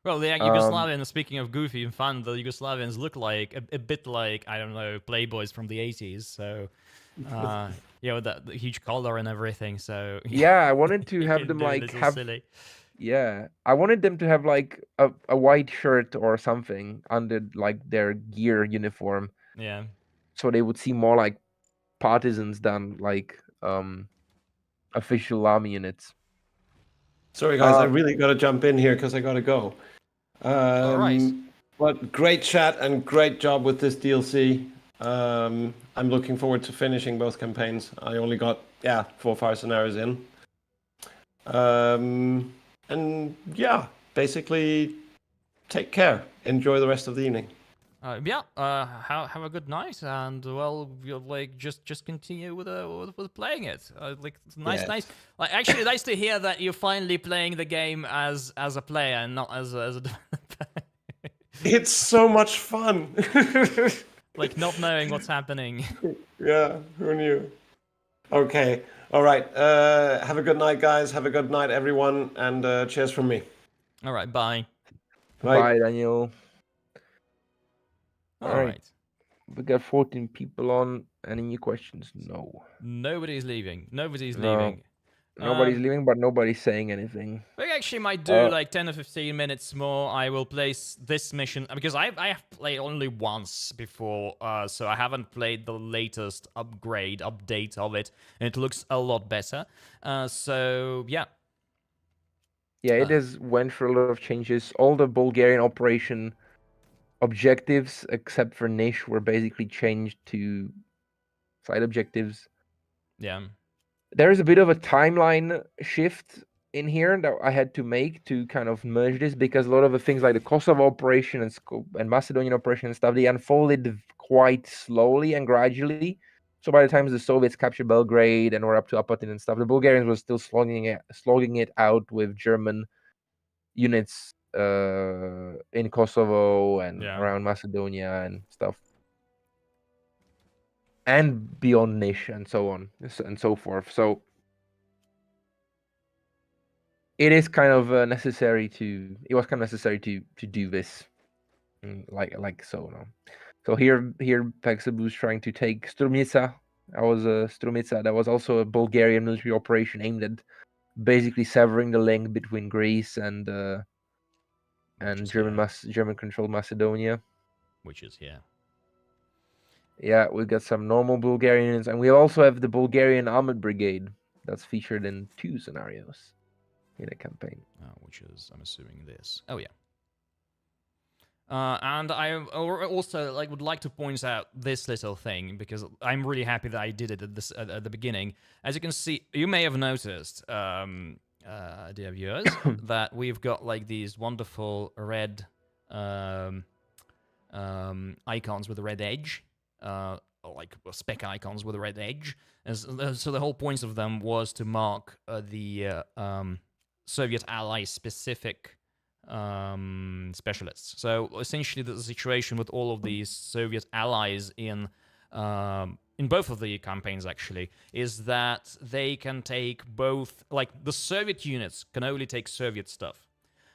Well, the Yugoslavians, speaking of goofy and fun, the Yugoslavians look like a bit like, I don't know, Playboys from the 80s. So, with the huge collar and everything. So yeah, I wanted to have them like silly. Yeah, I wanted them to have like a white shirt or something under like their gear uniform. Yeah. So they would seem more like partisans than like official army units. Sorry, guys, I really got to jump in here because I got to go. All right. But great chat and great job with this DLC. I'm looking forward to finishing both campaigns. I only got 4 or 5 scenarios in. And yeah, basically, take care. Enjoy the rest of the evening. Have a good night, and well, you'll like just continue with playing it. It's nice. Like, actually, nice to hear that you're finally playing the game as a player and not as a developer. It's so much fun. Like not knowing what's happening. Yeah, who knew? Okay, all right. Have a good night, guys. Have a good night, everyone, and cheers from me. All right, bye. Bye, Daniel. All right. We got 14 people on. Any new questions? No. Nobody's leaving. Nobody's leaving. Nobody's leaving, but nobody's saying anything. We actually might do like 10 or 15 minutes more. I will place this mission because I have played only once before, so I haven't played the latest update of it, and it looks a lot better. So yeah. Yeah, it has went through a lot of changes. All the Bulgarian operation objectives, except for Nish, were basically changed to side objectives. Yeah. There is a bit of a timeline shift in here that I had to make to kind of merge this, because a lot of the things like the Kosovo operation and Macedonian operation and stuff, they unfolded quite slowly and gradually. So by the time the Soviets captured Belgrade and were up to Apatin and stuff, the Bulgarians were still slogging it out with German units in Kosovo and Yeah. around Macedonia and stuff, and beyond Nish and so on and so forth. So it is kind of necessary to. It was kind of necessary to do this, like so. No? So here Hexaboo is trying to take Strumica. That was also a Bulgarian military operation aimed at basically severing the link between Greece and German controlled Macedonia. Which is here. Yeah, we've got some normal Bulgarians, and we also have the Bulgarian Armored Brigade that's featured in 2 scenarios in a campaign. Which is, I'm assuming, this. Oh yeah. And I also would like to point out this little thing because I'm really happy that I did it at the beginning. As you can see, you may have noticed, dear viewers, that we've got like these wonderful red icons with a red edge, like spec icons with a red edge. And so the whole point of them was to mark the Soviet ally specific specialists. So essentially, the situation with all of these Soviet allies in both of the campaigns actually is that they can take both. Like the Soviet units can only take Soviet stuff,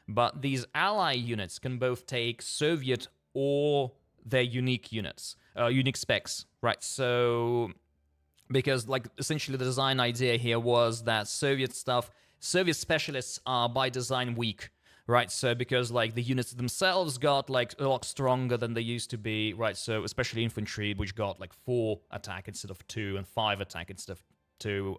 but these ally units can both take Soviet or their unique units, unique specs, right? So because like essentially the design idea here was that Soviet specialists are by design weak. Right, so because like the units themselves got like a lot stronger than they used to be, right? So especially infantry, which got like 4 attack instead of 2 and 5 attack instead of 3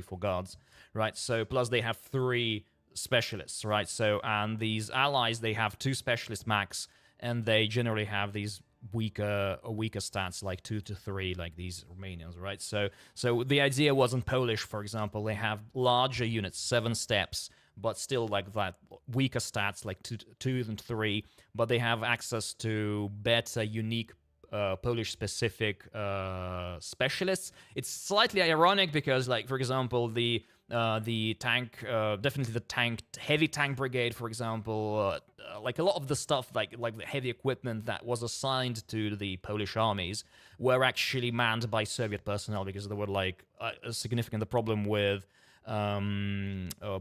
for guards, right? So plus they have 3 specialists, right? So and these allies they have 2 specialists max, and they generally have these weaker stats like 2 to 3 like these Romanians, right? So the idea was in Polish, for example, they have larger units, 7 steps, but still like that weaker stats like 2 and 3, but they have access to better unique Polish specific specialists. It's slightly ironic because like for example the tank, definitely the heavy tank brigade, for example, like a lot of the stuff like the heavy equipment that was assigned to the Polish armies were actually manned by Soviet personnel because there were like a significant problem with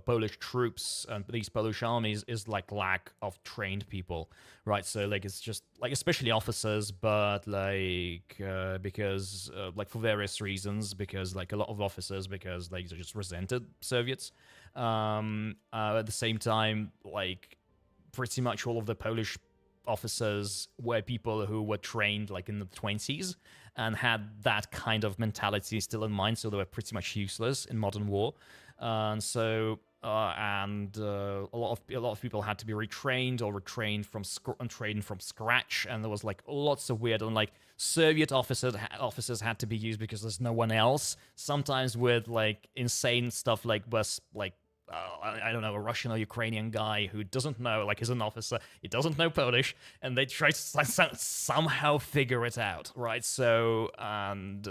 Polish troops and these Polish armies is like lack of trained people, right? So like it's just like especially officers, but like because like for various reasons, because like a lot of officers because they just resented Soviets. At the same time, like pretty much all of the Polish officers were people who were trained like in the 20s and had that kind of mentality still in mind, so they were pretty much useless in modern war. And so a lot of people had to be retrained or trained from scratch, and there was like lots of weird and like Soviet officers had to be used because there's no one else. Sometimes with like insane stuff like I don't know, a Russian or Ukrainian guy who doesn't know, like is an officer, he doesn't know Polish, and they try to somehow figure it out, right? So, and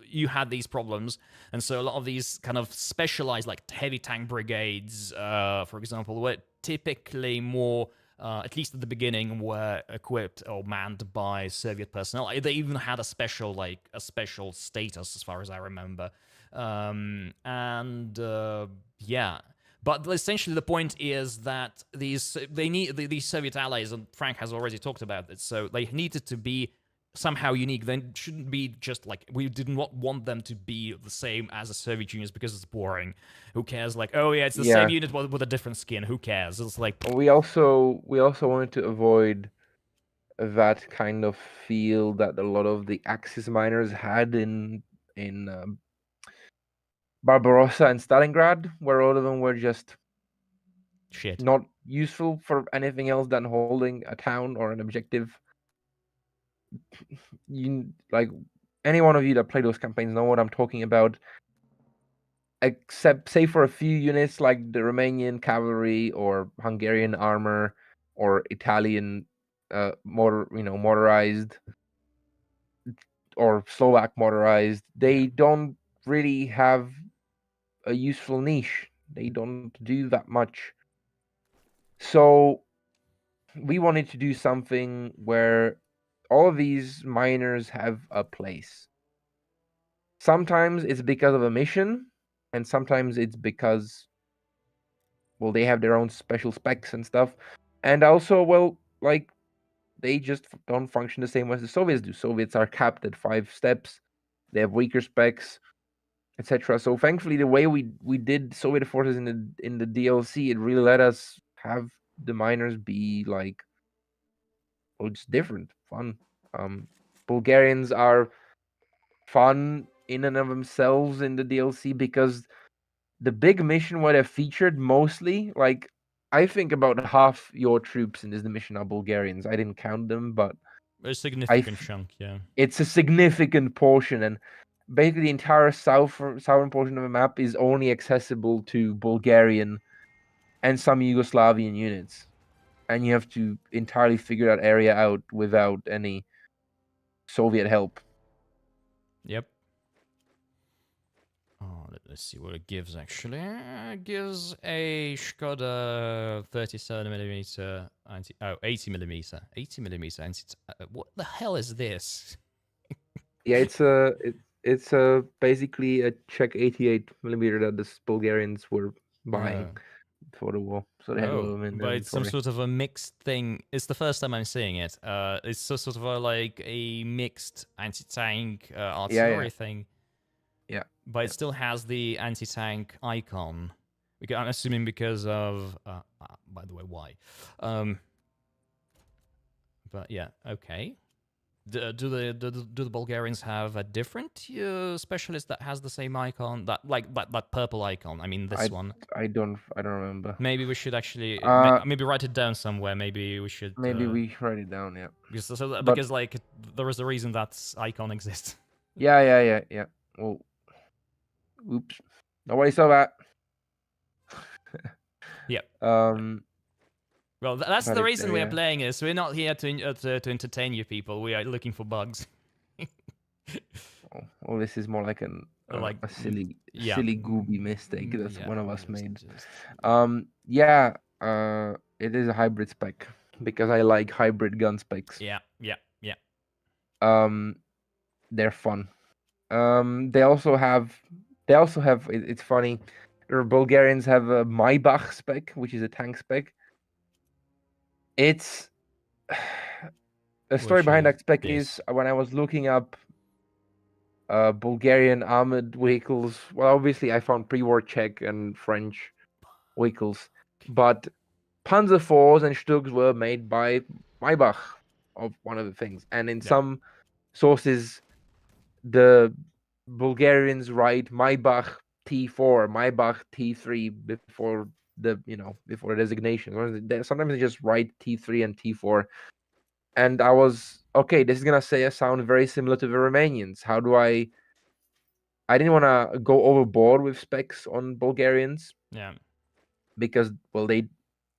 you had these problems, and so a lot of these kind of specialized, like heavy tank brigades, for example, were typically more, at least at the beginning, were equipped or manned by Soviet personnel. They even had a special status, as far as I remember. Yeah, but essentially the point is that these Soviet allies, and Frank has already talked about it, so they needed to be somehow unique. They shouldn't be just like, we did not want them to be the same as the Soviet units because it's boring. Who cares? Like, oh yeah, it's the same unit with a different skin. Who cares? It's like we also wanted to avoid that kind of feel that a lot of the Axis miners had in Barbarossa and Stalingrad, where all of them were just shit, not useful for anything else than holding a town or an objective. You like any one of you that play those campaigns know what I'm talking about. Except, say, for a few units like the Romanian cavalry or Hungarian armor or Italian motorized or Slovak motorized, they don't really have a useful niche. They don't do that much. So we wanted to do something where all of these miners have a place. Sometimes it's because of a mission, and sometimes it's because, well, they have their own special specs and stuff. And also, well, like, they just don't function the same way as the Soviets do. Soviets are capped at 5 steps. They have weaker specs, etc. So thankfully, the way we did Soviet forces in the DLC, it really let us have the miners be like, well, just different, fun. Bulgarians are fun in and of themselves in the DLC because the big mission where they're featured mostly, like, I think about half your troops in this mission are Bulgarians. I didn't count them, but A significant I chunk, yeah. it's a significant portion, and basically the entire southern portion of the map is only accessible to Bulgarian and some Yugoslavian units, and you have to entirely figure that area out without any Soviet help. Yep. Oh, let's see what it gives actually. It gives a Skoda 37mm anti. Oh, 80mm. 80mm anti. What the hell is this? Yeah, it's basically a Czech 88mm that the Bulgarians were buying for the war, so they had a lot of them in their but it's some inventory. sort of a mixed thing. It's the first time I'm seeing it. It's sort of like a mixed anti-tank artillery thing. Yeah. But it still has the anti-tank icon. I'm assuming because of. By the way, why? But yeah, okay. Do the Bulgarians have a different specialist that has the same icon, that purple icon? I mean, this one. I don't remember. Maybe we should actually maybe write it down somewhere. Maybe we should. Maybe we write it down. Yeah. Because like there is a reason that icon exists. Yeah. Well, oops. Nobody saw that. Yeah. Well, that's but the it's reason there, we are yeah. playing this. We're not here to entertain you people. We are looking for bugs. Well, this is more like a silly gooby mistake that one of us made. It is a hybrid spec because I like hybrid gun specs. Yeah. They're fun. They also have. It's funny. The Bulgarians have a Maybach spec, which is a tank spec. It's the story behind that spec is when I was looking up Bulgarian armored vehicles. Well, obviously I found pre-war Czech and French vehicles, but Panzer IVs and Stugs were made by Maybach, of one of the things. And in some sources, the Bulgarians write Maybach T4, Maybach T3 before the designation. Sometimes they just write T3 and T4. And I was, okay, this is gonna sound very similar to the Romanians. How do I didn't want to go overboard with specs on Bulgarians. Yeah. Because, well, they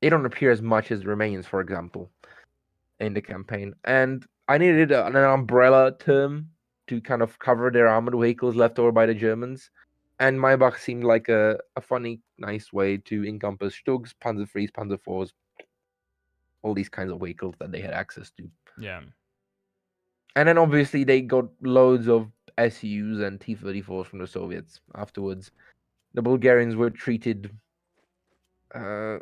don't appear as much as the Romanians, for example, in the campaign. And I needed an umbrella term to kind of cover their armored vehicles left over by the Germans. And Maybach seemed like a funny, nice way to encompass Stugs, Panzer IIIs, Panzer IVs, all these kinds of vehicles that they had access to. Yeah. And then obviously they got loads of SUs and T-34s from the Soviets afterwards. The Bulgarians were treated, way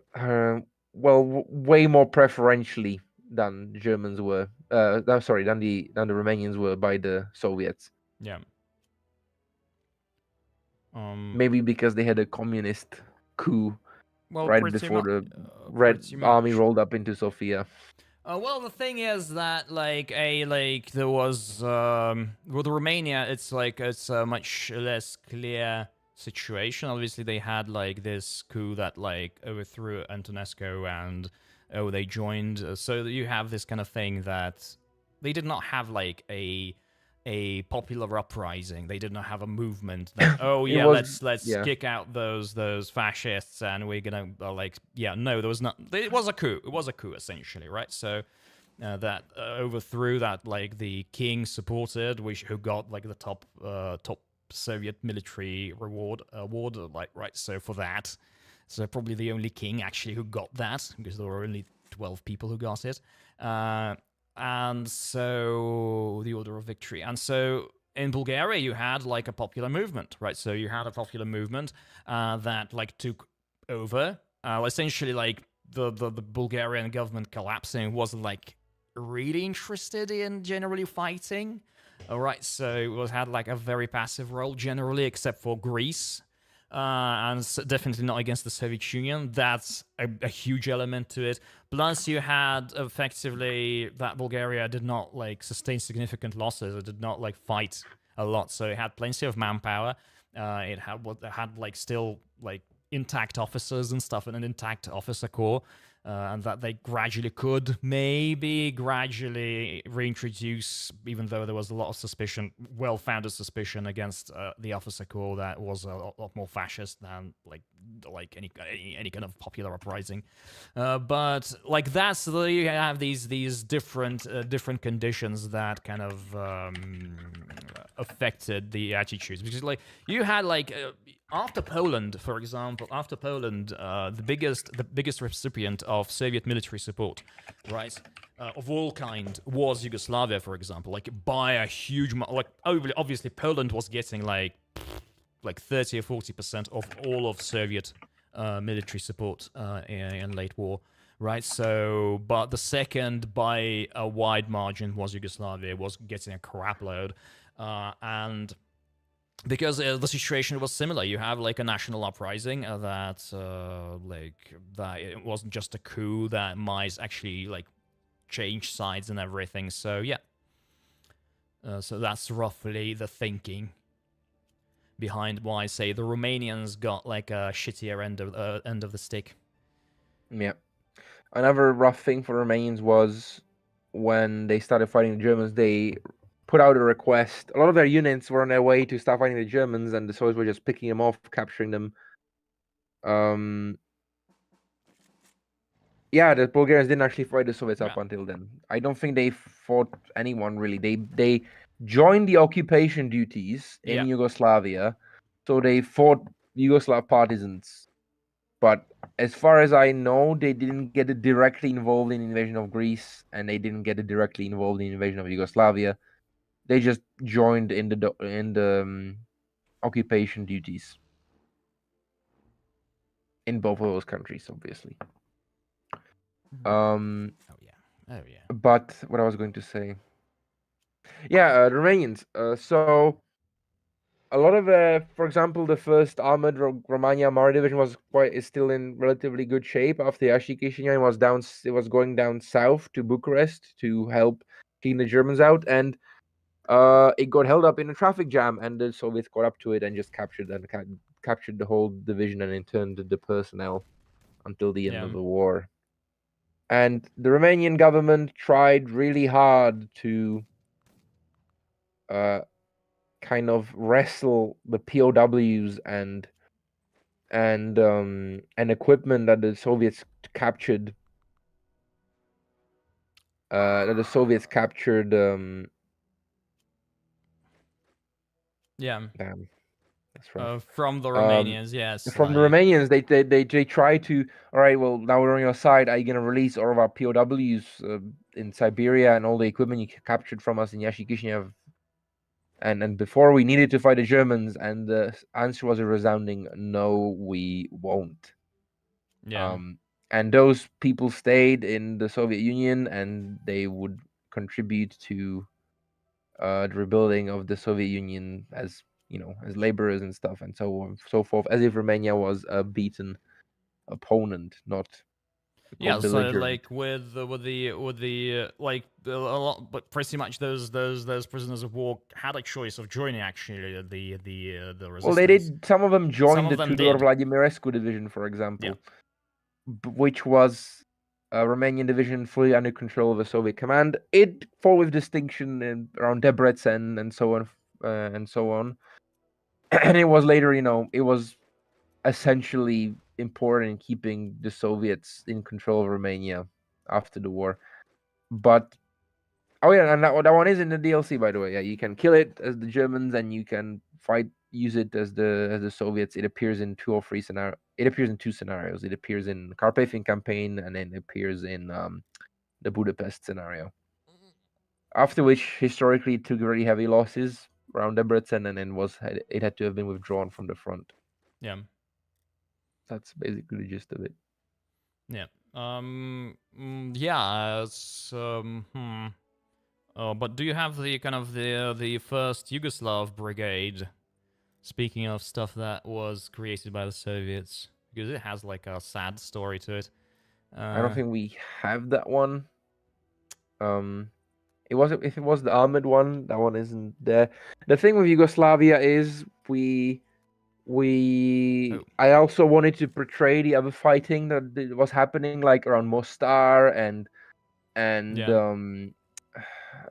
more preferentially than Germans were. Than the Romanians were by the Soviets. Yeah. Maybe because they had a communist coup right before the Red Army rolled up into Sofia. Well, the thing is that there was with Romania, it's a much less clear situation. Obviously, they had this coup that overthrew Antonescu, and they joined. So you have this kind of thing that they did not have a popular uprising. They did not have a movement that let's kick out those fascists and we're gonna no, there was not. It was a coup. It was a coup essentially, right? So that overthrew that the king supported, who got the top Soviet military award, right? So for that. So probably the only king actually who got that, because there were only 12 people who got it. And so the Order of Victory. And so in Bulgaria, you had like a popular movement, right? So you had a popular movement that like took over. Essentially, like the Bulgarian government collapsing wasn't like really interested in generally fighting. All right, so it was had like a very passive role generally, except for Greece, and definitely not against the Soviet Union. That's a huge element to it. Plus, you had effectively that Bulgaria did not like sustain significant losses. It did not like fight a lot, so it had plenty of manpower. It had like still like intact officers and stuff, and an intact officer corps. And that they gradually could maybe gradually reintroduce, even though there was a lot of suspicion, well-founded suspicion against the officer corps that was a lot more fascist than like any kind of popular uprising. But like that's you have these different conditions that kind of affected the attitudes, because like you had like after Poland, for example, the biggest recipient of Soviet military support, right, of all kind, was Yugoslavia, for example, like by a huge like obviously Poland was getting like 30 or 40% of all of Soviet military support in late war. Right, so, but the second by a wide margin was Yugoslavia, was getting a crap load, and because the situation was similar. You have like a national uprising that it wasn't just a coup that might actually like change sides and everything. So yeah, so that's roughly the thinking behind why, say, the Romanians got like a shittier end of the stick. Yeah. Another rough thing for Romanians was when they started fighting the Germans, they put out a request. A lot of their units were on their way to start fighting the Germans, and the Soviets were just picking them off, capturing them. Yeah, the Bulgarians didn't actually fight the Soviets up until then. I don't think they fought anyone really. They joined the occupation duties in Yugoslavia, so they fought Yugoslav partisans. But as far as I know, they didn't get directly involved in the invasion of Greece, and they didn't get directly involved in the invasion of Yugoslavia. They just joined in the occupation duties in both of those countries, obviously. Oh yeah. But what I was going to say, the Romanians. So a lot of, for example, the first armored Romania Mare division is still in relatively good shape after Yashi Chisinau was going down south to Bucharest to help clean the Germans out, and it got held up in a traffic jam, and the Soviets got up to it and just captured the whole division and interned the personnel until the end of the war. And the Romanian government tried really hard to kind of wrestle the POWs and equipment that the Soviets captured. Yeah, damn, that's right. From the Romanians, yes. From the Romanians, they try to. All right, well, now we're on your side. Are you gonna release all of our POWs in Siberia and all the equipment you captured from us in Yashi Chisinau? And before we needed to fight the Germans, and the answer was a resounding no, we won't. Yeah. And those people stayed in the Soviet Union, and they would contribute to the rebuilding of the Soviet Union as laborers and stuff, and so on, so forth, as if Romania was a beaten opponent, not. Yeah, so like with the like a lot, but pretty much those prisoners of war had a choice of joining actually the resistance. Well, they did. Some of them joined the Tudor Vladimirescu division, for example, which was a Romanian division fully under control of the Soviet command. It fought with distinction around Debrecen and so on, and it was later, it was essentially important in keeping the Soviets in control of Romania after the war. But and that one is in the DLC, by the way. Yeah, you can kill it as the Germans, and you can fight use it as the Soviets. It appears in two or three scenario. It appears in two scenarios. It appears in Carpathian campaign, and then it appears in the Budapest scenario. After which, historically, it took really heavy losses around Debrecen, and then it had to have been withdrawn from the front. Yeah. That's basically the gist of it. Yeah. Yeah. But do you have the kind of the first Yugoslav brigade? Speaking of stuff that was created by the Soviets, because it has like a sad story to it. I don't think we have that one. If it was the armored one, that one isn't there. The thing with Yugoslavia is I also wanted to portray the other fighting that was happening, like around Mostar and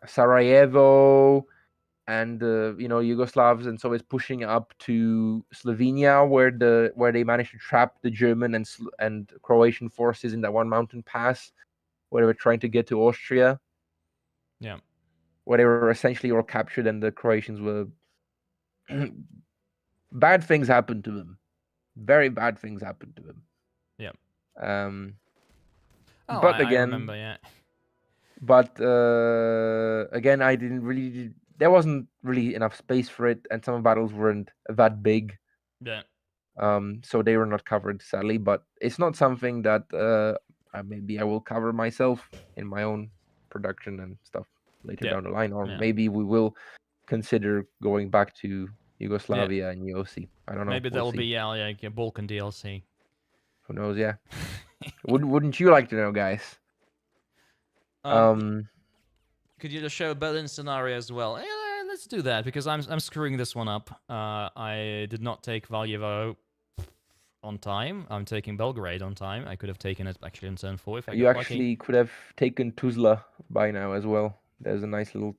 Sarajevo, and Yugoslavs and Soviets pushing up to Slovenia, where they managed to trap the German and Croatian forces in that one mountain pass, where they were trying to get to Austria. Yeah. Where they were essentially all captured, and the Croatians were bad things happened to them. Very bad things happened to them. Yeah. But again, I remember, yeah. But again, I didn't really. There wasn't really enough space for it, and some battles weren't that big. Yeah. So they were not covered, sadly. But it's not something that maybe I will cover myself in my own production and stuff later down the line, or maybe we will consider going back to Yugoslavia and UOC. I don't know. Maybe there'll be like a Balkan DLC. Who knows? Yeah. Wouldn't you like to know, guys? Could you just show Berlin scenario as well? Yeah, let's do that, because I'm screwing this one up. I did not take Valjevo on time. I'm taking Belgrade on time. I could have taken it actually in turn 4 if I You got actually lucky. could have taken Tuzla by now as well. There's a nice little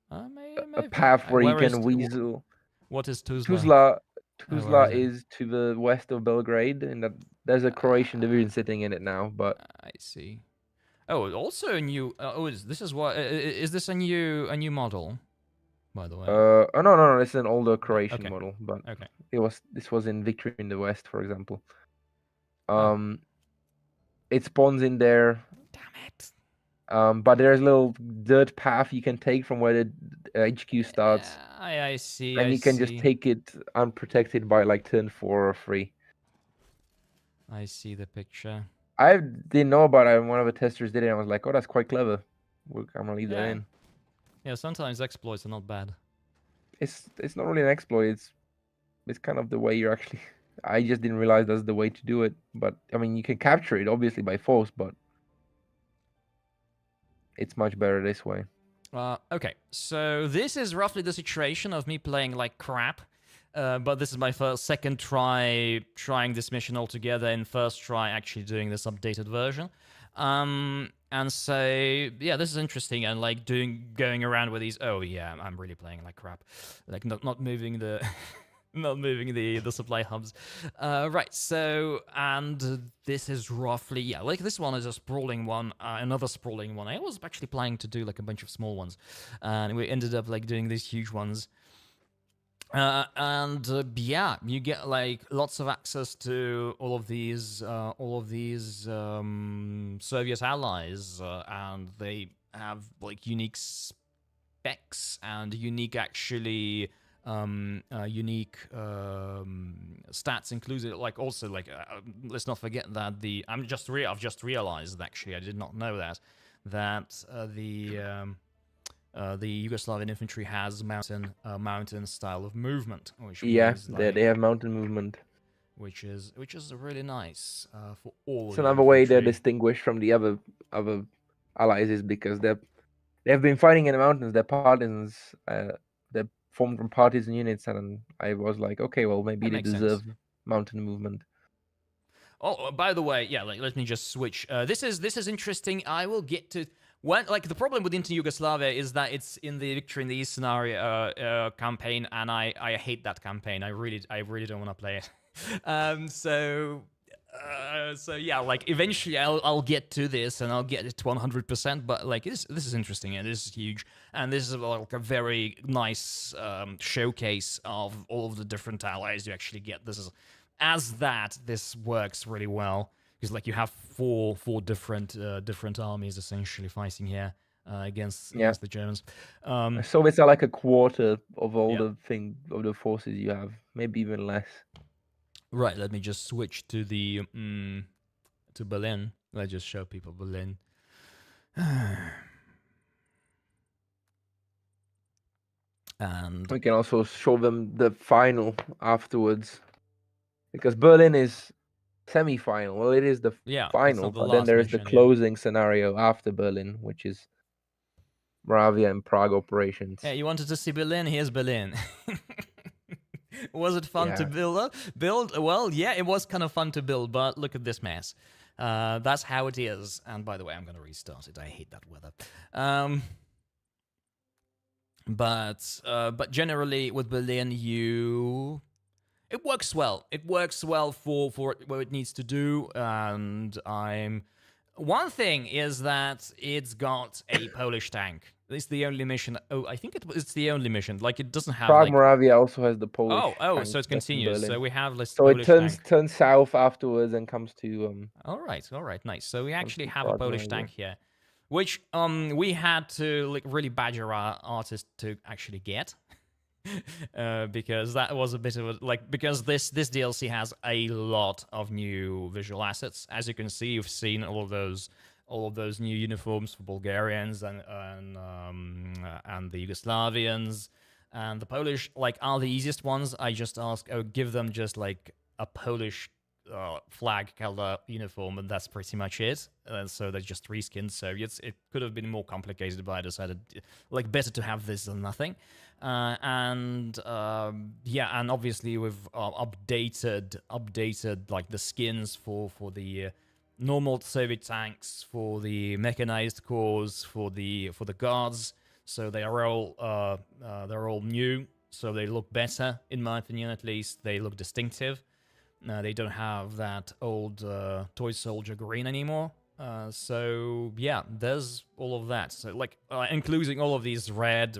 a path where you can weasel. What is Tuzla? Tuzla is to the west of Belgrade, and there's a Croatian division sitting in it now. But I see. Oh, also a new. This is what is this a new model? By the way. No, it's an older Croatian model, but this was in Victory in the West, for example. It spawns in there. Damn it. But there's a little dirt path you can take from where the HQ starts. I see. And you can just take it unprotected by like turn 4 or 3. I see the picture. I didn't know about it. One of the testers did it, and I was like, "Oh, that's quite clever. I'm gonna leave that in." Yeah, sometimes exploits are not bad. It's not really an exploit. It's kind of the way you're actually. I just didn't realize that's the way to do it. But I mean, you can capture it obviously by force, but it's much better this way. Okay, so this is roughly the situation of me playing like crap. But this is my second try trying this mission altogether, and first try actually doing this updated version. And so yeah, this is interesting, and like going around with these. Oh yeah, I'm really playing like crap, like not moving the not moving the supply hubs. Right. So and this is roughly like this one is a sprawling one, another sprawling one. I was actually planning to do like a bunch of small ones, and we ended up like doing these huge ones. Yeah, you get like lots of access to all of these Soviet allies, and they have like unique specs and unique actually unique stats included. Like also like let's not forget that I've just realized actually I did not know that the Yugoslavian infantry has mountain style of movement, which means, they have mountain movement, which is really nice for all. It's another way they're distinguished from the other allies is because they've been fighting in the mountains. They're partisans. They're formed from partisan units, and I was like, okay, well maybe they deserve mountain movement. Oh, by the way, yeah, like let me just switch. This is interesting. I will get to. The problem with Into Yugoslavia is that it's in the Victory in the East scenario campaign, and I hate that campaign. I really don't want to play it. So yeah, like eventually I'll get to this and I'll get it to 100%. But like this is interesting and this is huge, and this is like a very nice showcase of all of the different allies you actually get. This is this works really well because like you have four different armies essentially fighting here against the Germans. Soviets are like a quarter of all Yeah. the forces you have, maybe even less. Right. Let me just switch to the to Berlin. Let's just show people Berlin. And We can also show them the final afterwards, because Berlin is semi-final. Well, it is the yeah, it's final, not the but then last there is the mission, yeah. closing scenario after Berlin, which is Moravia and Prague operations. Yeah, you wanted to see Berlin? Here's Berlin. Was it fun to Yeah. build? Well, yeah, it was kind of fun to build, but look at this mess. That's how it is. And by the way, I'm going to restart it. I hate that weather. But generally with Berlin, it works well. It works well for what it needs to do. And one thing is that it's got a Polish tank. It's the only mission. Oh, I think it's the only mission. Like it doesn't have Prague like. Moravia also has the Polish. Oh, tank so it that's in continues. So Berlin. we have this So Polish it tank. turns south afterwards and comes to All right, nice. So we actually have a Prague, Polish Moravia. tank here, which we had to like really badger our artist to actually get. Because that was a bit of a because this DLC has a lot of new visual assets. As you can see, you've seen all of those new uniforms for Bulgarians and the Yugoslavians, and the Polish are the easiest ones. I just ask, give them just like a Polish flag color uniform, and that's pretty much it. So they're just reskinned Soviets. It could have been more complicated, but I decided better to have this than nothing. And obviously we've updated like the skins for the normal Soviet tanks, for the mechanized corps, for the guards. So they are all they're all new. So they look better, in my opinion, at least. They look distinctive. They don't have that old toy soldier green anymore. So yeah, there's all of that. So including all of these red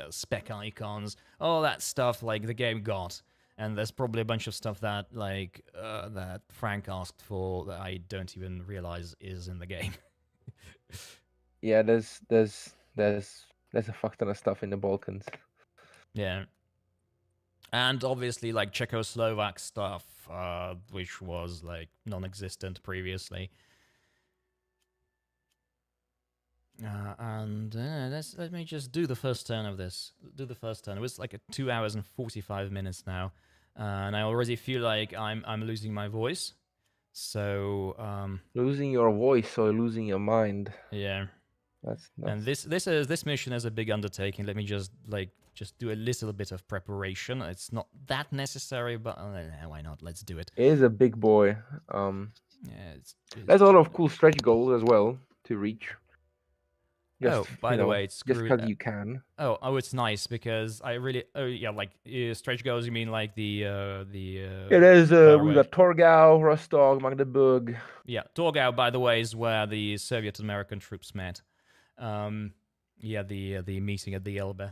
spec icons, all that stuff the game got. And there's probably a bunch of stuff that that Frank asked for that I don't even realize is in the game. Yeah, there's a fuck ton of stuff in the Balkans. Yeah. And obviously, Czechoslovak stuff, which was non-existent previously. Let me just do the first turn of this. Do the first turn. It was 2 hours and 45 minutes now, and I already feel like I'm losing my voice. So losing your voice or losing your mind. Yeah. That's... And this mission is a big undertaking. Let me just do a little bit of preparation. It's not that necessary, but why not? Let's do it. It is a big boy. Yeah, there's a lot of cool stretch goals as well to reach. By the way, it's just because you can. Oh, it's nice because I really stretch goals. You mean the It is. We got Torgau, Rostov, Magdeburg. Yeah, Torgau, by the way, is where the Soviet American troops met. The meeting at the Elbe.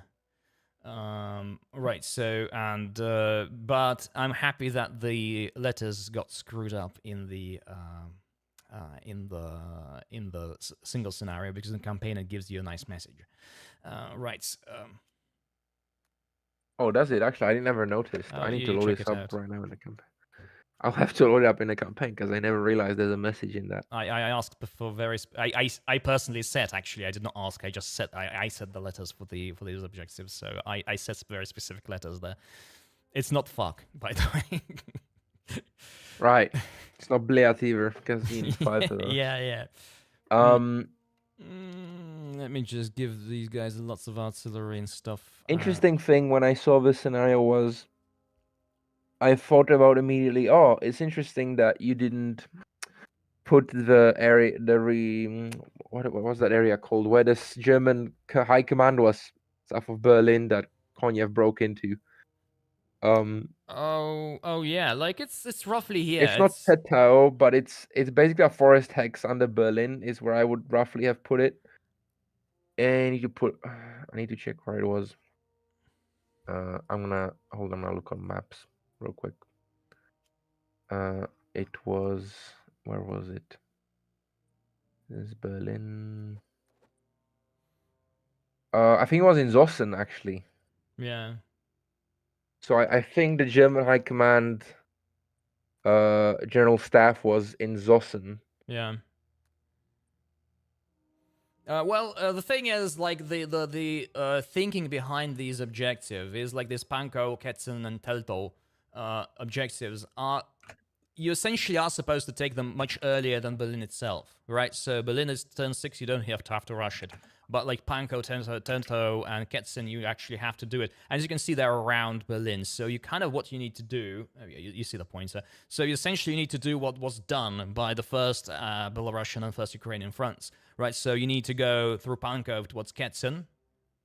Right. So but I'm happy that the letters got screwed up in the single scenario, because in campaign it gives you a nice message. Right. Oh, does it actually? I never noticed. I need to load this up right now in the campaign. I'll have to load it up in the campaign because I never realized there's a message in that. I asked before I personally said, actually, I did not ask. I just said I said the letters for these objectives. So I said very specific letters there. It's not fuck, by the way. Right. It's not Bleat either, because you need 5 of those. Yeah. Let me just give these guys lots of artillery and stuff. Interesting thing when I saw this scenario was I thought about immediately, oh, it's interesting that you didn't put the area, what was that area called, where this German high command was south of Berlin that Konev broke into. Oh yeah, like it's roughly here. It's not Tettau, but it's basically a forest hex under Berlin is where I would roughly have put it. And you put, I need to check where it was. I'm gonna look on maps real quick. It was, where was it? This is Berlin. I think it was in Zossen actually. Yeah. So I think the German High Command General Staff was in Zossen. Yeah. The thing is, like the thinking behind these objectives is like this Pankow, Ketzen, and Teltow objectives are. You essentially are supposed to take them much earlier than Berlin itself, right? So Berlin is turn 6, you don't have to rush it. But like Pankow, Teltow, and Ketzen, you actually have to do it. As you can see, they're around Berlin. So you kind of what you need to do. Oh, yeah, you see the pointer. So you essentially need to do what was done by the first Belarusian and first Ukrainian fronts, right? So you need to go through Pankow towards Ketzen,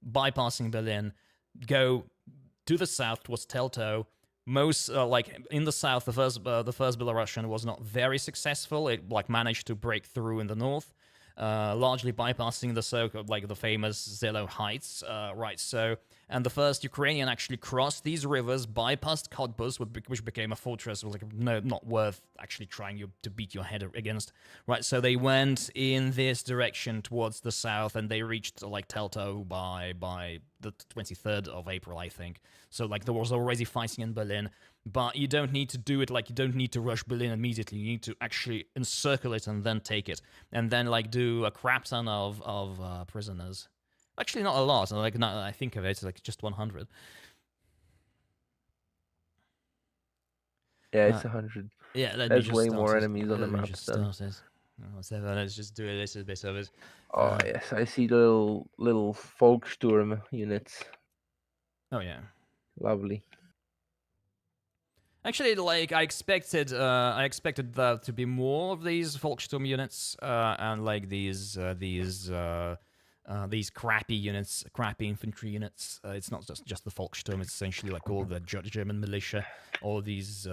bypassing Berlin, go to the south towards Teltow. Most like in the south, the first Belarusian was not very successful. It like managed to break through in the north, largely bypassing the so-called like the famous Zelo Heights, right? So, and the first Ukrainian actually crossed these rivers, bypassed Cottbus, which became a fortress. It was like no, not worth actually trying to beat your head against, right? So they went in this direction towards the south, and they reached like Teltow by the 23rd of April, I think. So like there was already fighting in Berlin, but you don't need to do it like you don't need to rush Berlin immediately. You need to actually encircle it and then take it, and then like do a crap ton of prisoners. Actually, not a lot. Like now that I think of it, it's like just 100. Yeah, it's 100. Yeah, let me There's just way start more it. enemies on the Let me map just then. start it. Whatever, let's just do a little bit of it. Oh yes, I see the little Volkssturm units. Oh yeah. Lovely. Actually, like I expected there to be more of these Volkssturm units and like these crappy units, crappy infantry units. It's not just the Volkssturm; it's essentially like all the German militia, all these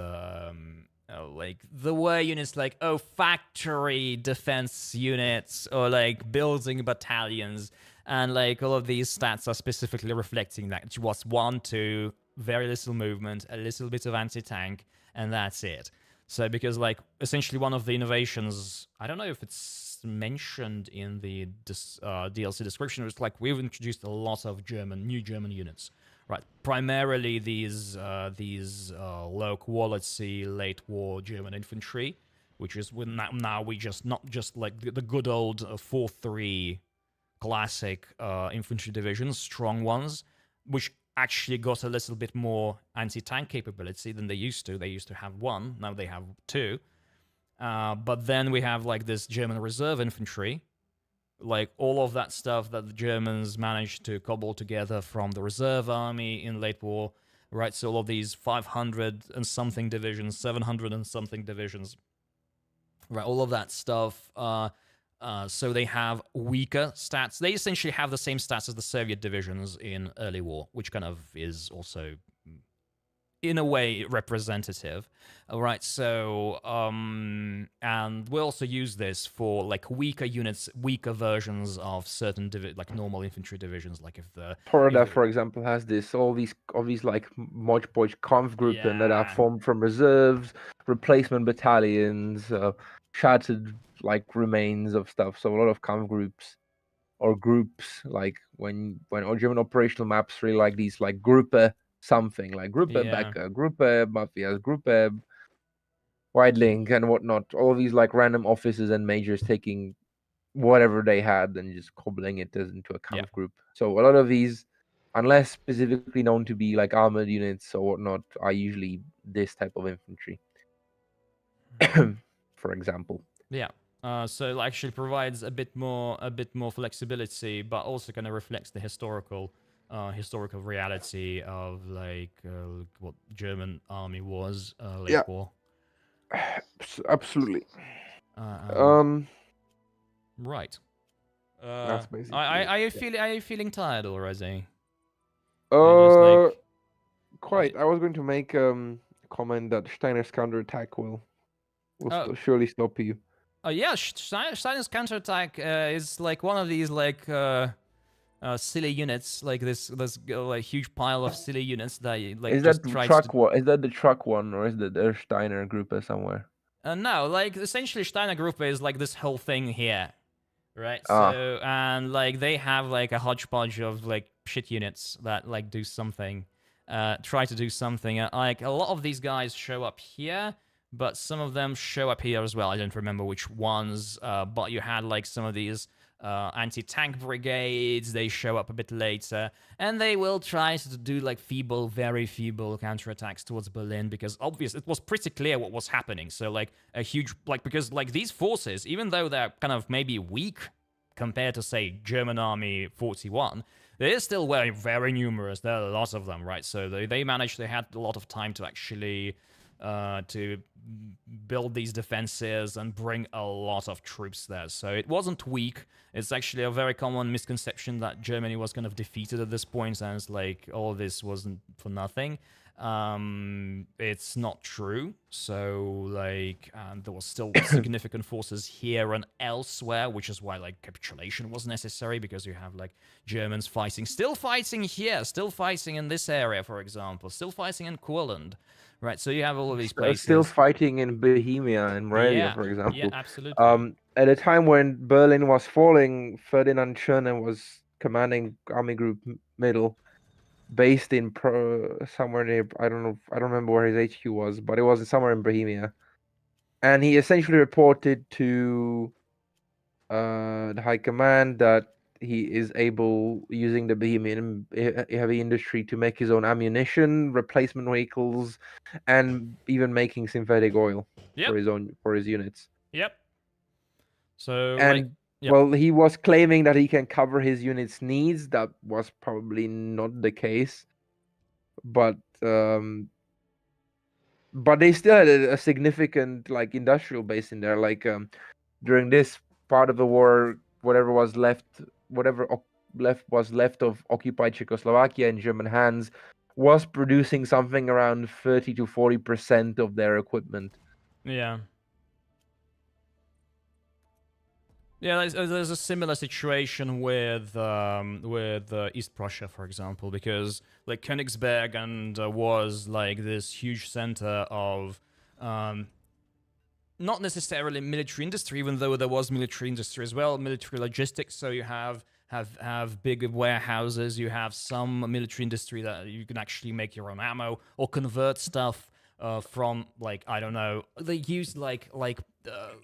like the way units like factory defense units or like building battalions, and like all of these stats are specifically reflecting that it was 1, 2. Very little movement, a little bit of anti-tank, and that's it. So because like essentially one of the innovations, I don't know if it's mentioned in the DLC description, it's like we've introduced a lot of new German units, right? Primarily these low quality late war German infantry, which is now we just not just like the good old 4-3 classic infantry divisions, strong ones, which actually got a little bit more anti-tank capability than they used to. They used to have 1, now they have 2. But then we have like this German reserve infantry, like all of that stuff that the Germans managed to cobble together from the reserve army in late war, right? So all of these 500 and something divisions, 700 and something divisions, right? All of that stuff. So they have weaker stats. They essentially have the same stats as the Soviet divisions in early war, which kind of is also, in a way, representative. All right, so and we also use this for like weaker units, weaker versions of certain like normal infantry divisions, like if the Torda, for example, has all these like Mod Podge Kampfgruppen that are formed from reserves, replacement battalions, shattered like remains of stuff. So a lot of Kampfgroups or groups, like when German operational maps really like these like Gruppe something, like Gruppe Becker, Gruppe Mafias, Gruppe Weidling and whatnot. All these like random officers and majors taking whatever they had and just cobbling it into a camp group. So a lot of these, unless specifically known to be like armored units or whatnot, are usually this type of infantry. For example. Yeah. So it actually provides a bit more flexibility, but also kind of reflects the historical reality of like what German army was late war. Absolutely. Right. That's basically. Are you feeling tired already? Quite right. I was going to make a comment that Steiner's counterattack will surely stop you. Oh yeah, Steiner's counterattack is like one of these like silly units, like this like huge pile of silly units that like Is just that tries truck to. one? Is that the truck one, or is that the Steiner group somewhere? No, like essentially Steiner Group is like this whole thing here, right? Ah. So and like they have like a hodgepodge of like shit units that like do something, try to do something. Like a lot of these guys show up here, but some of them show up here as well. I don't remember which ones, but you had like some of these anti-tank brigades. They show up a bit later, and they will try to do like feeble, very feeble counterattacks towards Berlin because obviously it was pretty clear what was happening. So like a huge because like these forces, even though they're kind of maybe weak compared to say German Army 41. They're still very, very numerous. There are lots of them, right? So they managed. They had a lot of time to actually to build these defenses and bring a lot of troops there. So it wasn't weak. It's actually a very common misconception that Germany was kind of defeated at this point, and it's like all this wasn't for nothing. It's not true. So like there was still significant forces here and elsewhere, which is why like capitulation was necessary, because you have like Germans still fighting here, still fighting in this area, for example, still fighting in Courland. Right, so you have all of these places. Still fighting in Bohemia and Moravia, for example. Yeah, absolutely. At a time when Berlin was falling, Ferdinand Schöne was commanding Army Group Middle, based in somewhere near, I don't remember where his HQ was, but it was somewhere in Bohemia. And he essentially reported to the High Command that he is able, using the Bohemian heavy industry, to make his own ammunition, replacement vehicles, and even making synthetic oil for his units. Yep. So and well, he was claiming that he can cover his unit's needs. That was probably not the case, but they still had a significant like industrial base in there. Like during this part of the war, whatever was left of occupied Czechoslovakia in German hands was producing something around 30 to 40% of their equipment. Yeah. Yeah, there's a similar situation with East Prussia, for example, because like Königsberg and was like this huge center of not necessarily military industry, even though there was military industry as well, military logistics. So you have big warehouses, you have some military industry that you can actually make your own ammo or convert stuff from, like, I don't know, they used like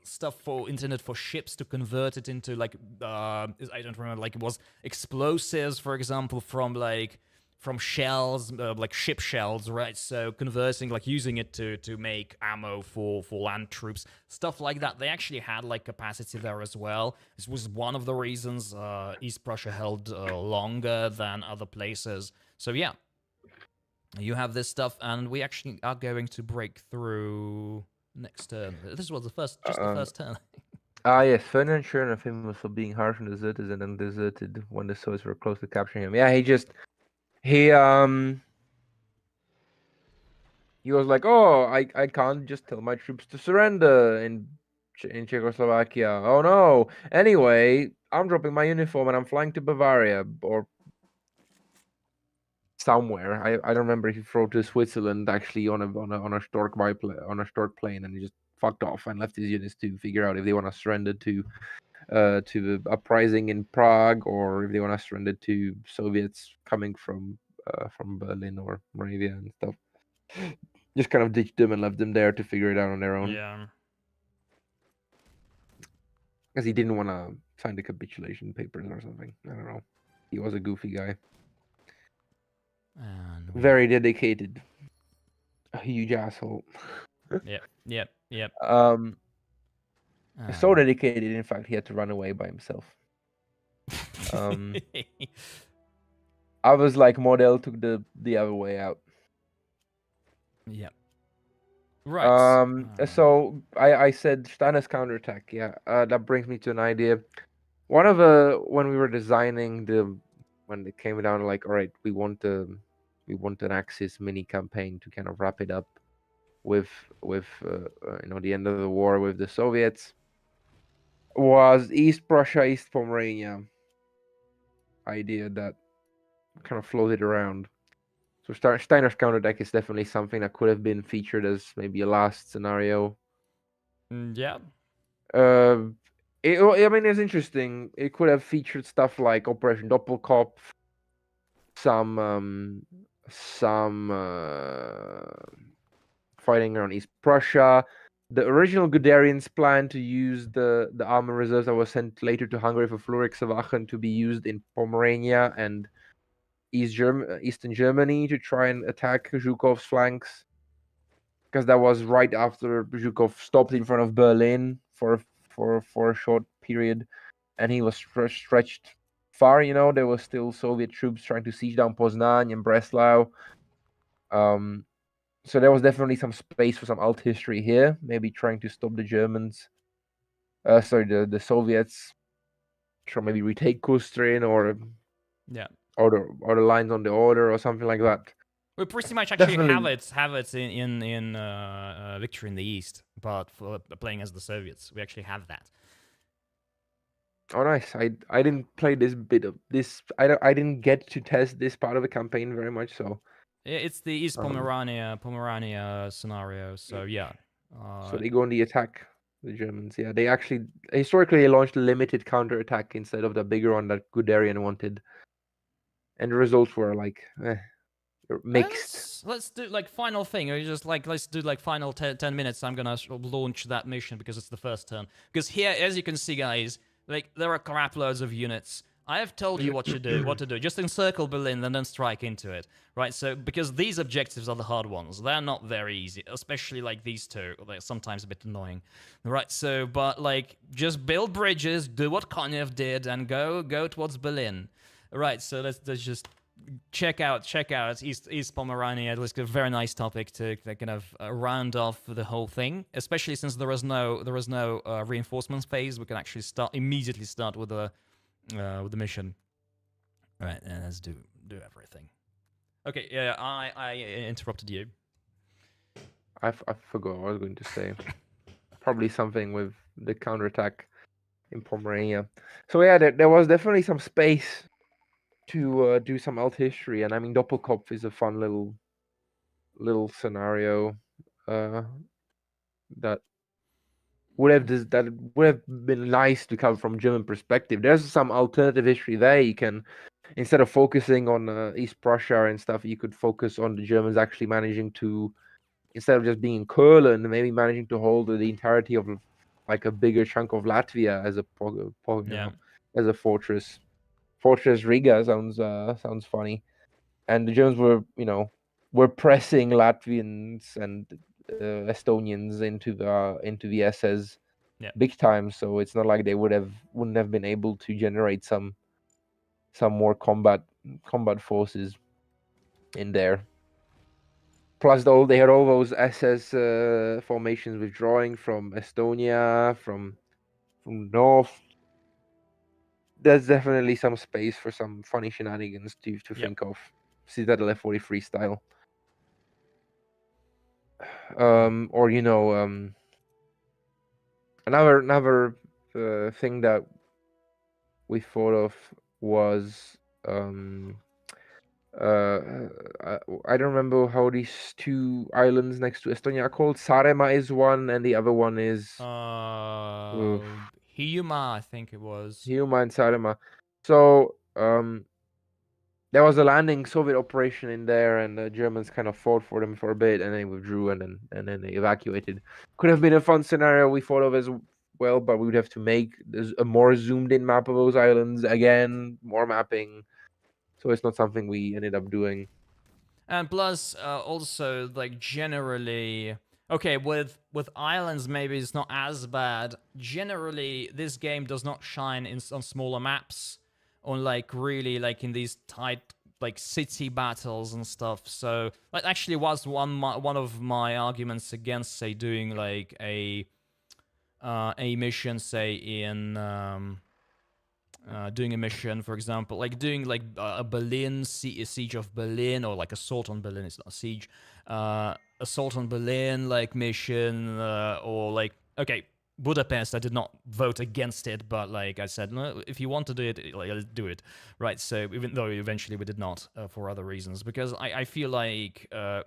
stuff for internet for ships to convert it into like I don't remember, like it was explosives, for example, from shells, like ship shells, right? So converting, like using it to make ammo for land troops, stuff like that. They actually had like capacity there as well. This was one of the reasons East Prussia held longer than other places. So yeah, you have this stuff, and we actually are going to break through next turn. This was the first turn. Yes, Ferdinand Schöne, famous for being harsh on deserters and then deserted when the Soviets were close to capturing him. Yeah, he was like, oh, I can't just tell my troops to surrender in Czechoslovakia. Oh no. Anyway, I'm dropping my uniform and I'm flying to Bavaria or somewhere. I don't remember if he flew to Switzerland actually on a Stork plane, and he just fucked off and left his units to figure out if they want to surrender to the uprising in Prague, or if they want to surrender to Soviets coming from Berlin or Moravia and stuff. Just kind of ditched them and left them there to figure it out on their own. Yeah. Because he didn't want to sign the capitulation papers or something. I don't know. He was a goofy guy. And very dedicated. A huge asshole. Yep. So dedicated, in fact, he had to run away by himself. Others like Model took the other way out. Yeah. Right. So I said Steiner's counterattack. Yeah. That brings me to an idea. When we were designing when it came down, like, all right, we want we want an Axis mini campaign to kind of wrap it up with the end of the war with the Soviets. Was East Prussia, East Pomerania idea that kind of floated around. So Steiner's counterdeck is definitely something that could have been featured as maybe a last scenario. Yeah. I mean, it's interesting. It could have featured stuff like Operation Doppelkopf, some fighting around East Prussia. The original Guderians planned to use the armor reserves that were sent later to Hungary for Flurixewachen to be used in Pomerania and Eastern Germany to try and attack Zhukov's flanks, because that was right after Zhukov stopped in front of Berlin for a short period, and he was stretched far. You know, there were still Soviet troops trying to siege down Poznan and Breslau. So there was definitely some space for some alt history here, maybe trying to stop the Germans. The Soviets, try maybe retake Kustrin or the lines on the Oder or something like that. We pretty much actually Definitely. have it in Victory in the East, but for playing as the Soviets, we actually have that. Oh, nice. I didn't play this bit of this. I didn't get to test this part of the campaign very much. So It's the East Pomerania scenario. So yeah. So they go on the attack. The Germans, yeah, they actually historically launched a limited counterattack instead of the bigger one that Guderian wanted, and the results were like mixed. Let's do like final thing. Or just like let's do like final 10 minutes. I'm gonna launch that mission because it's the first turn. Because here, as you can see, guys, like there are crap loads of units. I have told you what to do. Just encircle Berlin and then strike into it, right? So because these objectives are the hard ones, they're not very easy, especially like these two. They're sometimes a bit annoying, right? So, but like just build bridges, do what Konev did, and go towards Berlin, right? So let's just check out East Pomerania. It was a very nice topic to kind of round off the whole thing, especially since there was no reinforcements phase. We can actually immediately start with the mission. All right, and let's do everything. Okay, yeah, I interrupted you. I forgot what I was going to say. Probably something with the counterattack in Pomerania. So yeah, there was definitely some space to do some alt history, and I mean Doppelkopf is a fun little scenario that would have been nice to cover from German perspective. There's some alternative history there. You can, instead of focusing on East Prussia and stuff, you could focus on the Germans actually managing to, instead of just being in Courland, maybe managing to hold the entirety of like a bigger chunk of Latvia as as a fortress. Fortress Riga sounds funny, and the Germans were pressing Latvians and Estonians into the SS big time. So it's not like they wouldn't have been able to generate some more combat forces in there. Plus, they had all those SS formations withdrawing from Estonia, from north. There's definitely some space for some funny shenanigans to think of. Citadel F-43 style. Or another thing that we thought of was I don't remember how these two islands next to Estonia are called. Saaremaa is one, and the other one is Hiiumaa, I think it was. Hiiumaa and Saaremaa. So there was a landing Soviet operation in there, and the Germans kind of fought for them for a bit, and they withdrew, and then they evacuated. Could have been a fun scenario we thought of as well, but we would have to make a more zoomed-in map of those islands again, more mapping. So it's not something we ended up doing. And plus, also like generally, okay, with islands maybe it's not as bad. Generally, this game does not shine on smaller maps, on like really like in these tight like city battles and stuff. So that actually was one of my arguments against, say, doing like a mission, say in doing a mission, for example, like doing like a a siege of Berlin, or like assault on Berlin. It's not a siege, assault on Berlin, like mission, or like okay, Budapest. I did not vote against it, but like I said, no, if you want to do it, like let's do it, right? So even though eventually we did not for other reasons, because I feel like the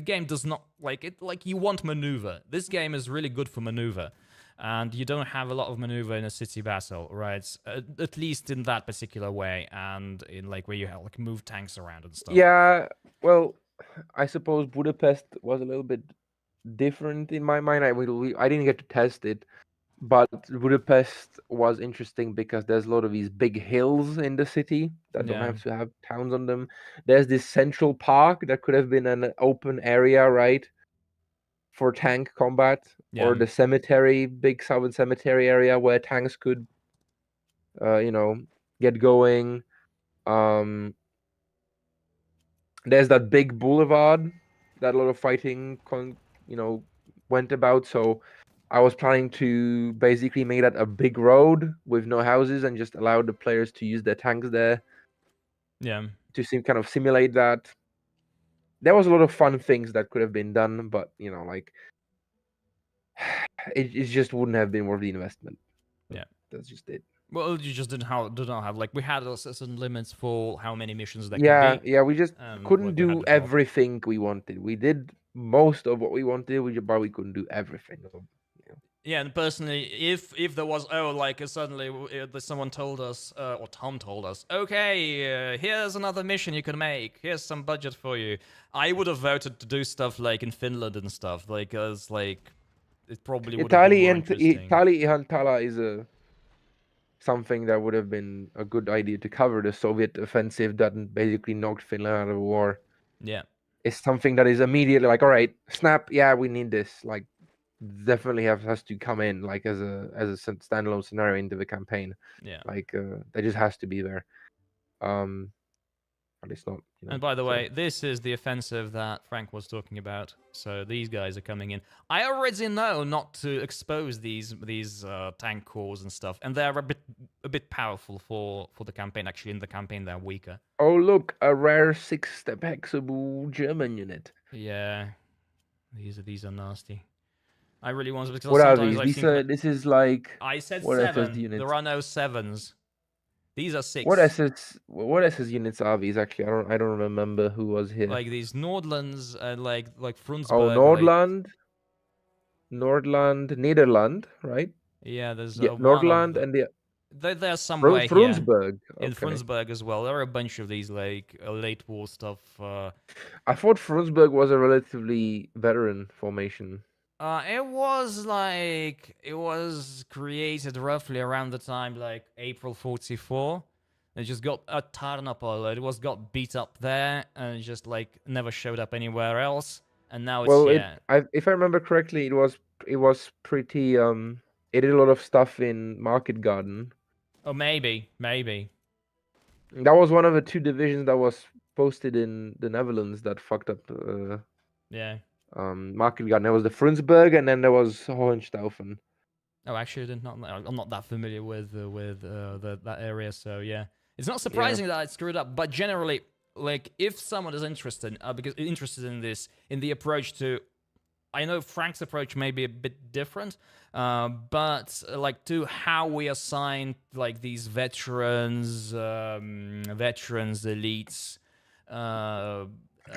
game does not like it. Like you want maneuver. This game is really good for maneuver. And you don't have a lot of maneuver in a city battle, right? At least in that particular way, and in like where you have like move tanks around and stuff. Yeah, well, I suppose Budapest was a little bit different in my mind. I didn't get to test it, but Budapest was interesting because there's a lot of these big hills in the city that don't Yeah. have to have towns on them. There's this central park that could have been an open area, right, for tank combat, Yeah. or the cemetery, big southern cemetery area where tanks could, get going. There's that big boulevard that a lot of fighting, went about. So I was planning to basically make that a big road with no houses and just allow the players to use their tanks there. Yeah. To kind of simulate that. There was a lot of fun things that could have been done, but it just wouldn't have been worth the investment. Yeah. That's just it. Well, you just did not have like we had certain limits for how many missions that Yeah, could be. yeah, we just couldn't like we had do before. everything we wanted. We did most of what we wanted, but we couldn't do everything. Yeah, and personally, if there was like suddenly someone told us or Tom told us, okay, here's another mission you can make. Here's some budget for you. I would have voted to do stuff like in Finland and stuff, like as like it probably would have been more interesting. Itali-Ihantala is something that would have been a good idea to cover. The Soviet offensive that basically knocked Finland out of the war. Yeah, it's something that is immediately like, all right, snap. Yeah, we need this. Like, definitely has to come in like as a standalone scenario into the campaign. Yeah. Like that just has to be there. But it's not. And by the way, this is the offensive that Frank was talking about. So these guys are coming in. I already know not to expose these tank cores and stuff, and they're a bit powerful for the campaign. Actually, in the campaign, they're weaker. Oh look, a rare 6-step Hexaboo German unit. Yeah, these are nasty. I really want to because what are sometimes these? This is like. I said what 7. units? There are no 7s. These are 6. What SS units are these actually? I don't remember who was here. Like these Nordlands and like Frundsberg. Oh, Nordland. Nordland, Nederland, right? Yeah, there's Nordland and the. There's somewhere Frundsberg. here. In Frundsberg as well. There are a bunch of these like late war stuff. I thought Frundsberg was a relatively veteran formation. It was created roughly around the time like April 44. It just got a Tarnopol. It got beat up there and it just like never showed up anywhere else. And now it's here. If I remember correctly, it was pretty it did a lot of stuff in Market Garden. Oh, maybe. That was one of the 2 divisions that was posted in the Netherlands that fucked up. Yeah. Market Garden. There was the Frundsberg, and then there was Hohenstaufen. Oh, actually, I'm not that familiar with that area, so yeah, it's not surprising that I screwed up. But generally, like, if someone is interested in this, in the approach to, I know Frank's approach may be a bit different, but like to how we assign like these veterans, elites,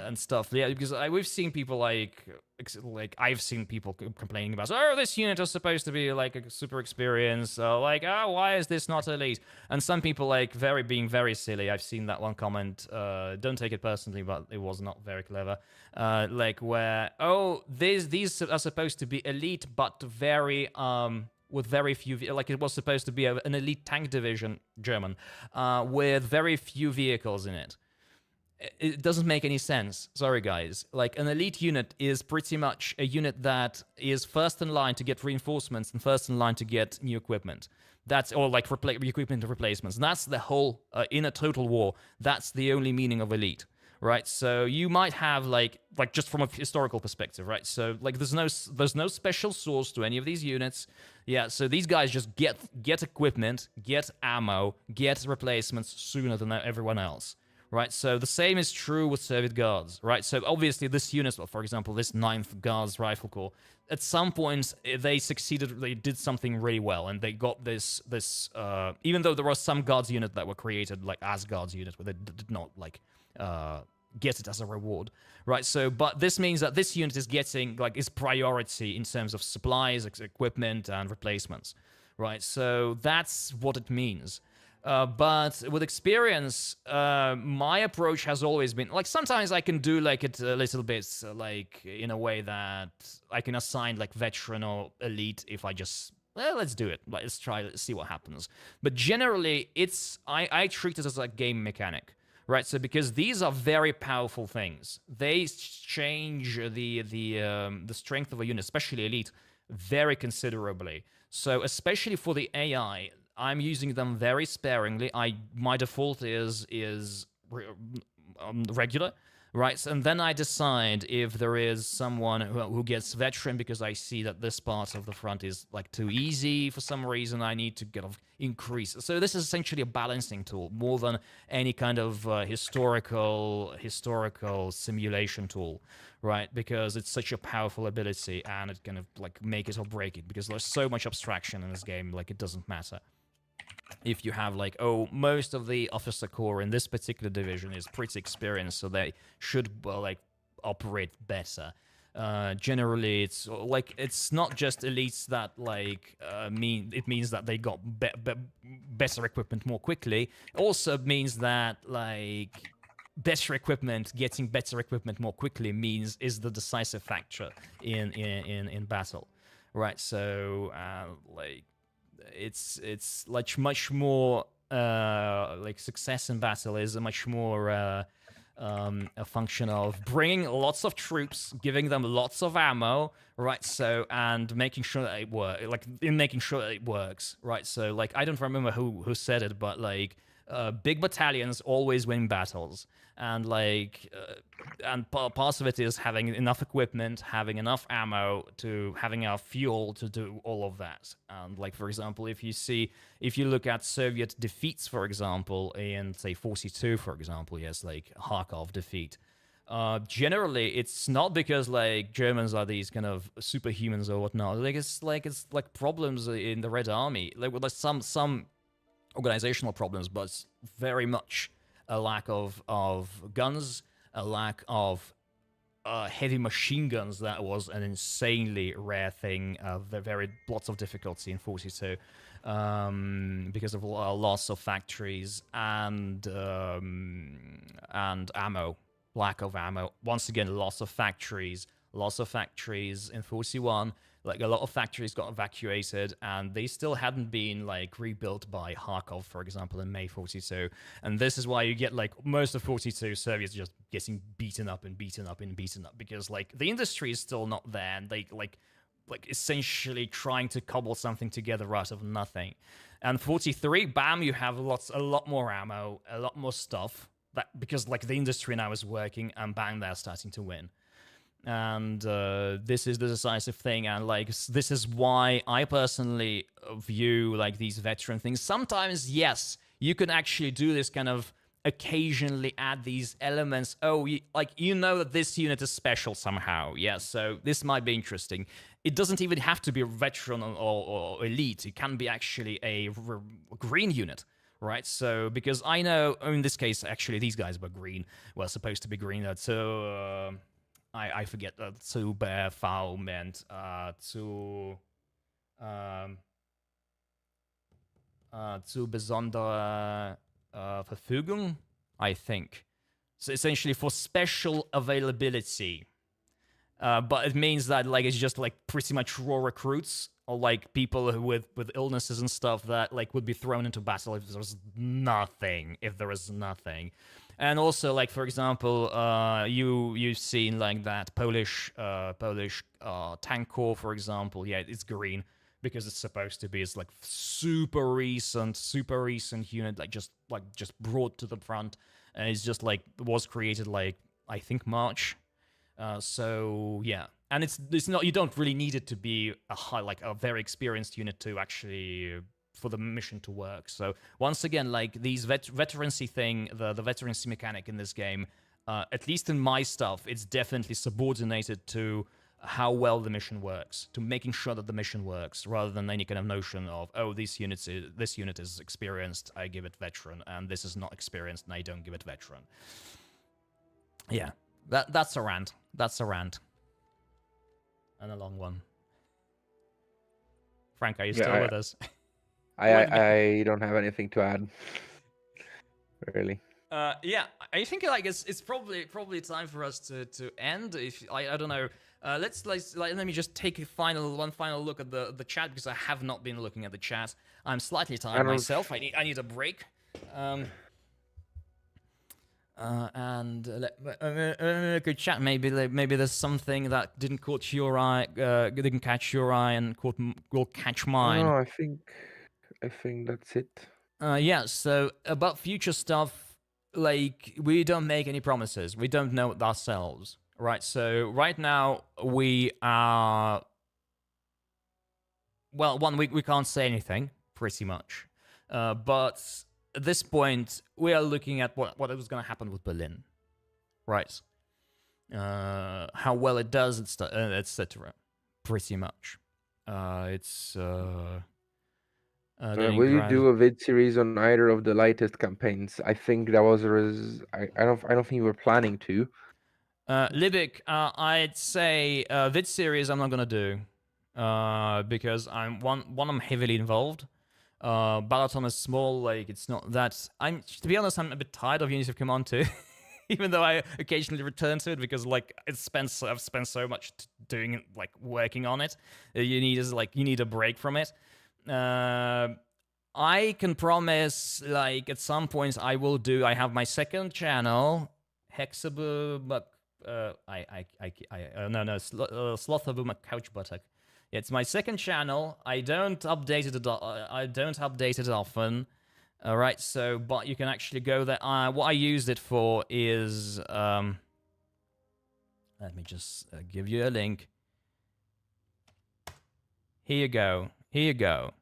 and stuff. Yeah, because we've seen people like I've seen people complaining about, oh, this unit is supposed to be like a super experienced, like, oh, why is this not elite? And some people like being very silly. I've seen that one comment. Don't take it personally, but it was not very clever. Like where, oh, these are supposed to be elite, but very with very few, like it was supposed to be an elite tank division, German, with very few vehicles in it. It doesn't make any sense. Sorry, guys. Like, an elite unit is pretty much a unit that is first in line to get reinforcements and first in line to get new equipment. That's all, like, equipment replacements. And that's the whole, in a total war, that's the only meaning of elite. right? So you might have like just from a historical perspective, right? So like there's no special source to any of these units. Yeah, so these guys just get equipment, get ammo, get replacements sooner than everyone else. Right, so the same is true with Soviet Guards, right? So obviously this unit, well, for example, this 9th Guards Rifle Corps, at some point they succeeded, they did something really well, and they got this, even though there were some Guards unit that were created like as Guards units, where they did not like get it as a reward, right? So, but this means that this unit is getting like is priority in terms of supplies, equipment, and replacements, right? So that's what it means. But with experience, my approach has always been like sometimes I can do like it a little bit like in a way that I can assign like veteran or elite if I just let's do it. Like, let's see what happens. But generally, I treat it as a game mechanic, right? So because these are very powerful things, they change the strength of a unit, especially elite, very considerably. So especially for the AI. I'm using them very sparingly. My default is regular, right? And then I decide if there is someone who gets veteran because I see that this part of the front is like too easy for some reason. I need to kind of increase. So this is essentially a balancing tool more than any kind of historical simulation tool, right? Because it's such a powerful ability and it kind of like make it or break it because there's so much abstraction in this game, like it doesn't matter. If you have like, oh, most of the officer corps in this particular division is pretty experienced, so they should like operate better. Generally, it's like it's not just elites that like means that they got better equipment more quickly. It also means that like getting better equipment more quickly is the decisive factor in battle, right? So like. It's like much more like success in battle is a much more a function of bringing lots of troops, giving them lots of ammo, right? So and making sure that it works, right? So like I don't remember who said it, but like big battalions always win battles, and like and part of it is having enough equipment, having enough ammo, to having enough fuel to do all of that. And like for example, if you look at Soviet defeats, for example, in say 42, for example, yes, like Kharkov defeat. Generally, it's not because like Germans are these kind of superhumans or whatnot. It's like problems in the Red Army, like with some organizational problems, but it's very much a lack of guns, a lack of heavy machine guns. That was an insanely rare thing. Very lots of difficulty in 42 because of loss of factories and ammo, lack of ammo. Once again, loss of factories in 41. Like a lot of factories got evacuated, and they still hadn't been like rebuilt by Kharkov, for example, in May 42. And this is why you get like most of 42 Soviets just getting beaten up because like the industry is still not there, and they like essentially trying to cobble something together out of nothing. And 43, bam, you have a lot more ammo, a lot more stuff that because like the industry now is working, and bang, they're starting to win. And this is the decisive thing, and like this is why I personally view like these veteran things. Sometimes, yes, you can actually do this kind of occasionally add these elements. Oh, you know that this unit is special somehow. Yeah, so this might be interesting. It doesn't even have to be a veteran or elite. It can be actually a green unit. Right, so because I know in this case actually these guys were green, were supposed to be green. So. I forget zu BV meant zu besondere Verfügung, I think. So essentially for special availability. But it means that like it's just like pretty much raw recruits or like people who with illnesses and stuff that like would be thrown into battle if there was nothing. And also, like for example, you've seen like that Polish tank corps, for example. Yeah, it's green because it's supposed to be. It's like super recent unit, like just brought to the front, It's just like was created like I think March. So yeah, and it's not, you don't really need it to be a very experienced unit to actually for the mission to work. So once again, like these veterancy thing, the veterancy mechanic in this game, at least in my stuff, it's definitely subordinated to how well the mission works, to making sure that the mission works, rather than any kind of notion of, oh, this unit is experienced, I give it veteran, and this is not experienced, and I don't give it veteran. Yeah, that's a rant. That's a rant. And a long one. Frank, are you still with us? I don't have anything to add. Really. Yeah, I think like it's probably time for us to end. If I don't know, let me just take one final look at the chat, because I have not been looking at the chat. I'm slightly tired myself. I need a break. And good chat. Maybe there's something that didn't catch your eye, and will catch mine. No, I think that's it. Yeah. So about future stuff, like we don't make any promises. We don't know it ourselves, right? So right now we are, well, we can't say anything pretty much, but at this point, we are looking at what was going to happen with Berlin, right? How well it does, etc. Pretty much. Will you do a vid series on either of the latest campaigns? I think that was I don't think you were planning to. Libic, I'd say vid series I'm not gonna do, because I'm heavily involved. Balaton is small, like it's not that. To be honest, I'm a bit tired of Unity of Command 2, even though I occasionally return to it, because like I've spent so much doing it, like working on it. You need a break from it. I can promise, like at some points I will do. I have my second channel, Hexaboo, but Slothaboo Couch Buttock. It's my second channel. I don't update it often. All right, so but you can actually go there. What I used it for is let me just give you a link. Here you go.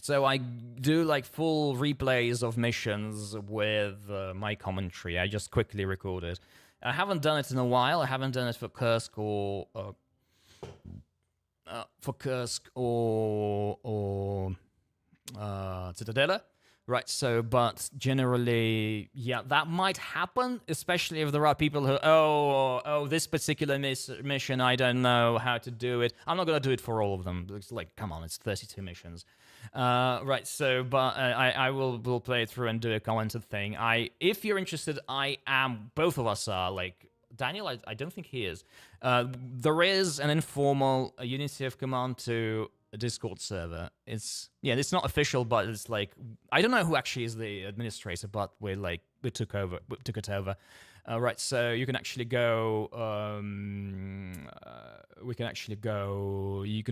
So I do like full replays of missions with my commentary. I just quickly record it. I haven't done it in a while. I haven't done it for Kursk or Citadella, right? So, but generally, yeah, that might happen, especially if there are people who, this particular mission, I don't know how to do it. I'm not gonna do it for all of them. It's like, come on, it's 32 missions, right? So, but I will play it through and do a commented thing. If you're interested, both of us are like. Daniel, I don't think he is. There is an informal Unity of Command 2 Discord server. It's not official, but it's like I don't know who actually is the administrator, but we took it over. Right, so you can actually go. You can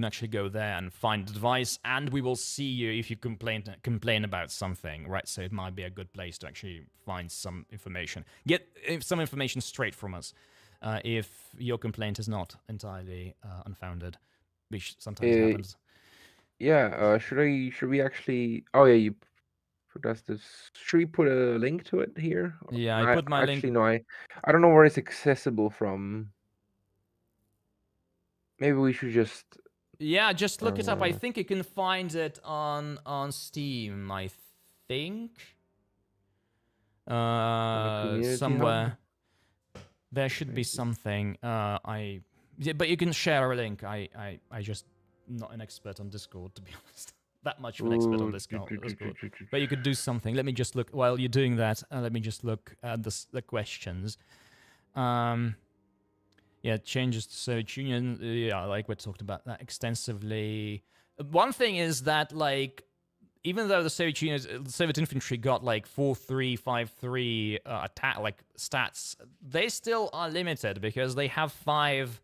actually go there and find advice, and we will see you if you complain about something. Right, so it might be a good place to actually find some information, get some information straight from us, if your complaint is not entirely unfounded, which sometimes happens. Yeah. Should we actually? Oh yeah, you. That's this. Should we put a link to it here? Yeah, I put my link. Actually, no. I don't know where it's accessible from. Maybe we should just. Yeah, just look it up. I think you can find it on Steam. I think. Somewhere. Hub? There should be something. But you can share a link. I just not an expert on Discord, to be honest. That much of an expert on Discord. But you could do something. Let me just look while you're doing that. Let me just look at the questions. Yeah, changes to Soviet Union. Yeah, like we talked about that extensively. One thing is that like, even though the Soviet infantry got like 4-3-5-3 attack like stats, they still are limited because they have 5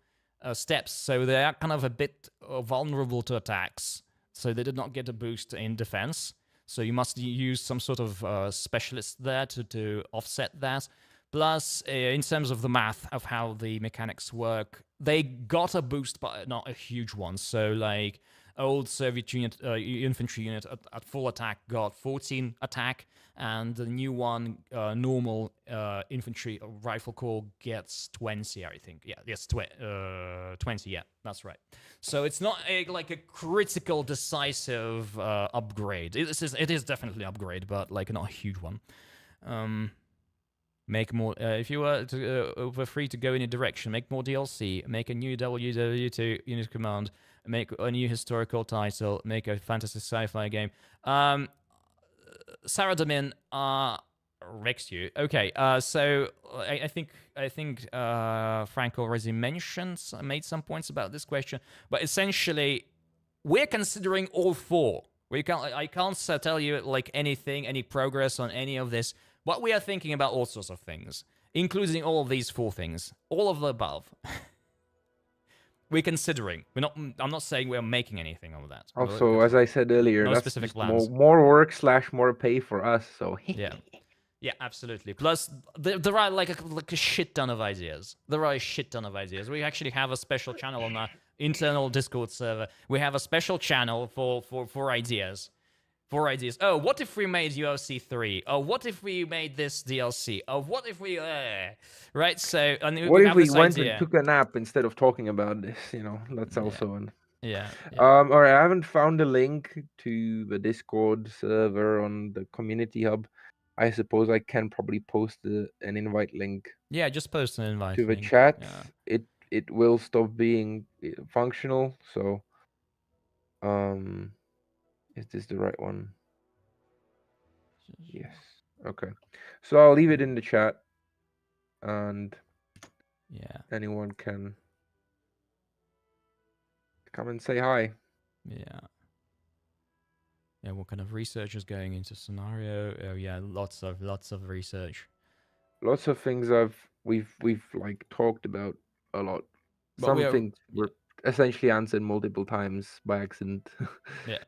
steps, so they are kind of a bit vulnerable to attacks. So they did not get a boost in defense. So you must use some sort of specialist there to offset that. Plus, in terms of the math of how the mechanics work, they got a boost, but not a huge one. So, like, old Soviet unit, infantry unit at full attack got 14 attack, and the new one, normal infantry rifle corps, gets 20, I think. Yeah, yes, 20, yeah, that's right. So it's not like a critical, decisive upgrade. It is definitely an upgrade, but like not a huge one. Make more. If you were free to go in a direction, make more DLC, make a new WW2 unit command, make a new historical title, make a fantasy sci-fi game. Sarah Damin wrecks you. Okay. So I think Frank already made some points about this question, but essentially, we're considering all four. I can't tell you like anything, any progress on any of this. But we are thinking about all sorts of things, including all of these four things, all of the above. We're considering. I'm not saying we're making anything of that. Also, as I said earlier, no that's specific just plans. more work / more pay for us. So yeah, absolutely. Plus, there are like a shit ton of ideas. We actually have a special channel on our internal Discord server. We have a special channel for ideas. Oh, what if we made UFC 3? Oh, what if we made this DLC? Oh, what if we... Right, so... And what if we this went idea. and took a nap instead of talking about this? That's also an... Yeah. All right, I haven't found a link to the Discord server on the community hub. I suppose I can probably post an invite link. Yeah, just post an invite to the link. chat. Yeah. It will stop being functional. So, is this the right one? Yes. Okay. So I'll leave it in the chat, and anyone can come and say hi. Yeah. Yeah, what kind of research is going into scenario? Oh yeah, lots of research. Lots of things we've like talked about a lot. But some things were essentially answered multiple times by accident. Yeah.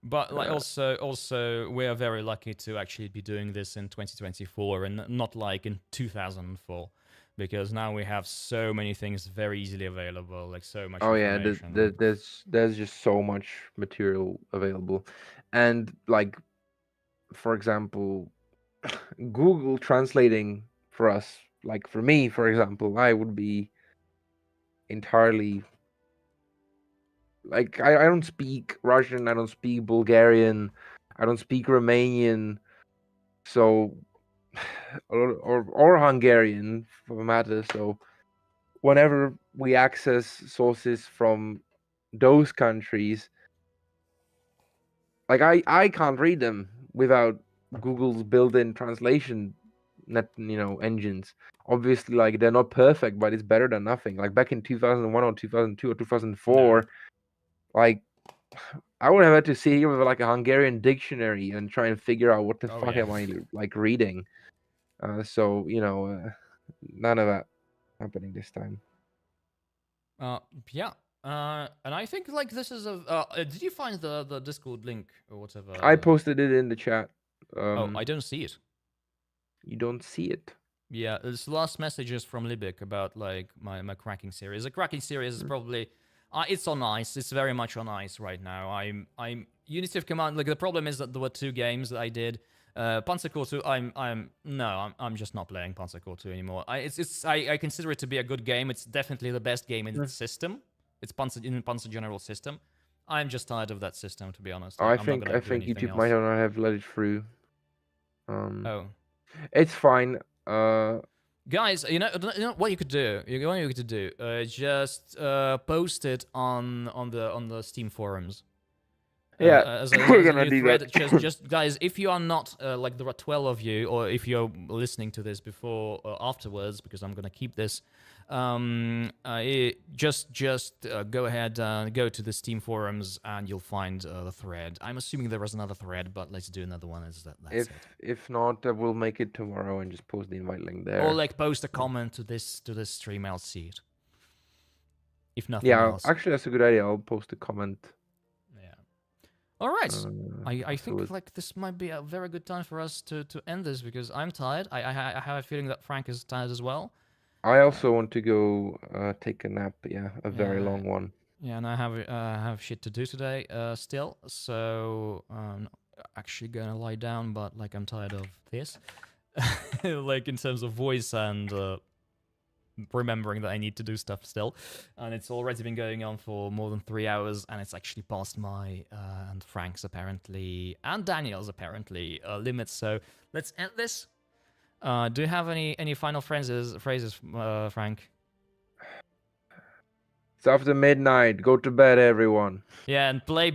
But like also we are very lucky to actually be doing this in 2024 and not like in 2004, because now we have so many things very easily available, like so much information. There's just so much material available, and like, for example, Google translating for us, like for me, for example, I would be entirely like, I don't speak Russian, I don't speak Bulgarian, I don't speak Romanian, so or Hungarian for the matter. So whenever we access sources from those countries, like I can't read them without Google's built-in translation engines. Obviously, like, they're not perfect, but it's better than nothing. Like back in 2001 or 2002 or 2004, like, I would have had to sit here with like a Hungarian dictionary and try and figure out what the fuck am I like reading. So none of that happening this time. Yeah. And I think like this is a. Did you find the Discord link or whatever? I posted it in the chat. I don't see it. You don't see it? Yeah, it's the last messages from Libik about like my cracking series. The cracking series is probably it's on ice. It's very much on ice right now. I'm Unity of Command. Like, the problem is that there were 2 games that I did. Panzer Corps 2. I'm just not playing Panzer Corps 2 anymore. I consider it to be a good game. It's definitely the best game in its system. It's Panzer General system. I'm just tired of that system, to be honest. I think YouTube might not have let it through. It's fine. Guys, you know what you could do. Just post it on the Steam forums. We're gonna do that. just guys, if you are not like, there are 12 of you, or if you're listening to this before or afterwards, because I'm gonna keep this. Just go ahead and go to the Steam forums, and you'll find the thread. I'm assuming there was another thread, but let's do another one. If not, we'll make it tomorrow and just post the invite link there. Or like post a comment to this stream. I'll see it. If nothing else. Yeah, actually, that's a good idea. I'll post a comment. All right. I So think like this might be a very good time for us to end this because I'm tired. I have a feeling that Frank is tired as well. I also want to go take a nap. Yeah, a very Yeah, long one. yeah, and I have shit to do today still. So I'm actually gonna lie down, but like I'm tired of this, like in terms of voice and remembering that I need to do stuff still. And it's already been going on for more than 3 hours, and it's actually past my and Frank's apparently and Daniel's apparently limits. So let's end this. Do you have any final phrases, Frank? It's after midnight. Go to bed, everyone. Yeah, and play